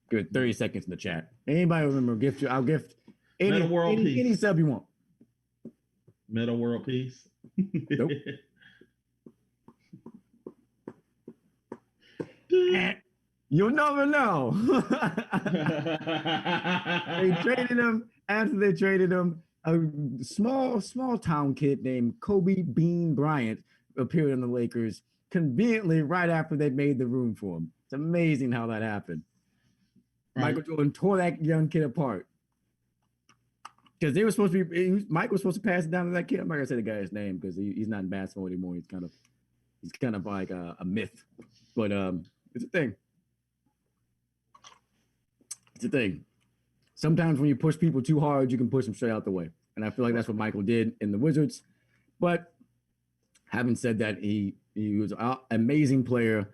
Good 30 seconds in the chat. Anybody remember? I'll gift any sub you want. Meta World Peace. Nope. You'll never know. They traded him. After they traded him, a small town kid named Kobe Bean Bryant appeared in the Lakers conveniently right after they made the room for him. It's amazing how that happened. Right. Michael Jordan tore that young kid apart. Because they were supposed to be, Mike was supposed to pass it down to that kid. I'm not gonna say the guy's name because he's not in basketball anymore. He's kind of like a myth, but it's a thing. It's a thing. Sometimes when you push people too hard, you can push them straight out the way, and I feel like that's what Michael did in the Wizards. But Having said that, he was an amazing player,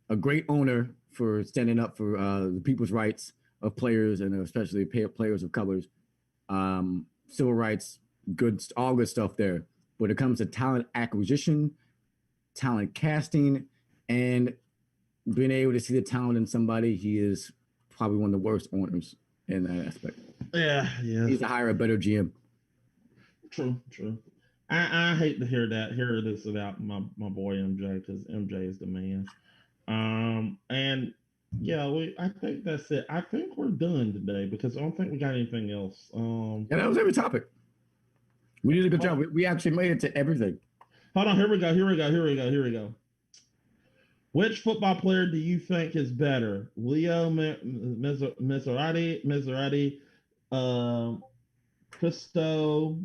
a great owner for standing up for the people's rights of players and especially players of colors. Civil rights, all good stuff there. When it comes to talent acquisition, talent casting, and being able to see the talent in somebody, he is probably one of the worst owners in that aspect. Yeah, yeah. He's to hire a better GM. True, true. I hate to hear this about my boy MJ because MJ is the man. And yeah, I think that's it. I think we're done today because I don't think we got anything else. Yeah, that was every topic. We did a good job. We actually made it to everything. Hold on, here we go. Which football player do you think is better, Leo Maserati, Cristo,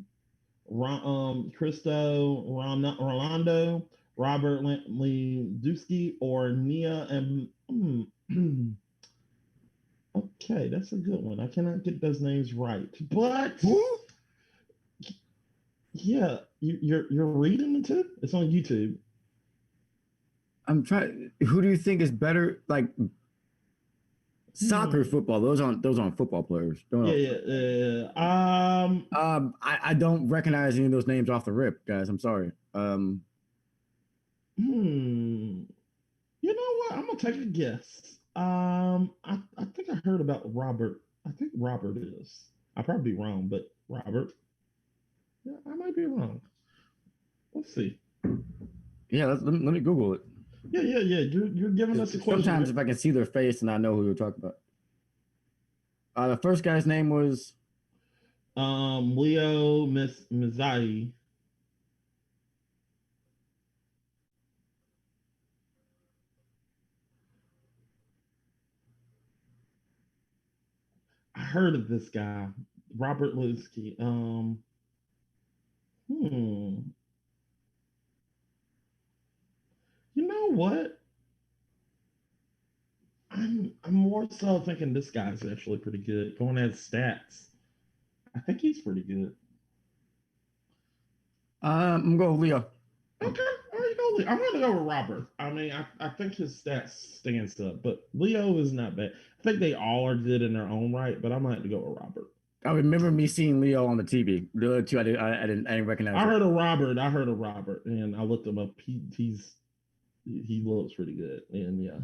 Rolando, Robert Lewandowski, or Nia and okay, that's a good one. I cannot get those names right, but yeah, you're reading it too. It's on YouTube. I'm trying. Who do you think is better? Like soccer, football. Those aren't football players. Yeah. I don't recognize any of those names off the rip, guys. I'm sorry. You know what? I'm gonna take a guess. I think I heard about Robert. I think Robert is. I probably be wrong, but Robert. Yeah, I might be wrong. Let's see. Yeah, let me Google it. Yeah. You're giving us a question. Sometimes if I can see their face and I know who you're talking about. The first guy's name was Leo Mizai. I heard of this guy, Robert Lewski. You know what? I'm more so thinking this guy's actually pretty good. Going at stats, I think he's pretty good. I'm going with Leo. Okay, all right, go Leo. I'm going to go with Robert. I mean, I think his stats stands up, but Leo is not bad. I think they all are good in their own right, but I might have to go with Robert. I remember me seeing Leo on the TV. The other two, I didn't recognize. I heard of Robert, and I looked him up. He looks pretty good, and yeah.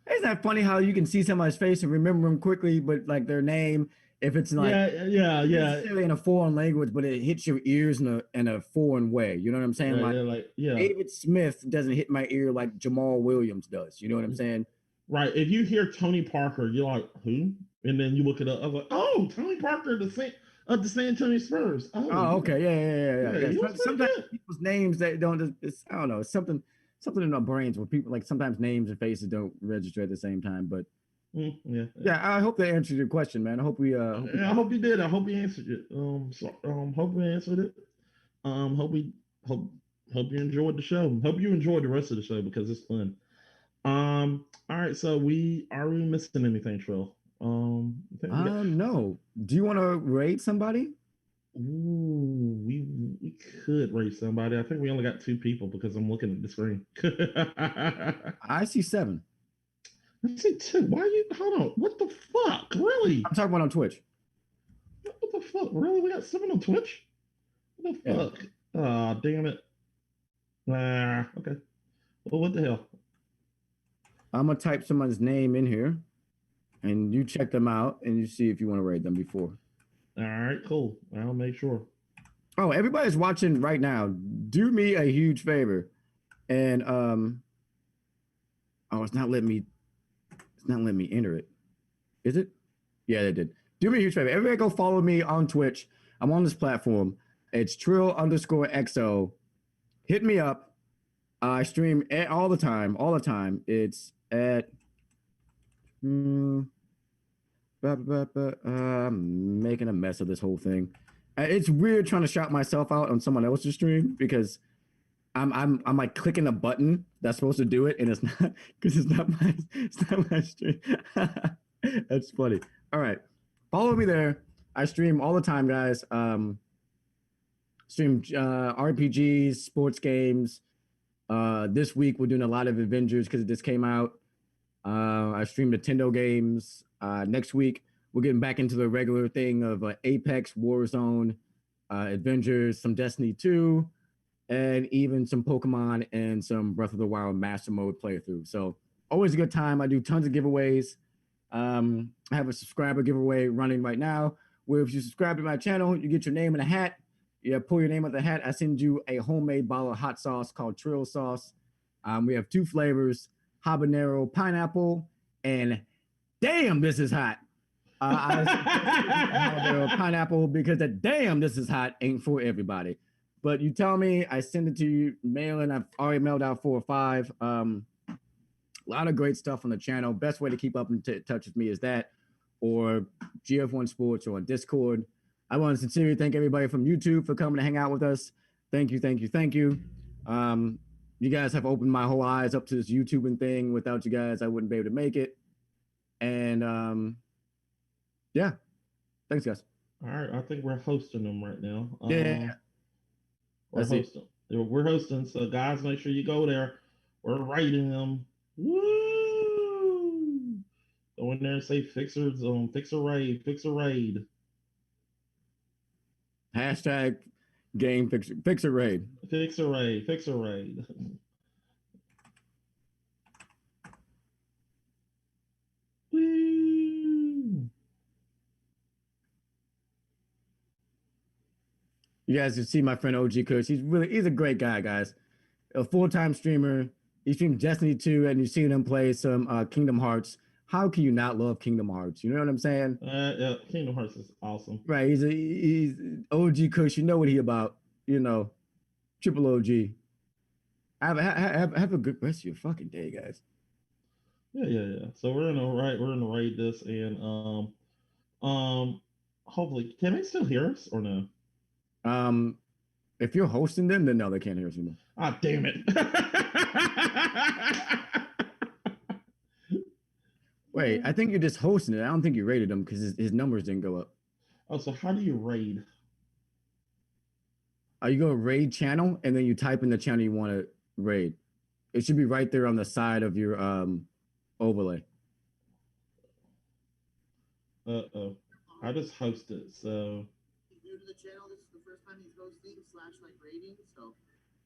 Isn't that funny how you can see somebody's face and remember them quickly, but like their name, if it's like yeah, necessarily in a foreign language, but it hits your ears in a foreign way. You know what I'm saying? David Smith doesn't hit my ear like Jamal Williams does. You know what I'm saying? Right. If you hear Tony Parker, you're like, who? And then you look it up. I was like, oh, Tony Parker, the San Antonio Spurs. Oh, okay, yeah. Sometimes people's names that don't. I don't know. It's something in our brains where people like sometimes names and faces don't register at the same time. But yeah. I hope that answered your question, man. I hope we. I hope you did. I hope you answered it. Hope we answered it. Hope you enjoyed the show. Hope you enjoyed the rest of the show because it's fun. All right. So are we missing anything, Trill? No. Do you want to rate somebody? Ooh, we could rate somebody. I think we only got 2 people because I'm looking at the screen. I see 7. I see 2. Why are you? Hold on. What the fuck? Really? I'm talking about on Twitch. What the fuck? Really? We got 7 on Twitch? What the fuck? Oh, damn it. Okay. Well, what the hell? I'm gonna type someone's name in here, and you check them out, and you see if you want to rate them before. All right, cool. I'll make sure. Oh, everybody's watching right now. Do me a huge favor, and it's not letting me enter it. Is it? Yeah, it did. Do me a huge favor. Everybody go follow me on Twitch. I'm on this platform. It's Trill_XO. Hit me up. I stream all the time. It's at I'm making a mess of this whole thing. It's weird trying to shout myself out on someone else's stream because I'm like clicking a button that's supposed to do it, and it's not because it's not my stream. That's funny. All right, follow me there. I stream all the time, guys. Stream RPGs, sports games, This week we're doing a lot of Avengers because it just came out. I stream Nintendo games. Next week we're getting back into the regular thing of Apex, Warzone, Avengers, some Destiny 2, and even some Pokemon and some Breath of the Wild Master Mode playthrough. So always a good time. I do tons of giveaways. I have a subscriber giveaway running right now, where if you subscribe to my channel, you get your name in a hat. You pull your name out the hat. I send you a homemade bottle of hot sauce called Trill Sauce. We have 2 flavors: habanero, pineapple, and damn, this is hot. I pineapple because the damn, this is hot ain't for everybody. But you tell me, I send it to you, mailing. I've already mailed out 4 or 5. A lot of great stuff on the channel. Best way to keep up in touch with me is that, or gf1 Sports, or on Discord. I want to sincerely thank everybody from YouTube for coming to hang out with us. Thank you, thank you, thank you. You guys have opened my whole eyes up to this YouTubing thing. Without you guys, I wouldn't be able to make it. And yeah, thanks, guys. All right, I think we're hosting them right now. Yeah, we're hosting. We're hosting. So guys, make sure you go there. We're rating them. Woo! Go in there and say fixers, fix a raid, fix a raid. Hashtag game fix a raid. Fix a raid, fix a raid. Woo! You guys can see my friend OG Kush. He's a great guy, guys. A full-time streamer. He streams Destiny 2, and you've seen him play some Kingdom Hearts. How can you not love Kingdom Hearts? You know what I'm saying? Yeah, Kingdom Hearts is awesome. Right. He's OG Kush. You know what he about. You know, triple OG. Have a good rest of your fucking day, guys. Yeah. So we're gonna raid this, and hopefully, can they still hear us or no? If you're hosting them, then no, they can't hear us anymore. Ah, damn it. Wait, I think you're just hosting it. I don't think you rated him because his numbers didn't go up. Oh, so how do you raid? You go raid channel, and then you type in the channel you want to raid. It should be right there on the side of your overlay. Uh-oh. I just hosted, so... New to the channel, this is the first time he's hosting / like rating, so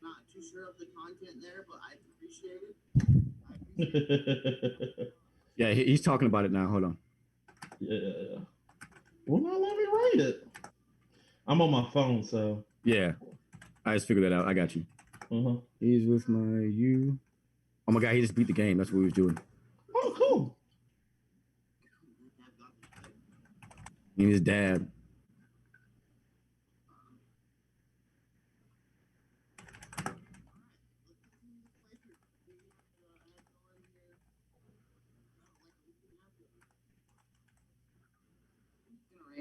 not too sure of the content there, but I appreciate it. Yeah, he's talking about it now. Hold on. Yeah. Well, not let me rate it. I'm on my phone, so... Yeah. I just figured that out. I got you. He's with my you. Oh my god, he just beat the game. That's what he was doing. Oh, cool. And his dad.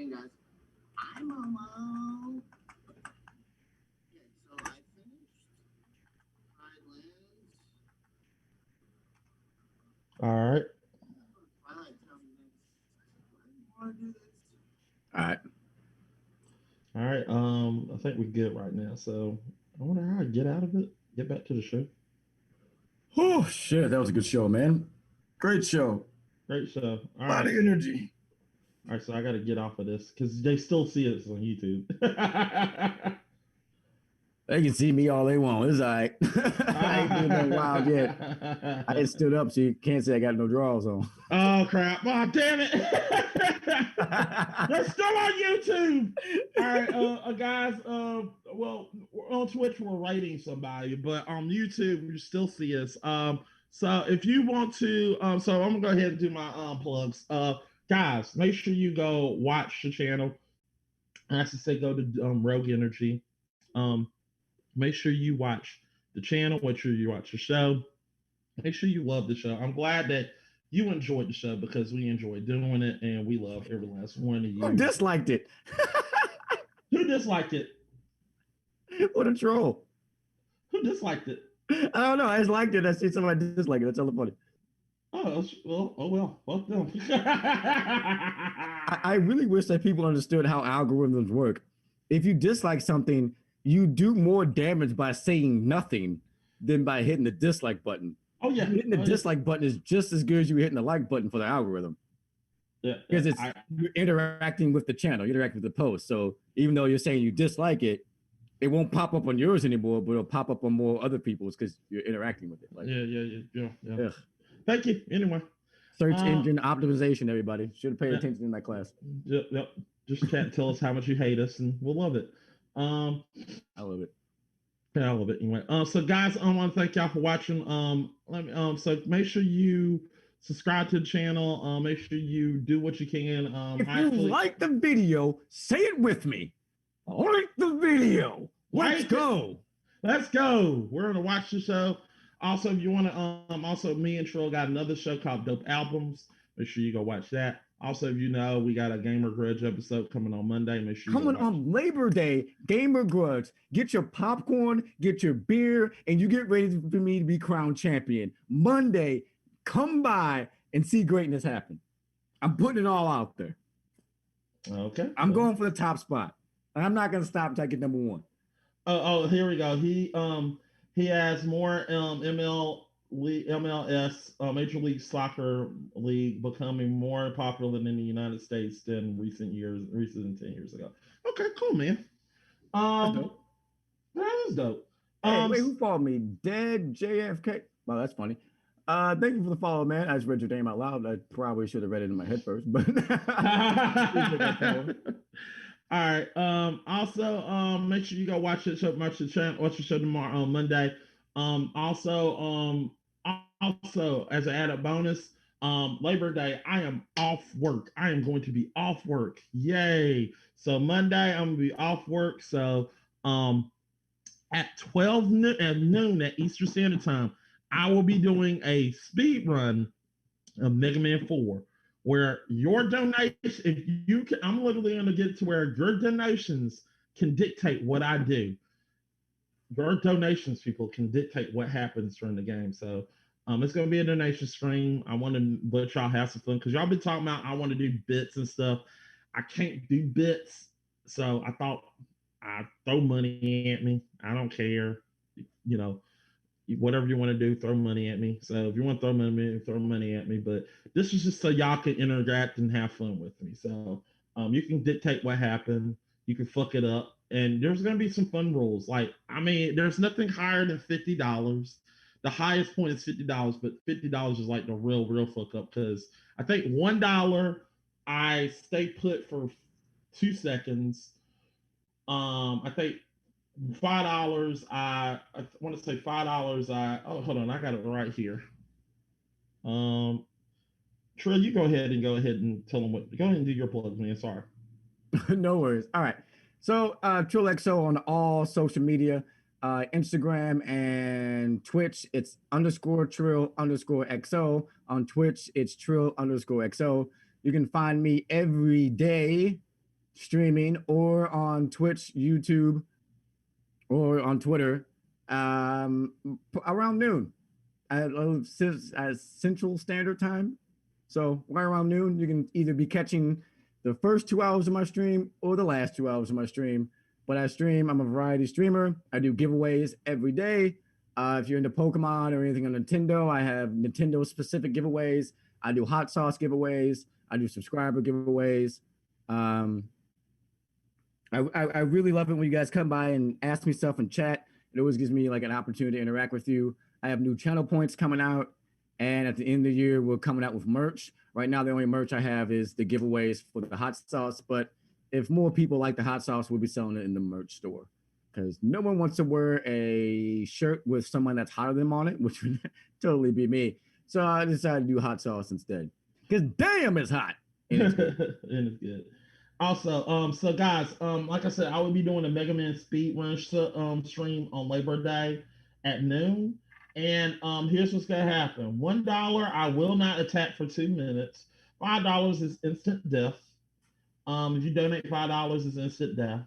Guys, I'm Momo. Yeah, so I finished Pride Lands. All right. Twilight Town next. I want to do this. All right. All right. I think we're good right now. So I wonder how I get out of it. Get back to the show. Oh shit, that was a good show, man. Great show. Great show. All right. A lot of energy. All right, so I got to get off of this because they still see us on YouTube. They can see me all they want. It's all right. I ain't doing that wild yet. I just stood up, so you can't say I got no drawers on. Oh, crap. Oh, damn it. They're still on YouTube. All right, guys. Well, on Twitch, we're rating somebody, but on YouTube, you still see us. So if you want to, so I'm going to go ahead and do my plugs. Guys, make sure you go watch the channel. I have to say, go to Rogue Energy. Make sure you watch the channel. Make sure you watch the show. Make sure you love the show. I'm glad that you enjoyed the show because we enjoyed doing it and we love every last one of you. Who disliked it? Who disliked it? What a troll. Who disliked it? I don't know. I just liked it. I see somebody dislike it. That's all funny. Oh well, fuck them. I really wish that people understood how algorithms work. If you dislike something, you do more damage by saying nothing than by hitting the dislike button. Oh yeah, Hitting the dislike button is just as good as you hitting the like button for the algorithm. Yeah, because you're interacting with the channel, you're interacting with the post. So even though you're saying you dislike it, it won't pop up on yours anymore, but it'll pop up on more other people's because you're interacting with it. Like, yeah. Thank you. Anyway, search engine optimization. Everybody should have paid attention in my class. Yep. Just chat and tell us how much you hate us, and we'll love it. I love it. Yeah, I love it. Anyway, so guys, I want to thank y'all for watching. So make sure you subscribe to the channel. Make sure you do what you can. If you like the video, say it with me. Like the video. Let's go. Let's go. We're gonna watch the show. Also, if you want to, also me and Trill got another show called Dope Albums. Make sure you go watch that. Also, if you know, we got a Gamer Grudge episode coming on Monday. Make sure coming on Labor Day, Gamer Grudge. Get your popcorn, get your beer, and you get ready for me to be crowned champion. Monday, come by and see greatness happen. I'm putting it all out there. Okay. I'm going for the top spot. And I'm not gonna stop until I get number one. Oh, here we go. He has more MLS, Major League Soccer League, becoming more popular in the United States than recent 10 years ago. Okay, cool, man. That is dope. Hey, wait, who followed me? Dead JFK. Well, that's funny. Thank you for the follow, man. I just read your name out loud. I probably should have read it in my head first, but all right. Also, make sure you go watch the show. Watch the show tomorrow on Monday. Also, as an added bonus, Labor Day, I am off work. I am going to be off work. Yay! So Monday, I'm gonna be off work. So, at 12 noon at Eastern Standard Time, I will be doing a speed run of Mega Man 4. Where your donation, if you can, I'm literally going to get to where your donations can dictate what I do. Your donations, people, can dictate what happens during the game. So it's going to be a donation stream. I want to let y'all have some fun because y'all been talking about I want to do bits and stuff. I can't do bits, so I thought I'd throw money at me. I don't care, whatever you want to do, throw money at me. So if you want to throw money at me. But this is just so y'all can interact and have fun with me. So you can dictate what happened. You can fuck it up. And there's going to be some fun rules. There's nothing higher than $50. The highest point is $50, but $50 is like the real fuck up. Because I think $1, I stay put for 2 seconds. I think $5. I want to say $5. Hold on, I got it right here. Trey, you go ahead and tell them what. Go ahead and do your plug, man. Sorry. No worries. All right. So TrillXO on all social media, Instagram and Twitch. It's _Trill_XO. On Twitch, it's Trill_XO. You can find me every day streaming or on Twitch, YouTube, or on Twitter around noon at Central Standard Time. So right around noon, you can either be catching the first 2 hours of my stream or the last 2 hours of my stream. But I'm a variety streamer. I do giveaways every day. If you're into Pokemon or anything on Nintendo, I have Nintendo specific giveaways. I do hot sauce giveaways. I do subscriber giveaways. I really love it when you guys come by and ask me stuff and chat. It always gives me like an opportunity to interact with you. I have new channel points coming out, and at the end of the year, we're coming out with merch. Right now, the only merch I have is the giveaways for the hot sauce. But if more people like the hot sauce, we'll be selling it in the merch store because no one wants to wear a shirt with someone that's hotter than them on it, which would totally be me. So I decided to do hot sauce instead because damn, it's hot and it's good. And it's good. Also, so guys, like I said, I will be doing a Mega Man speed run stream on Labor Day at noon. And here's what's gonna happen: $1, I will not attack for 2 minutes. $5 is instant death. If you donate $5, is instant death.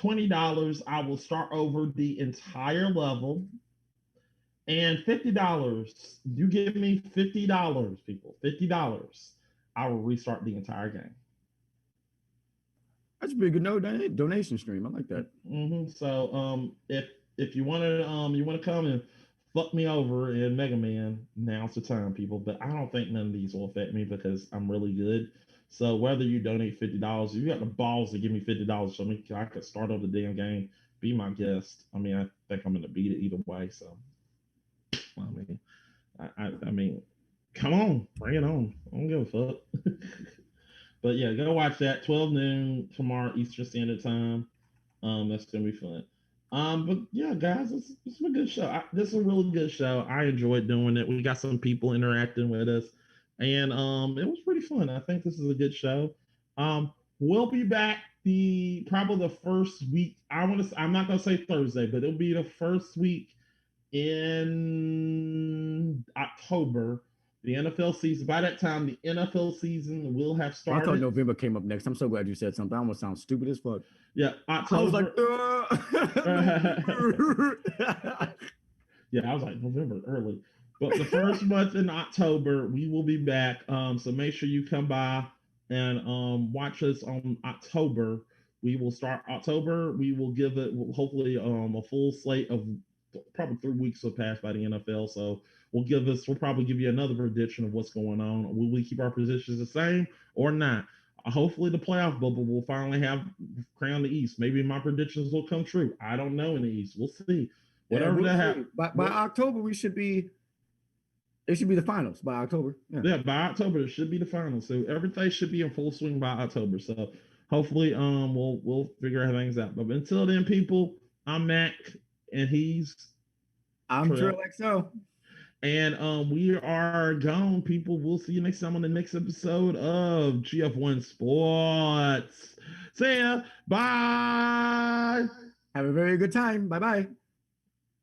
$20, I will start over the entire level. And $50, you give me $50, people, $50, I will restart the entire game. That's a pretty good donation stream. I like that. So if you want to come and fucked me over in Mega Man. Now's the time, people. But I don't think none of these will affect me because I'm really good. So whether you donate $50, if you got the balls to give me $50 so I could start over the damn game, be my guest. I mean, I think I'm gonna beat it either way. So I mean, I mean, come on, bring it on. I don't give a fuck. But yeah, go watch that 12 noon tomorrow Eastern Standard Time. That's gonna be fun. But yeah, guys, it's a good show. This is a really good show. I enjoyed doing it. We got some people interacting with us, and it was pretty fun. I think this is a good show. We'll be back the probably the first week. I'm not gonna say Thursday, but it'll be the first week in October. The NFL season. By that time, the NFL season will have I thought started. November came up next. I'm so glad you said something. I almost sound stupid as fuck. Yeah, I was like, yeah, I was like November early. But the first month in October, we will be back. So make sure you come by and watch us on October. We will start October. We will give it hopefully a full slate of probably 3 weeks will pass by the NFL. So we'll probably give you another prediction of what's going on. Will we keep our positions the same or not? Hopefully the playoff bubble will finally have crown the East. Maybe my predictions will come true. I don't know in the East. We'll see. Whatever that happens. By October, it should be the finals by October. Yeah, by October it should be the finals. So everything should be in full swing by October. So hopefully we'll figure things out. But until then, people, I'm Mac and I'm Trill XO. And we are gone, people. We'll see you next time on the next episode of GF1 Sports. See ya. Bye. Have a very good time. Bye-bye.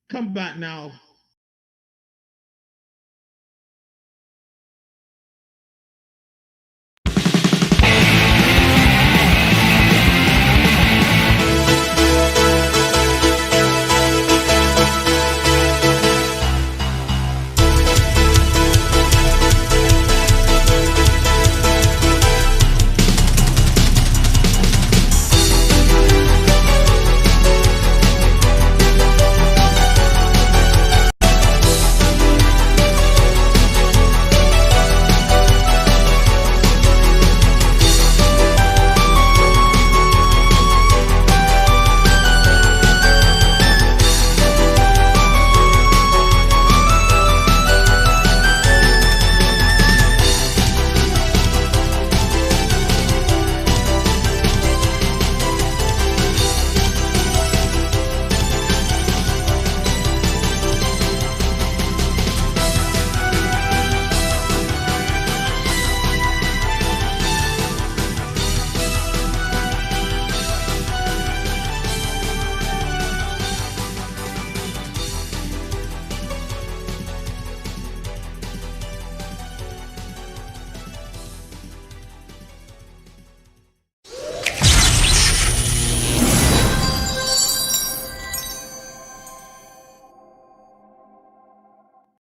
Come back now.